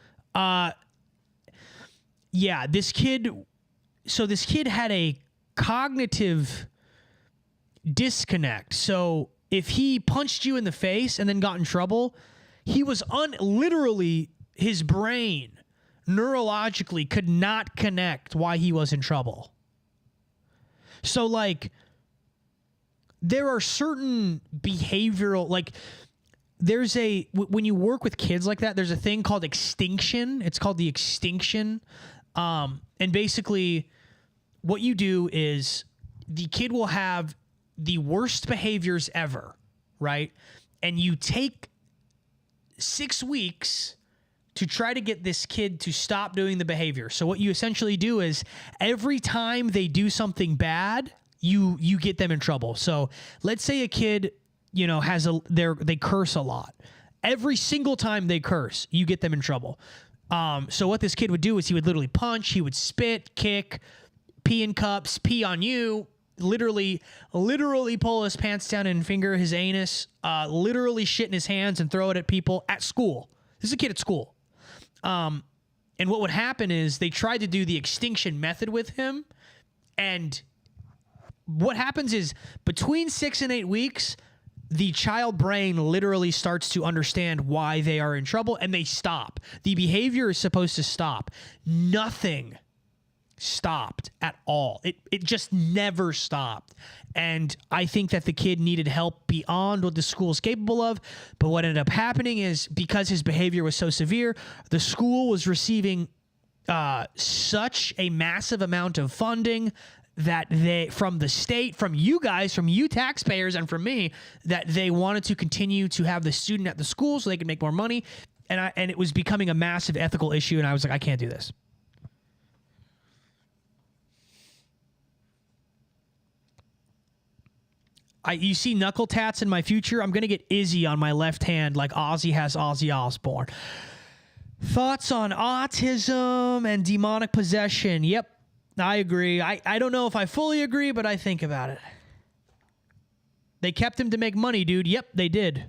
Yeah, this kid. So this kid had a cognitive disconnect. So if he punched you in the face and then got in trouble, he was literally his brain neurologically could not connect why he was in trouble. So like there are certain behavioral, like there's when you work with kids like that, there's a thing called extinction. It's called the extinction. And basically what you do is the kid will have the worst behaviors ever, right? And you take 6 weeks to try to get this kid to stop doing the behavior. So what you essentially do is every time they do something bad, you get them in trouble. So let's say a kid, you know, they curse a lot. Every single time they curse, you get them in trouble. So what this kid would do is he would literally punch, he would spit, kick, pee in cups, pee on you, literally pull his pants down and finger his anus, literally shit in his hands and throw it at people at school. This is a kid at school. And what would happen is they tried to do the extinction method with him. And what happens is between 6 and 8 weeks, the child brain literally starts to understand why they are in trouble and they stop. The behavior is supposed to stop. Nothing stopped at all. It just never stopped. And I think that the kid needed help beyond what the school is capable of. But what ended up happening is because his behavior was so severe, the school was receiving such a massive amount of funding that from the state, from you guys, from you taxpayers, and from me, that they wanted to continue to have the student at the school so they could make more money. And it was becoming a massive ethical issue. And I was like, I can't do this. You see knuckle tats in my future. I'm going to get Izzy on my left hand like Ozzy has Ozzy Osbourne. Thoughts on autism and demonic possession? Yep, I agree. I don't know if I fully agree, but I think about it. They kept him to make money, dude. Yep, they did.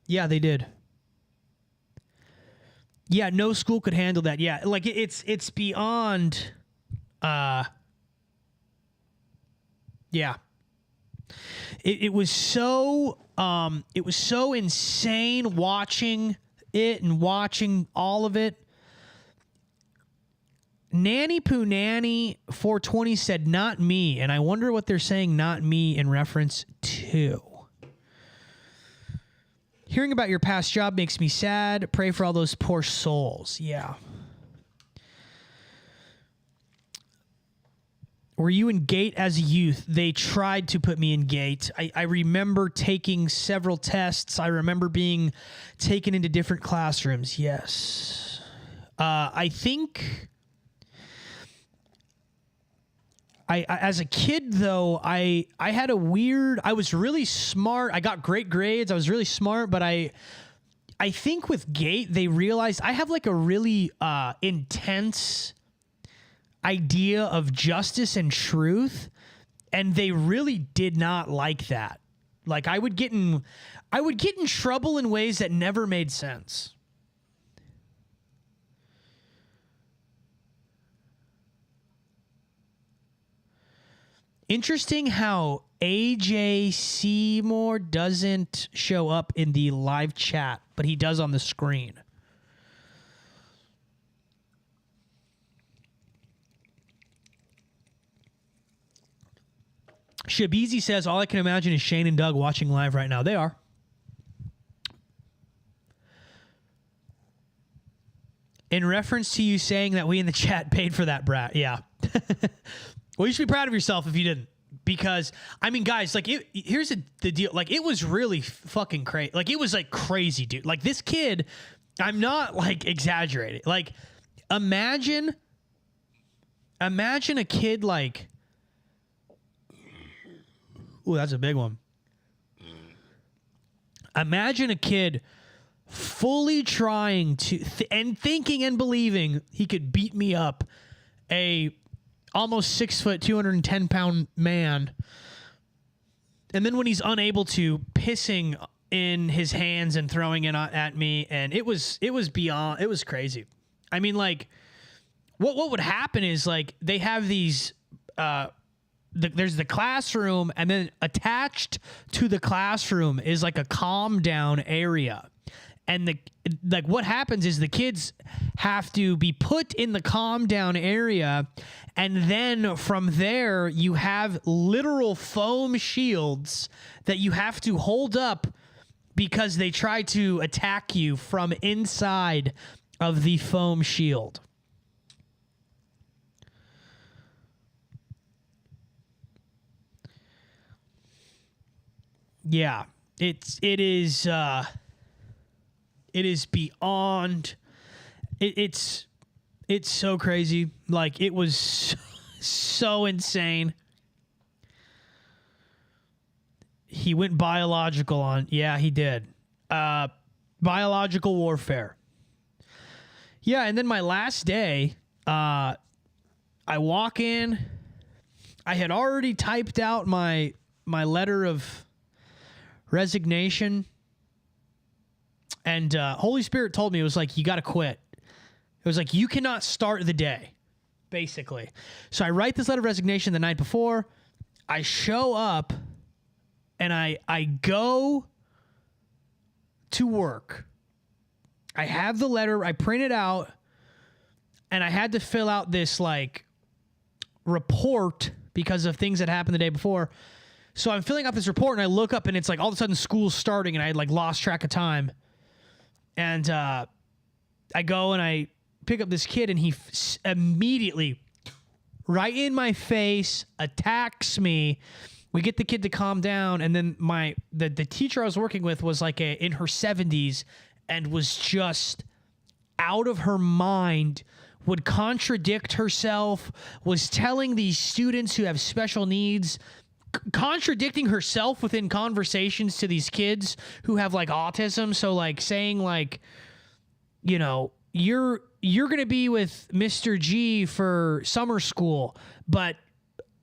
Yeah, they did. Yeah, no school could handle that. Yeah, like it's beyond. Yeah. It was so insane watching it and watching all of it. Nanny Poo Nanny 420 said not me, and I wonder what they're saying not me in reference to. Hearing about your past job makes me sad. Pray for all those poor souls. Yeah. Were you in GATE as a youth? They tried to put me in GATE. I remember taking several tests. I remember being taken into different classrooms. Yes. I think... as a kid, though, I had a weird... I was really smart. I got great grades. I was really smart, but I think with GATE, they realized I have like a really intense idea of justice and truth, and they really did not like that. Like I would get in trouble in ways that never made sense. Interesting how AJ Seymour doesn't show up in the live chat, but he does on the screen. Shabizi says, all I can imagine is Shane and Doug watching live right now. They are. In reference to you saying that we in the chat paid for that brat. Yeah. Well, you should be proud of yourself if you didn't. Because, I mean, guys, like, here's the deal. Like, it was really fucking crazy. Like, it was, like, crazy, dude. Like, this kid I'm not like exaggerating. Like, imagine a kid like, ooh, that's a big one. Imagine a kid fully trying to and thinking and believing he could beat me up, a almost 6 foot, 210 pound man. And then when he's unable to, pissing in his hands and throwing it at me. And it was beyond, it was crazy. I mean, like, what would happen is, like, they have these, there's the classroom, and then attached to the classroom is like a calm down area. And what happens is the kids have to be put in the calm down area, and then from there you have literal foam shields that you have to hold up because they try to attack you from inside of the foam shield. Yeah, it is beyond. It's so crazy. Like, it was so insane. He went biological on. Yeah, he did. Biological warfare. Yeah, and then my last day, I walk in. I had already typed out my letter of resignation. And Holy Spirit told me, it was like, you got to quit. It was like, you cannot start the day, basically. So I write this letter of resignation the night before. I show up, and I go to work. I have the letter. I print it out, and I had to fill out this, like, report because of things that happened the day before. So I'm filling out this report, and I look up, and it's like all of a sudden school's starting, and I had, like, lost track of time. And I go and I pick up this kid, and he immediately, right in my face, attacks me. We get the kid to calm down, and then the teacher I was working with was like in her 70s and was just out of her mind, would contradict herself, was telling these students who have special needs, contradicting herself within conversations to these kids who have, like, autism. So, like, saying, like, you know, you're going to be with Mr. G for summer school, but,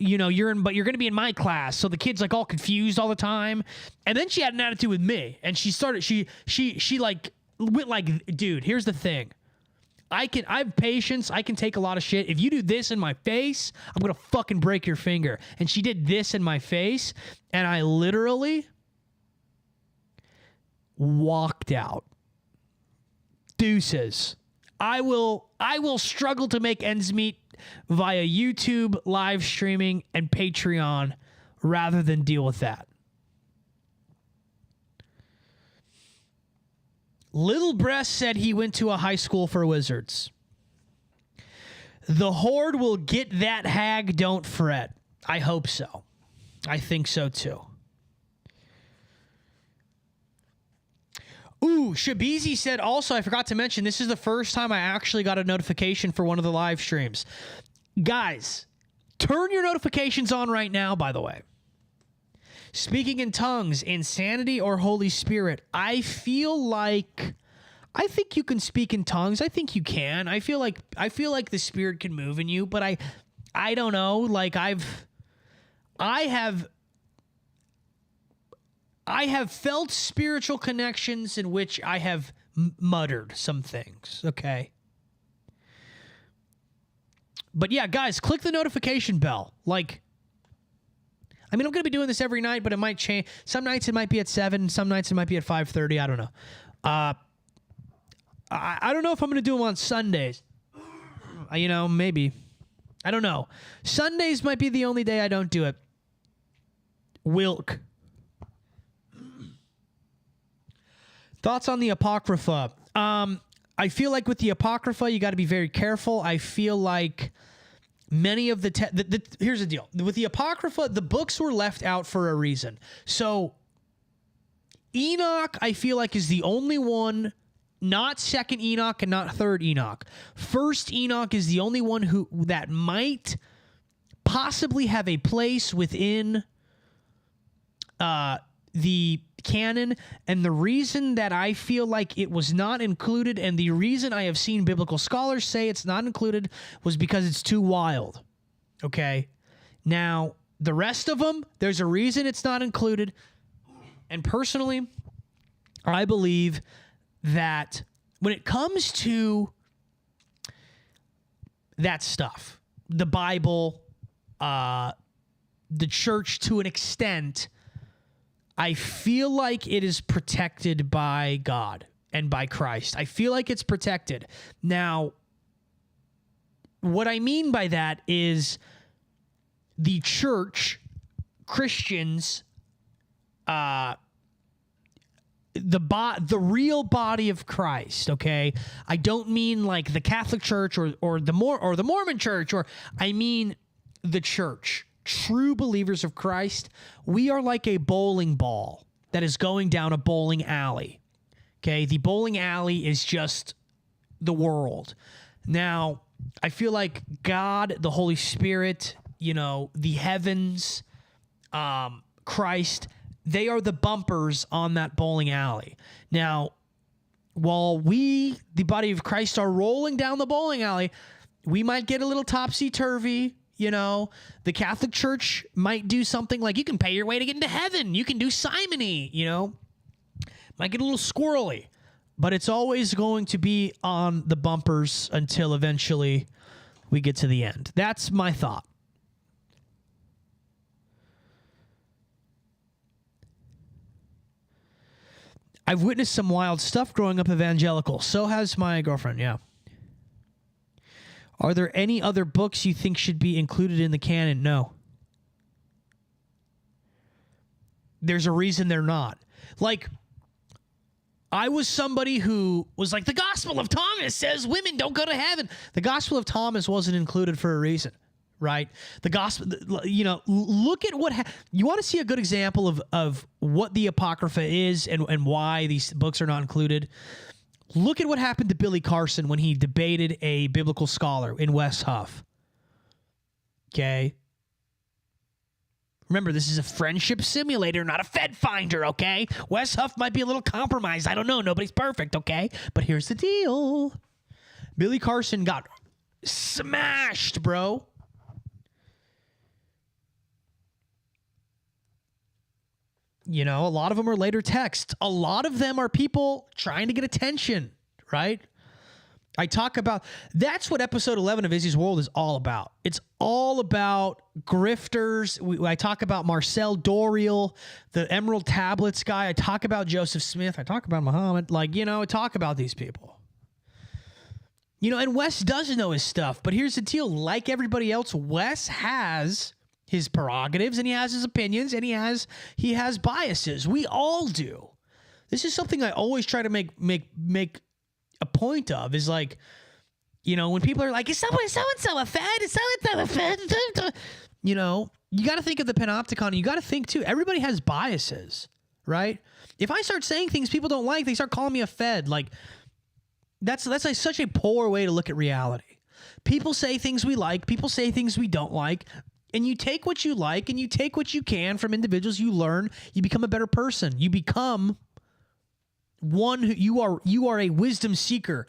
you know, you're going to be in my class. So the kid's, like, all confused all the time. And then she had an attitude with me, and she like went like, dude, here's the thing. I have patience. I can take a lot of shit. If you do this in my face, I'm going to fucking break your finger. And she did this in my face, and I literally walked out. Deuces. I will struggle to make ends meet via YouTube, live streaming, and Patreon rather than deal with that. Little Breast said he went to a high school for wizards. The Horde will get that hag, don't fret. I hope so. I think so too. Ooh, Shabizi said also, I forgot to mention, this is the first time I actually got a notification for one of the live streams. Guys, turn your notifications on right now, by the way. Speaking in tongues, insanity, or Holy Spirit. I think you can speak in tongues. I think you can. I feel like the Spirit can move in you, but I don't know. Like, I have felt spiritual connections in which I have muttered some things. Okay. But yeah, guys, click the notification bell. Like, I mean, I'm going to be doing this every night, but it might change. Some nights it might be at 7. Some nights it might be at 5:30. I don't know. I don't know if I'm going to do them on Sundays. You know, maybe. I don't know. Sundays might be the only day I don't do it. Wilk. Thoughts on the Apocrypha? I feel like with the Apocrypha, you got to be very careful. I feel like many of here's the deal. With the Apocrypha, the books were left out for a reason. So Enoch, I feel like, is the only one not second Enoch and not third Enoch. First Enoch is the only one that might possibly have a place within the canon, and the reason that I feel like it was not included, and the reason I have seen biblical scholars say it's not included, was because it's too wild. Okay? Now, the rest of them, there's a reason it's not included, and personally, I believe that when it comes to that stuff, the Bible, the church to an extent, I feel like it is protected by God and by Christ. I feel like it's protected. Now, what I mean by that is the church, Christians, the real body of Christ, okay? I don't mean like the Catholic Church or the Mormon Church, or I mean the church. True believers of Christ, we are like a bowling ball that is going down a bowling alley. Okay, the bowling alley is just the world. Now, I feel like God, the Holy Spirit, the heavens, Christ, they are the bumpers on that bowling alley. Now, while we, the body of Christ, are rolling down the bowling alley, we might get a little topsy-turvy. The Catholic Church might do something like, you can pay your way to get into heaven. You can do simony, Might get a little squirrely. But it's always going to be on the bumpers until eventually we get to the end. That's my thought. I've witnessed some wild stuff growing up evangelical. So has my girlfriend, yeah. Are there any other books you think should be included in the canon? No. There's a reason they're not. Like, I was somebody who was like, the Gospel of Thomas says women don't go to heaven. The Gospel of Thomas wasn't included for a reason, right? The Gospel, look at what, you want to see a good example of what the Apocrypha is and why these books are not included. Look at what happened to Billy Carson when he debated a biblical scholar in West Huff. Okay? Remember, this is a friendship simulator, not a Fed finder, okay? West Huff might be a little compromised. I don't know. Nobody's perfect, okay? But here's the deal. Billy Carson got smashed, bro. A lot of them are later texts. A lot of them are people trying to get attention, right? I talk about, that's what episode 11 of Izzy's World is all about. It's all about grifters. I talk about Marcel Doriel, the Emerald Tablets guy. I talk about Joseph Smith. I talk about Muhammad. I talk about these people. And Wes does know his stuff, but here's the deal. Like everybody else, Wes has his prerogatives, and he has his opinions, and he has biases. We all do. This is something I always try to make a point of, is like, when people are like, is so-and-so a Fed? Is so-and-so a Fed? You got to think of the panopticon. You got to think, too, everybody has biases, right? If I start saying things people don't like, they start calling me a Fed. Like, that's like such a poor way to look at reality. People say things we like. People say things we don't like. And you take what you like and you take what you can from individuals. You learn. You become a better person. You become one who you are a wisdom seeker.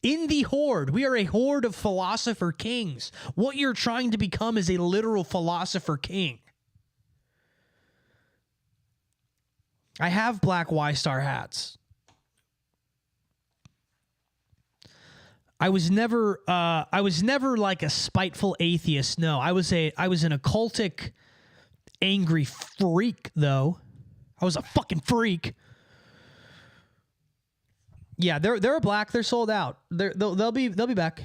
In the horde, we are a horde of philosopher kings. What you're trying to become is a literal philosopher king. I have black Ystar hats. I was never like a spiteful atheist. No, I was an occultic, angry freak, though. I was a fucking freak. Yeah, they're black. They're sold out. They'll be back.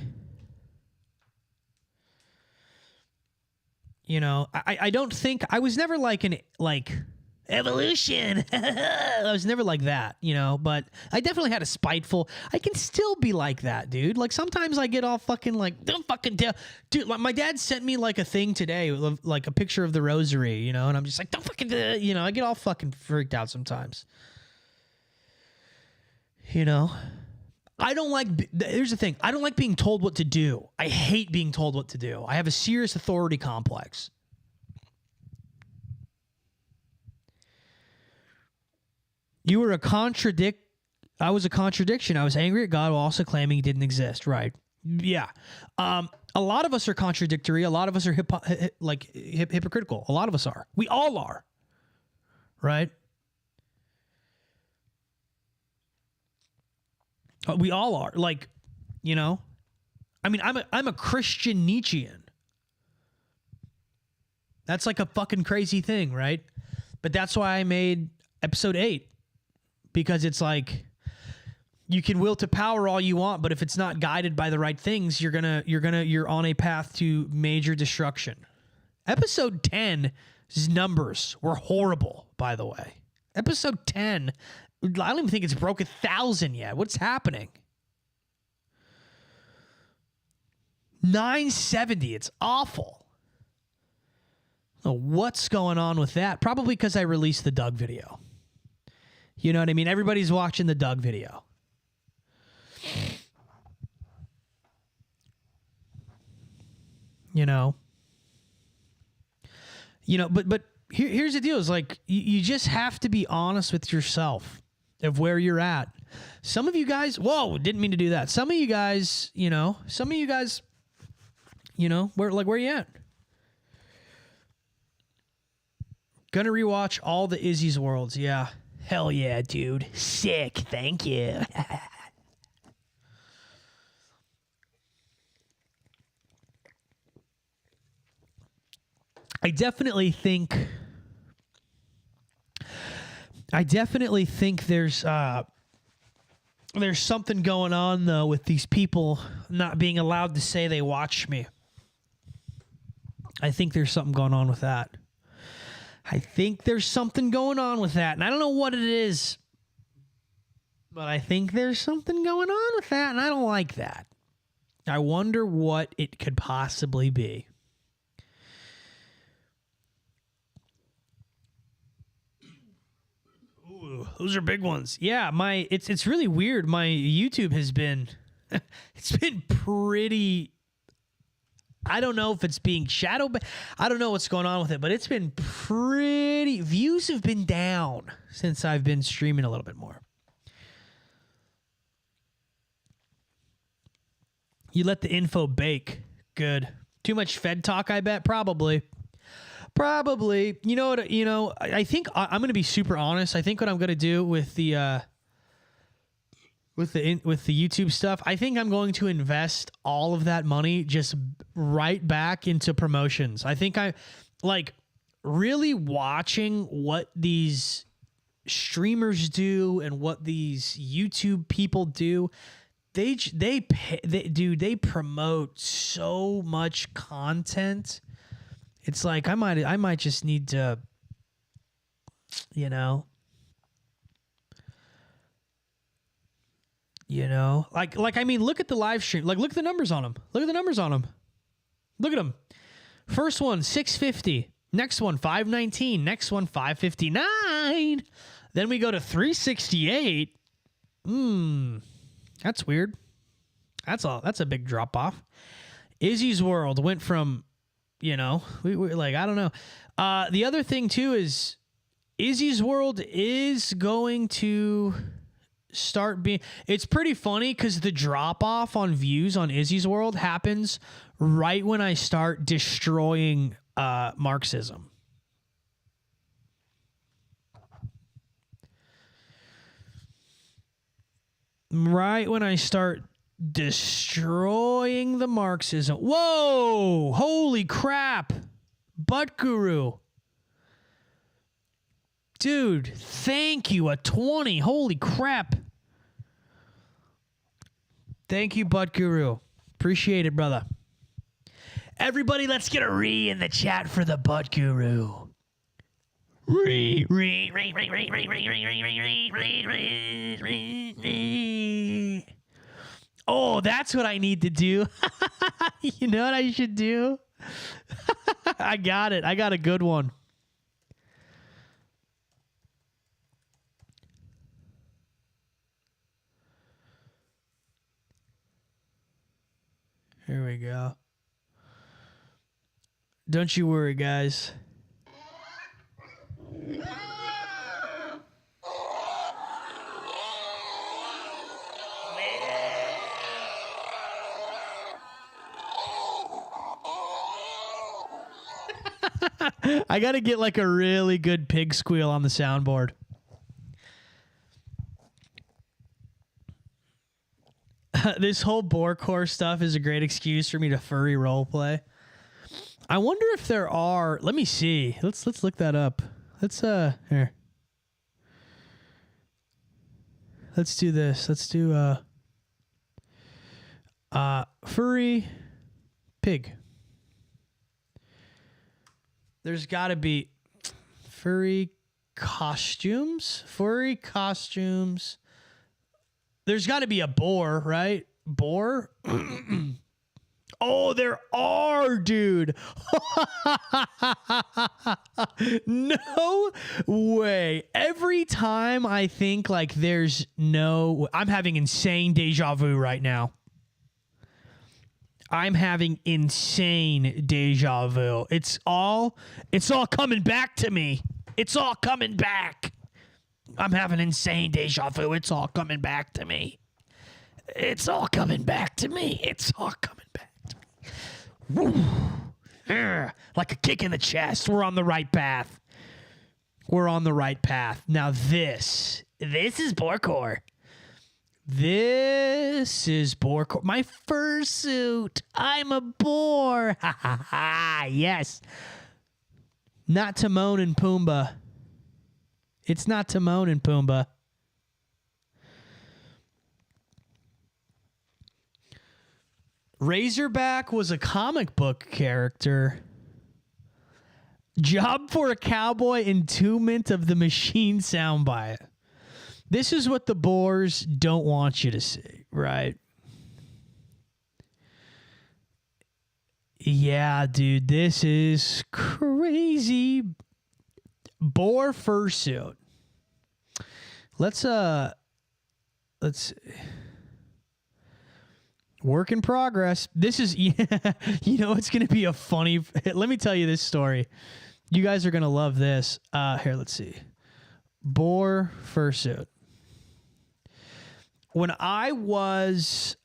I don't think I was never like evolution. I was never like that, but I definitely had a spiteful. I can still be like that, dude. Like sometimes I get all fucking like, don't fucking tell, dude. Like my dad sent me like a thing today, like a picture of the rosary, and I'm just like, don't fucking, I get all fucking freaked out sometimes. I don't like, here's the thing. I don't like being told what to do. I hate being told what to do. I have a serious authority complex. You were a I was a contradiction. I was angry at God while also claiming he didn't exist. Right. Yeah. A lot of us are contradictory. A lot of us are hypocritical. A lot of us are. We all are. Right. We all are. Like, you know, I mean, I'm a Christian Nietzschean. That's like a fucking crazy thing, right? But that's why I made episode 8, because it's like, you can will to power all you want, but if it's not guided by the right things, you're on a path to major destruction. Episode 10's numbers were horrible, by the way. Episode 10, I don't even think it's broke 1,000 yet. What's happening? 970. It's awful. Oh, what's going on with that? Probably because I released the Doug video. You know what I mean? Everybody's watching the Doug video. You know, but here's the deal: is like you just have to be honest with yourself of where you're at. Some of you guys, whoa, didn't mean to do that. Some of you guys, where you at? Gonna rewatch all the Izzy's Worlds. Yeah, hell yeah, dude, sick. Thank you. I definitely think there's something going on though with these people not being allowed to say they watch me. I think there's something going on with that. And I don't know what it is, but I think there's something going on with that, and I don't like that. I wonder what it could possibly be. Those are big ones. Yeah, it's really weird. My YouTube has been it's been pretty, I don't know if it's being shadowed, but I don't know what's going on with it, but it's been pretty, views have been down since I've been streaming a little bit more. You let the info bake. Good. Too much Fed talk, I bet. Probably. You know what? I think I'm going to be super honest. I think what I'm going to do with the YouTube stuff, I think I'm going to invest all of that money just right back into promotions. I think I like really watching what these streamers do and what these YouTube people do. They promote so much content. It's like I might just need to, like I mean, look at the live stream. Like, look at the numbers on them. Look at them. First one 650. Next one 519. Next one 559. Then we go to 368. That's weird. That's a big drop off. Izzy's World went from, we like, I don't know. The other thing too is Izzy's World is going to start being, it's pretty funny because the drop off on views on Izzy's World happens right when I start destroying Marxism. Right when I start destroying the Marxism. Whoa! Holy crap! Butt Guru. Dude, thank you. A 20. Holy crap. Thank you, Butt Guru. Appreciate it, brother. Everybody, let's get a re in the chat for the Butt Guru. Re. Oh, that's what I need to do. You know what I should do? I got it. I got a good one. Here we go. Don't you worry, guys. I got to get like a really good pig squeal on the soundboard. This whole boar core stuff is a great excuse for me to furry roleplay. I wonder if there are. Let me see. Let's look that up. Here. Let's do this. Let's do furry pig. There's got to be furry costumes. Furry costumes. There's got to be a boar, right? Boar? Oh, there are, dude. No way. Every time I think like there's no... I'm having insane deja vu right now. I'm having insane deja vu. It's all coming back to me. It's all coming back. I'm having insane deja vu. It's all coming back to me. It's all coming back to me. It's all coming back to me. Woo. Like a kick in the chest. We're on the right path. We're on the right path. Now this is Boarcore. This is Boarcore. My fursuit. I'm a boar. Ha ha ha. Yes. Not Timon and Pumbaa. It's not Timon and Pumbaa. Razorback was a comic book character. Job for a Cowboy, Entombment of the Machine soundbite. This is what the boars don't want you to see, right? Yeah, dude, this is crazy. Boar fursuit. Let's work in progress. This is, you know, it's going to be a funny, let me tell you this story. You guys are going to love this. Here, let's see. Boar fursuit. When I was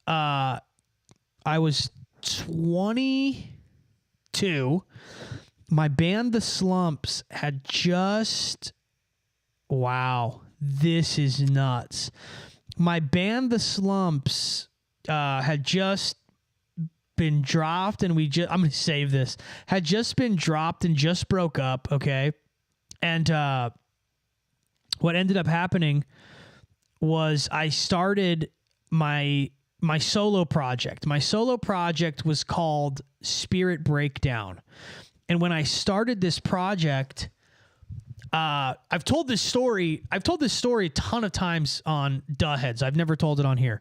22, my band, The Slumps, had just, wow, this is nuts. My band, The Slumps, had just been dropped, and I'm going to save this, had just been dropped and just broke up, okay? And what ended up happening was I started my solo project. My solo project was called Spirit Breakdown. And when I started this project, I've told this story a ton of times on Duh Heads. I've never told it on here.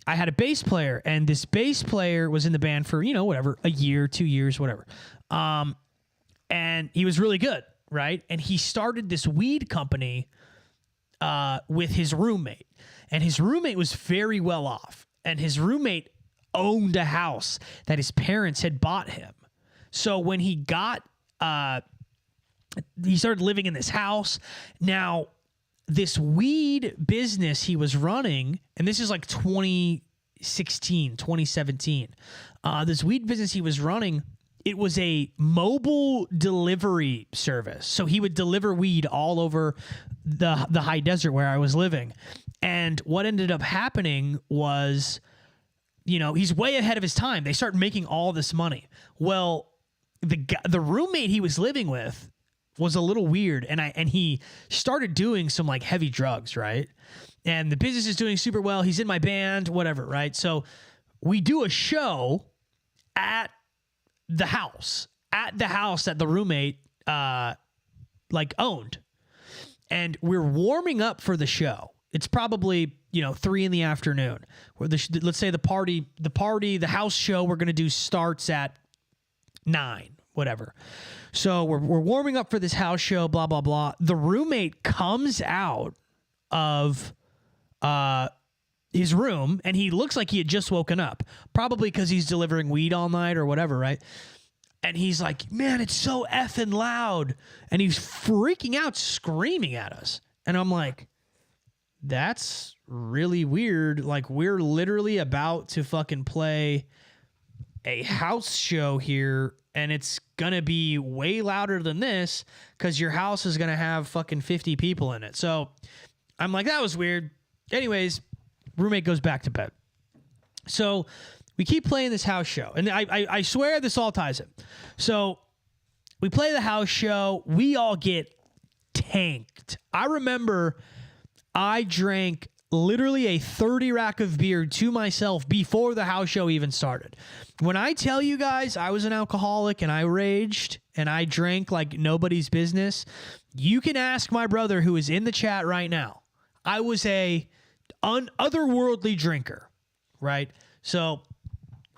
I had a bass player, and this bass player was in the band for, whatever, a year, 2 years, whatever. And he was really good, right? And he started this weed company with his roommate. And his roommate was very well off. And his roommate owned a house that his parents had bought him. So when he started living in this house. Now, this weed business he was running, and this is like 2016, 2017. This weed business he was running, it was a mobile delivery service. So he would deliver weed all over the high desert where I was living. And what ended up happening was, he's way ahead of his time. They start making all this money. Well, the roommate he was living with was a little weird, and he started doing some like heavy drugs, right? And the business is doing super well. He's in my band, whatever, right? So we do a show at the house that the roommate owned, and we're warming up for the show. It's probably 3 p.m. Where let's say the house show we're gonna do starts at 9, whatever. So we're warming up for this house show, blah, blah, blah. The roommate comes out of his room, and he looks like he had just woken up, probably because he's delivering weed all night or whatever, right? And he's like, man, it's so effing loud. And he's freaking out, screaming at us. And I'm like, that's really weird. Like, we're literally about to fucking play a house show here, and it's gonna be way louder than this because your house is gonna have fucking 50 people in it. So I'm like, that was weird. Anyways, roommate goes back to bed. So we keep playing this house show, and I swear this all ties in. So we play the house show. We all get tanked. I remember I drank literally a 30 rack of beer to myself before the house show even started. When I tell you guys I was an alcoholic and I raged and I drank like nobody's business, you can ask my brother who is in the chat right now. I was a otherworldly drinker, right? So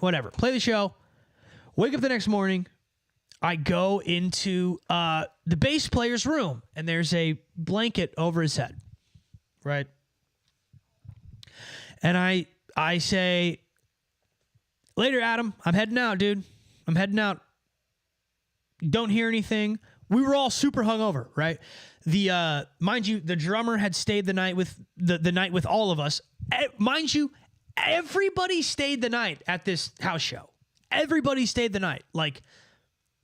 whatever, play the show, wake up the next morning, I go into the bass player's room, and there's a blanket over his head, right? And I say, later, Adam, I'm heading out, dude. I'm heading out. Don't hear anything. We were all super hungover, right? Mind you, the drummer had stayed the night with the night with all of us. Mind you, everybody stayed the night at this house show. Everybody stayed the night. Like,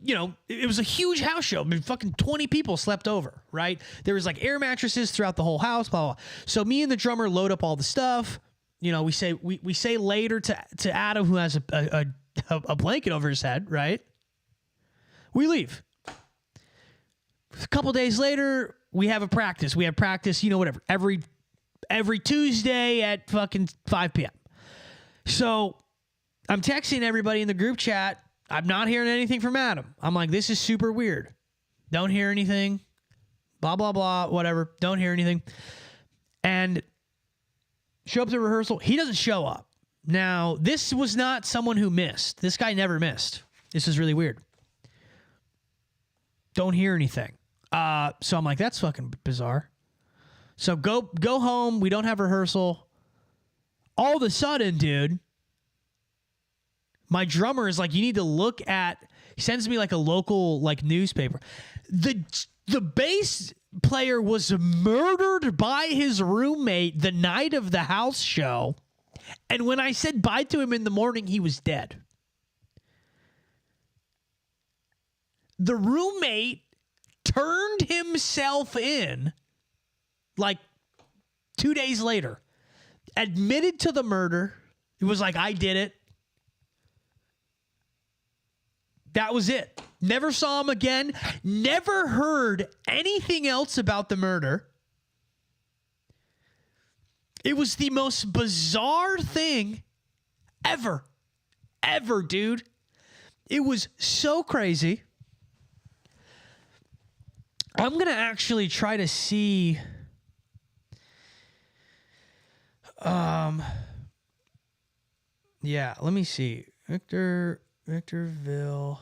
you know, it was a huge house show. I mean, fucking 20 people slept over, right? There was like air mattresses throughout the whole house, blah, blah, blah. So me and the drummer load up all the stuff. You know, we say later to Adam, who has a blanket over his head, right? We leave. A couple days later, we have a practice. We have practice, you know, whatever, every Tuesday at fucking 5 p.m. So I'm texting everybody in the group chat. I'm not hearing anything from Adam. I'm like, this is super weird. Don't hear anything. Blah, blah, blah, whatever. Don't hear anything. And show up to rehearsal. He doesn't show up. Now, this was not someone who missed. This guy never missed. This is really weird. Don't hear anything. So I'm like, that's fucking bizarre. So go home. We don't have rehearsal. All of a sudden, dude, my drummer is like, you need to look at, he sends me like a local like newspaper. The bass player was murdered by his roommate the night of the house show. And when I said bye to him in the morning, he was dead. The roommate turned himself in like 2 days later, admitted to the murder. It was like, I did it. That was it. Never saw him again. Never heard anything else about the murder. It was the most bizarre thing ever. Ever, dude. It was so crazy. I'm going to actually try to see... yeah, let me see. Victorville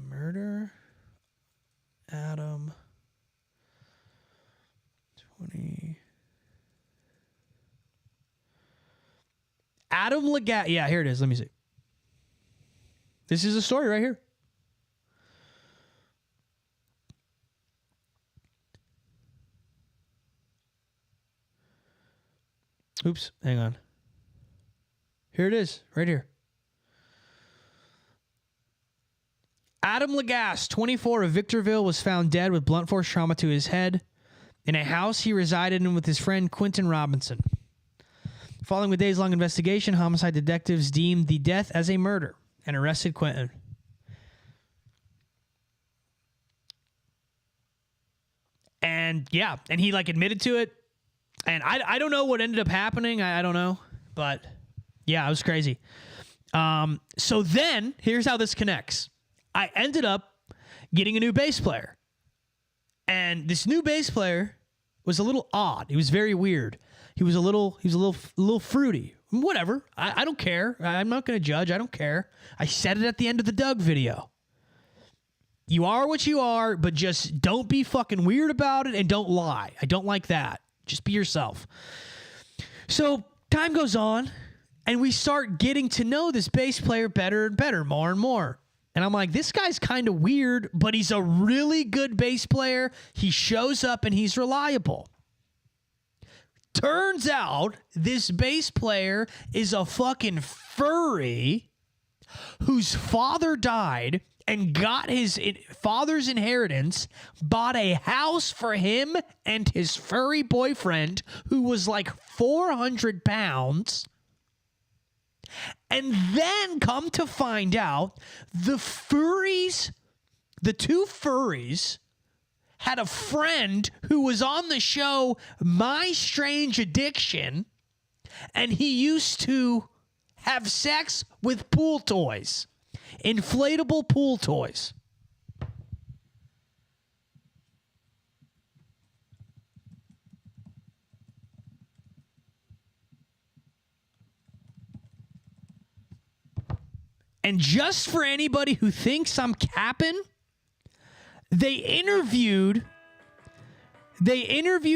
murder, Adam 20. Adam Legat. Yeah, here it is. Let me see. This is a story right here. Oops, hang on. Here it is, right here. Adam Lagasse, 24, of Victorville, was found dead with blunt force trauma to his head in a house he resided in with his friend Quentin Robinson. Following a days-long investigation, homicide detectives deemed the death as a murder and arrested Quentin. And yeah, and he like admitted to it. And I don't know what ended up happening. I don't know. But yeah, it was crazy. So then, here's how this connects. I ended up getting a new bass player. And this new bass player was a little odd. He was very weird. He was a little fruity. Whatever. I don't care. I'm not going to judge. I don't care. I said it at the end of the Doug video. You are what you are, but just don't be fucking weird about it and don't lie. I don't like that. Just be yourself. So time goes on, and we start getting to know this bass player better and better, more and more. And I'm like, this guy's kind of weird, but he's a really good bass player. He shows up and he's reliable. Turns out this bass player is a fucking furry whose father died and got his father's inheritance, bought a house for him and his furry boyfriend, who was like 400 pounds. And then come to find out, the two furries, had a friend who was on the show My Strange Addiction, and he used to have sex with pool toys, inflatable pool toys. And just for anybody who thinks I'm capping, they interviewed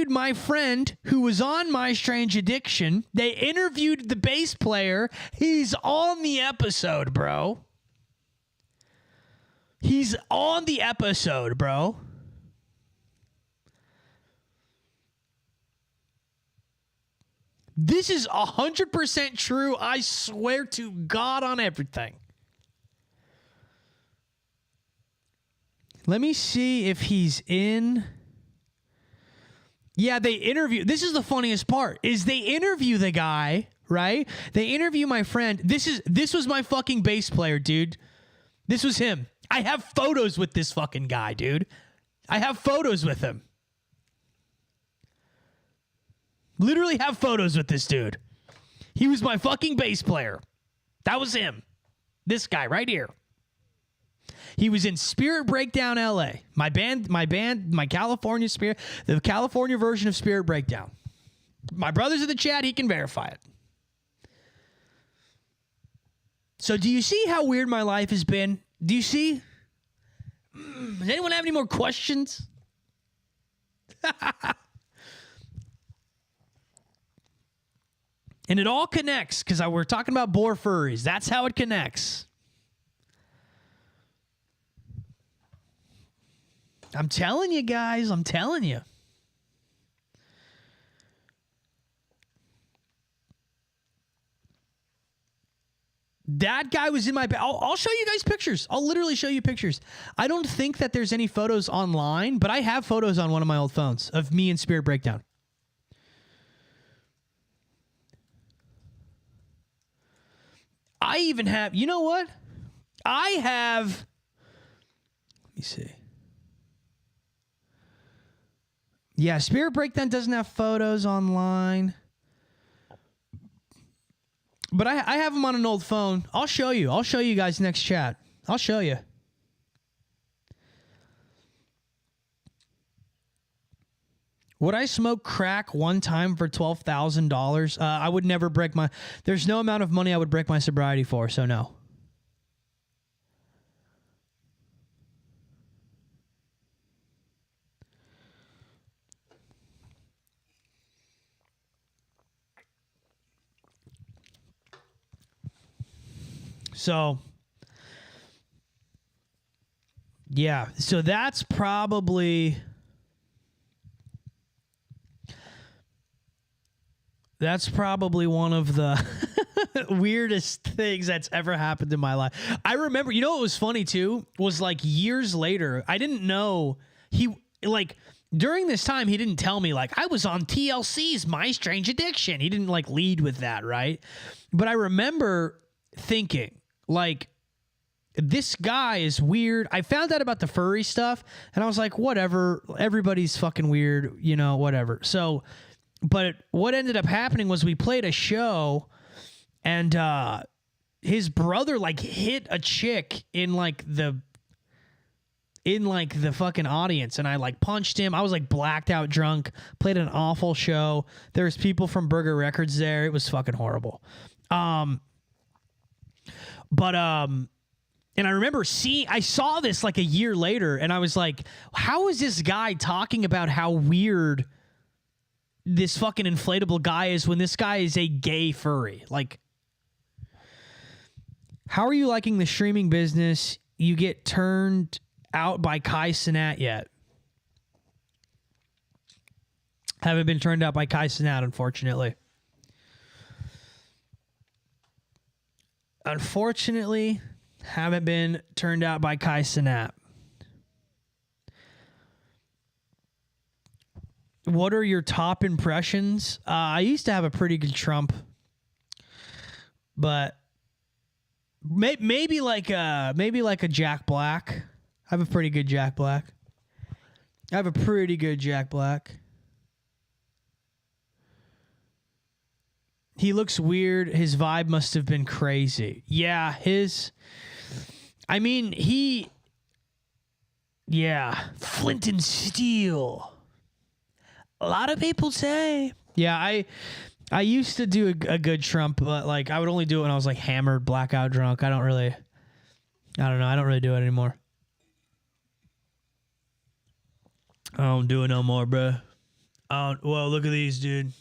my friend who was on My Strange Addiction. They interviewed the bass player. He's on the episode, bro. He's on the episode, bro. This is 100% true. I swear to God on everything. Let me see if he's in. Yeah, they interview. This is the funniest part, is they interview the guy, right? They interview my friend. This was my fucking bass player, dude. This was him. I have photos with this fucking guy, dude. I have photos with him. Literally have photos with this dude. He was my fucking bass player. That was him. This guy right here. He was in Spirit Breakdown LA. My California Spirit, the California version of Spirit Breakdown. My brother's in the chat, he can verify it. So do you see how weird my life has been? Do you see? Does anyone have any more questions? And it all connects, because we're talking about boar furries. That's how it connects. I'm telling you guys, I'm telling you. That guy was in my... I'll show you guys pictures. I'll literally show you pictures. I don't think that there's any photos online, but I have photos on one of my old phones of me in Spirit Breakdown. I even have... You know what? I have... Let me see. Yeah, Spirit Breakdown doesn't have photos online. But I have them on an old phone. I'll show you. I'll show you guys next chat. I'll show you. Would I smoke crack one time for $12,000? I would never break my... There's no amount of money I would break my sobriety for, so no. So, yeah. So that's probably one of the weirdest things that's ever happened in my life. I remember, you know what was funny too? Was like years later, I didn't know during this time, he didn't tell me, I was on TLC's My Strange Addiction. He didn't, lead with that, right? But I remember thinking, this guy is weird. I found out about the furry stuff, and I was like, whatever. Everybody's fucking weird, whatever. So, but what ended up happening was we played a show, and his brother, hit a chick in, the fucking audience, and I punched him. I was blacked out drunk, played an awful show. There was people from Burger Records there. It was fucking horrible. And I remember I saw this a year later, and I was like, how is this guy talking about how weird this fucking inflatable guy is when this guy is a gay furry. Like, how are you liking the streaming business? You get turned out by Kai Cenat yet? Haven't been turned out by Kai Cenat, unfortunately. Unfortunately, haven't been turned out by Kai Cenat. What are your top impressions? I used to have a pretty good Trump, but maybe like a Jack Black. I have a pretty good Jack Black. He looks weird. His vibe must have been crazy. Yeah, Flint and Steel. A lot of people say. Yeah, I used to do a good Trump, but like I would only do it when I was like hammered, blackout drunk. I don't really do it anymore. I don't do it no more, bro. Well, look at these, dude.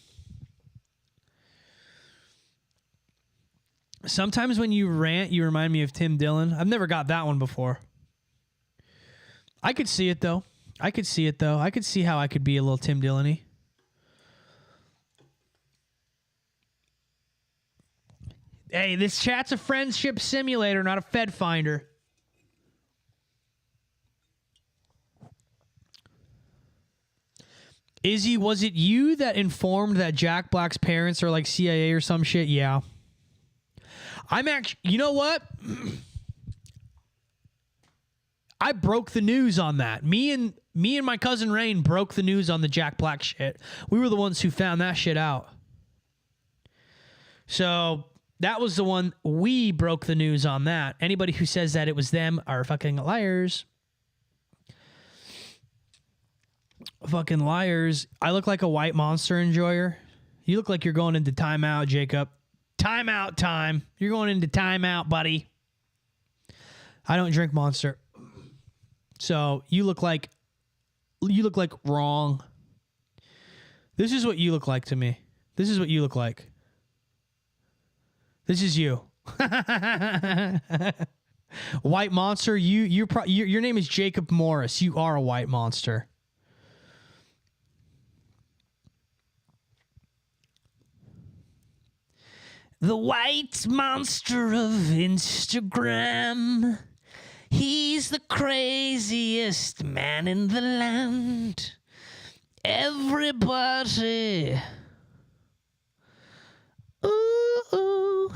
Sometimes when you rant, you remind me of Tim Dillon. I've never got that one before. I could see it, though. I could see how I could be a little Tim Dillon-y. Hey, this chat's a friendship simulator, not a Fed finder. Izzy, was it you that informed that Jack Black's parents are like CIA or some shit? Yeah. You know what? I broke the news on that. Me and my cousin Rain broke the news on the Jack Black shit. We were the ones who found that shit out. So that was the one we broke the news on that. Anybody who says that it was them are fucking liars. Fucking liars. I look like a white Monster enjoyer. You look like you're going into timeout, Jacob. Timeout time. You're going into timeout, buddy. I don't drink Monster. So you look like wrong. This is what you look like to me. This is what you look like. This is you. White Monster. Your name is Jacob Morris. You are a white monster. The white monster of Instagram. He's the craziest man in the land. Everybody. Ooh.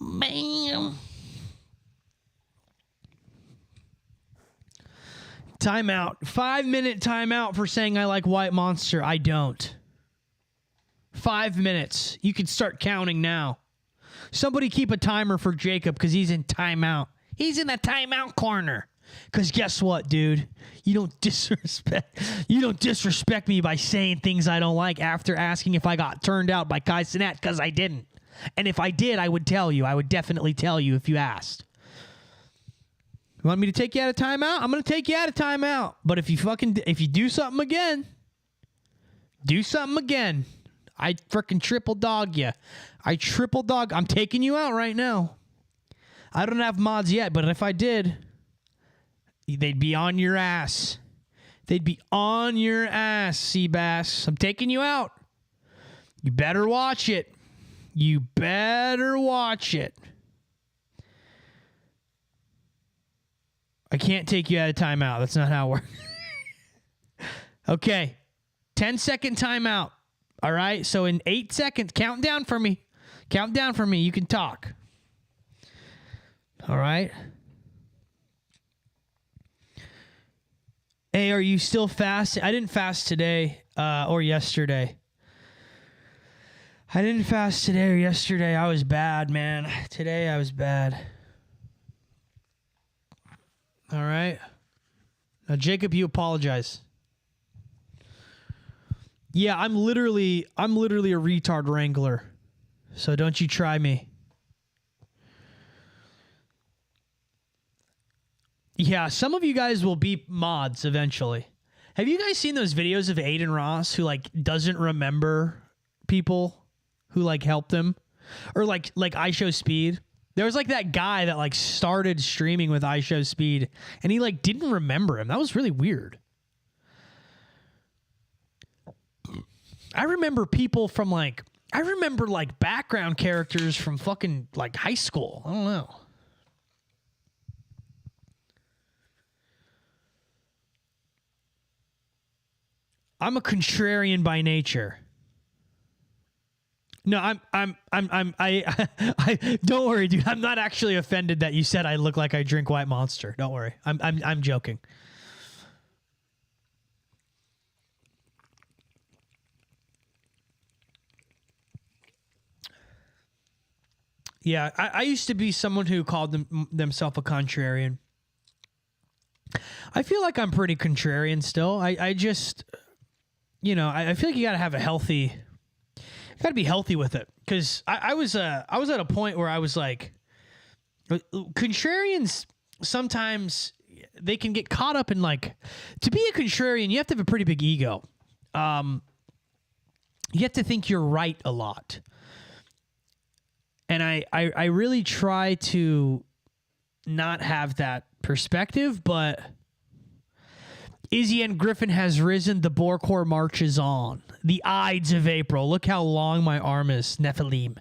Bam. Timeout. 5-minute timeout for saying I like White Monster. I don't. 5 minutes. You can start counting now. Somebody keep a timer for Jacob because he's in timeout. He's in the timeout corner. Because guess what, dude? You don't disrespect me by saying things I don't like after asking if I got turned out by Kai Cenat, because I didn't. And if I did, I would tell you. I would definitely tell you if you asked. You want me to take you out of timeout? I'm going to take you out of timeout. But if you do something again, I freaking triple dog you. I'm taking you out right now. I don't have mods yet, but if I did, they'd be on your ass. Seabass. I'm taking you out. You better watch it. I can't take you out of timeout. That's not how it works. Okay. 10-second timeout. All right. So in 8 seconds, count down for me. You can talk. All right. Hey, are you still fasting? I didn't fast today or yesterday. I was bad, man. Today I was bad. All right. Now, Jacob, you apologize. Yeah, I'm literally a retard wrangler. So don't you try me. Yeah, some of you guys will be mods eventually. Have you guys seen those videos of Aiden Ross who like doesn't remember people who like helped him? Or like iShowSpeed? There was like that guy that like started streaming with iShowSpeed and he like didn't remember him. That was really weird. I remember people from like background characters from fucking like high school. I don't know. I'm a contrarian by nature. No, I don't worry, dude. I'm not actually offended that you said I look like I drink White Monster. Don't worry. I'm joking. Yeah, I used to be someone who called themselves a contrarian. I feel like I'm pretty contrarian still. I just, you know, I feel like you got to have a healthy, you got to be healthy with it. Because I was at a point where I was like, contrarians sometimes they can get caught up in like, to be a contrarian, you have to have a pretty big ego. You have to think you're right a lot. And I really try to not have that perspective, but Izzy and Griffin has risen. The Borecore marches on. The Ides of April. Look how long my arm is, Nephilim.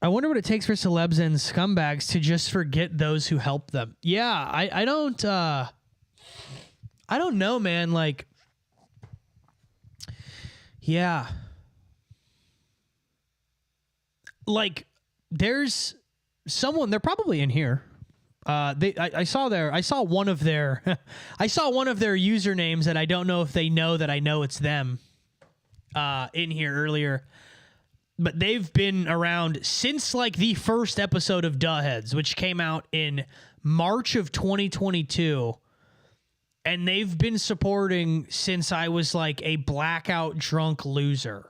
I wonder what it takes for celebs and scumbags to just forget those who help them. Yeah, I don't know, man. Like, yeah. Like, there's someone, they're probably in here. I saw one of their usernames, and I don't know if they know that I know it's them in here earlier. But they've been around since like the first episode of Duhheads, which came out in March of 2022. And they've been supporting since I was like a blackout drunk loser.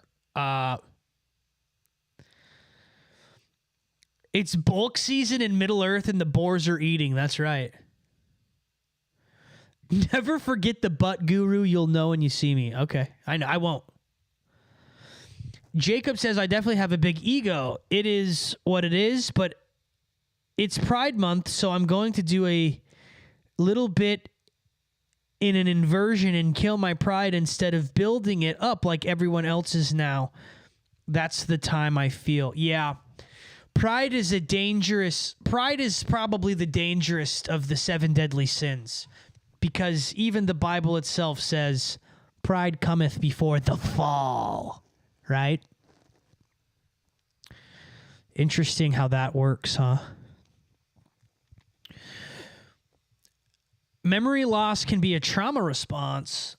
It's bulk season in Middle Earth and the boars are eating. That's right. Never forget the butt guru. You'll know when you see me. Okay. I know. I won't. Jacob says, I definitely have a big ego. It is what it is, but it's Pride Month, so I'm going to do a little bit in an inversion and kill my pride instead of building it up like everyone else is now. That's the time I feel. Yeah. Pride is probably the dangerous of the 7 deadly sins, because even the Bible itself says pride cometh before the fall, right? Interesting how that works, huh? Memory loss can be a trauma response.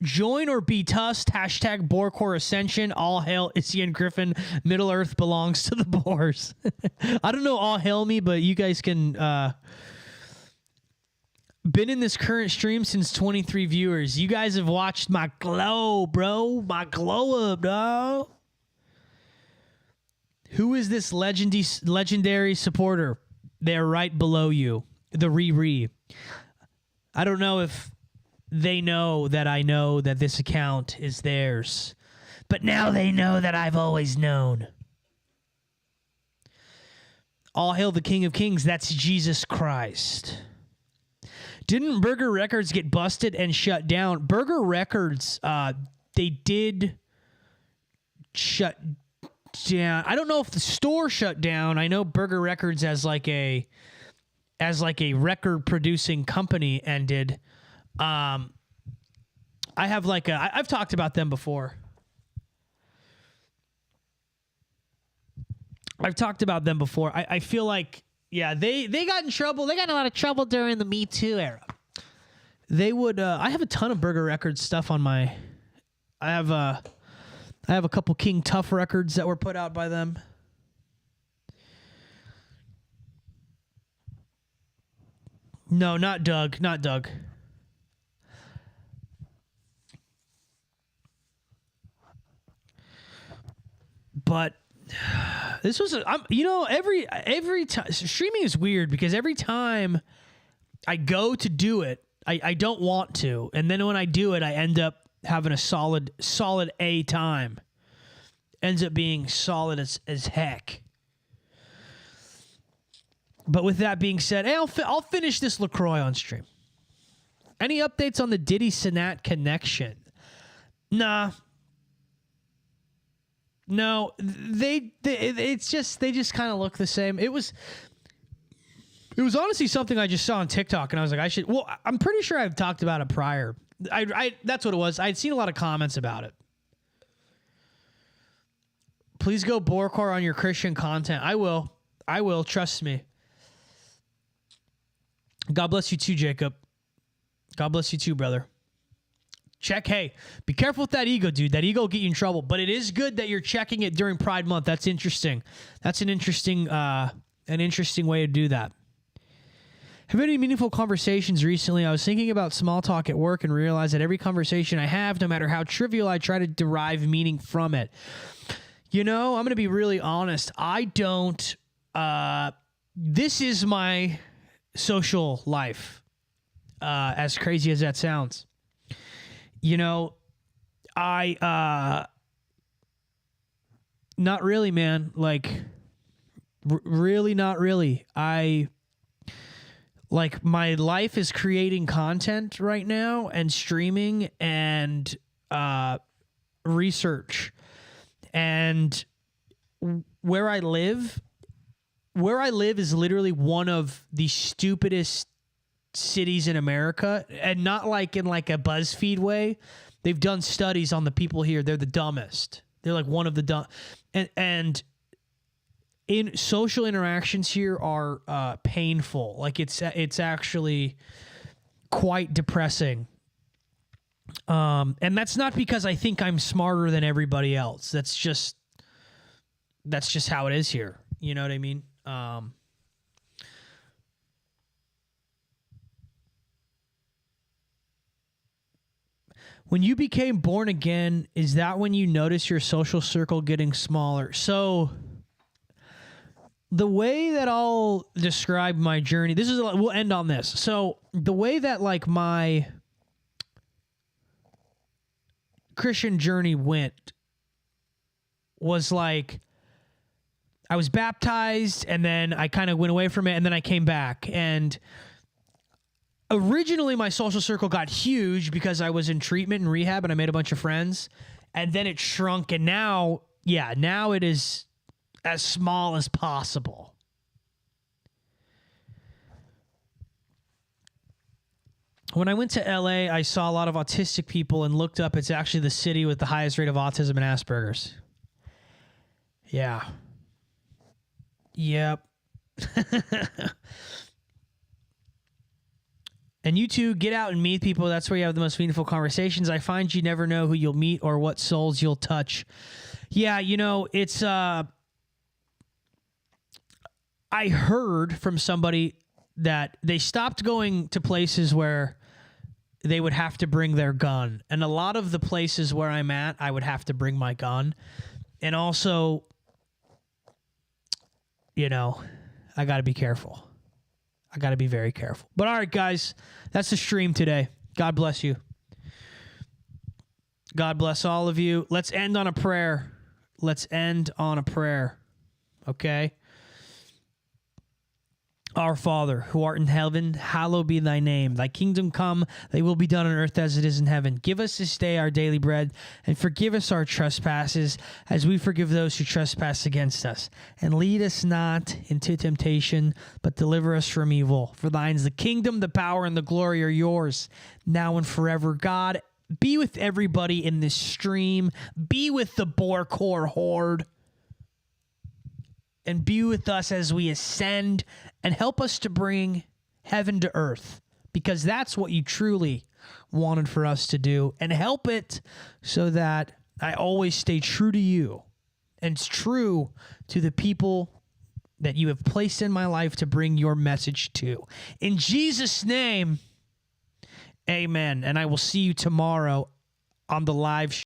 Join or be tussed. Hashtag Borecore Ascension. All hail Izzy and Griffin. Middle Earth belongs to the boars. I don't know all hail me, but you guys can... been in this current stream since 23 viewers. You guys have watched my glow, bro. My glow up, dog. Who is this legendary supporter? They're right below you. The Riri. I don't know if they know that I know that this account is theirs, but now they know that I've always known. All hail the King of Kings. That's Jesus Christ. Didn't Burger Records get busted and shut down? Burger Records, they did shut down. I don't know if the store shut down. I know Burger Records as like a record producing company ended. I've talked about them before. I feel like, yeah, they got in trouble. They got in a lot of trouble during the Me Too era. They would, I have a ton of Burger Records stuff on my, I have a couple King Tough records that were put out by them. No, not Doug. But This was, every time streaming is weird because every time I go to do it, I don't want to. And then when I do it, I end up having a solid A time. Ends up being solid as heck. But with that being said, hey, I'll finish this LaCroix on stream. Any updates on the Diddy Sanat connection? Nah. No, they just kind of look the same. It was honestly something I just saw on TikTok, and I was like, I'm pretty sure I've talked about it prior. That's what it was. I'd seen a lot of comments about it. Please go borecore on your Christian content. I will. Trust me. God bless you too, Jacob. God bless you too, brother. Check. Hey, be careful with that ego, dude. That ego will get you in trouble. But it is good that you're checking it during Pride Month. That's interesting. That's an interesting way to do that. Have any meaningful conversations recently? I was thinking about small talk at work and realized that every conversation I have, no matter how trivial, I try to derive meaning from it. I'm going to be really honest. I don't. This is my social life. As crazy as that sounds. Not really, man. Like, really not really. My life is creating content right now and streaming and research. And where I live is literally one of the stupidest cities in America, and not like in like a BuzzFeed way. They've done studies on the people here. They're the dumbest. They're like one of the dumb. And in social interactions here are painful. Like it's actually quite depressing. And that's not because I think I'm smarter than everybody else. That's just how it is here. You know what I mean? When you became born again, is that when you notice your social circle getting smaller? So the way that I'll describe my journey, we'll end on this. So the way that like my Christian journey went was like, I was baptized and then I kind of went away from it and then I came back. And originally my social circle got huge because I was in treatment and rehab and I made a bunch of friends, and then it shrunk. And now it is as small as possible. When I went to LA, I saw a lot of autistic people and looked up. It's actually the city with the highest rate of autism and Asperger's. Yeah. Yep. And you two get out and meet people. That's where you have the most meaningful conversations. I find you never know who you'll meet or what souls you'll touch. Yeah, it's I heard from somebody that they stopped going to places where they would have to bring their gun. And a lot of the places where I'm at, I would have to bring my gun. And also, I got to be careful. I got to be very careful. But all right, guys, that's the stream today. God bless you. God bless all of you. Let's end on a prayer. Okay? Our Father, who art in heaven, hallowed be thy name. Thy kingdom come, thy will be done on earth as it is in heaven. Give us this day our daily bread, and forgive us our trespasses, as we forgive those who trespass against us. And lead us not into temptation, but deliver us from evil. For thine is the kingdom, the power, and the glory are yours, now and forever. God, be with everybody in this stream. Be with the Borecore Horde. And be with us as we ascend, and help us to bring heaven to earth, because that's what you truly wanted for us to do. And help it so that I always stay true to you and true to the people that you have placed in my life to bring your message to. In Jesus' name, amen. And I will see you tomorrow on the live stream.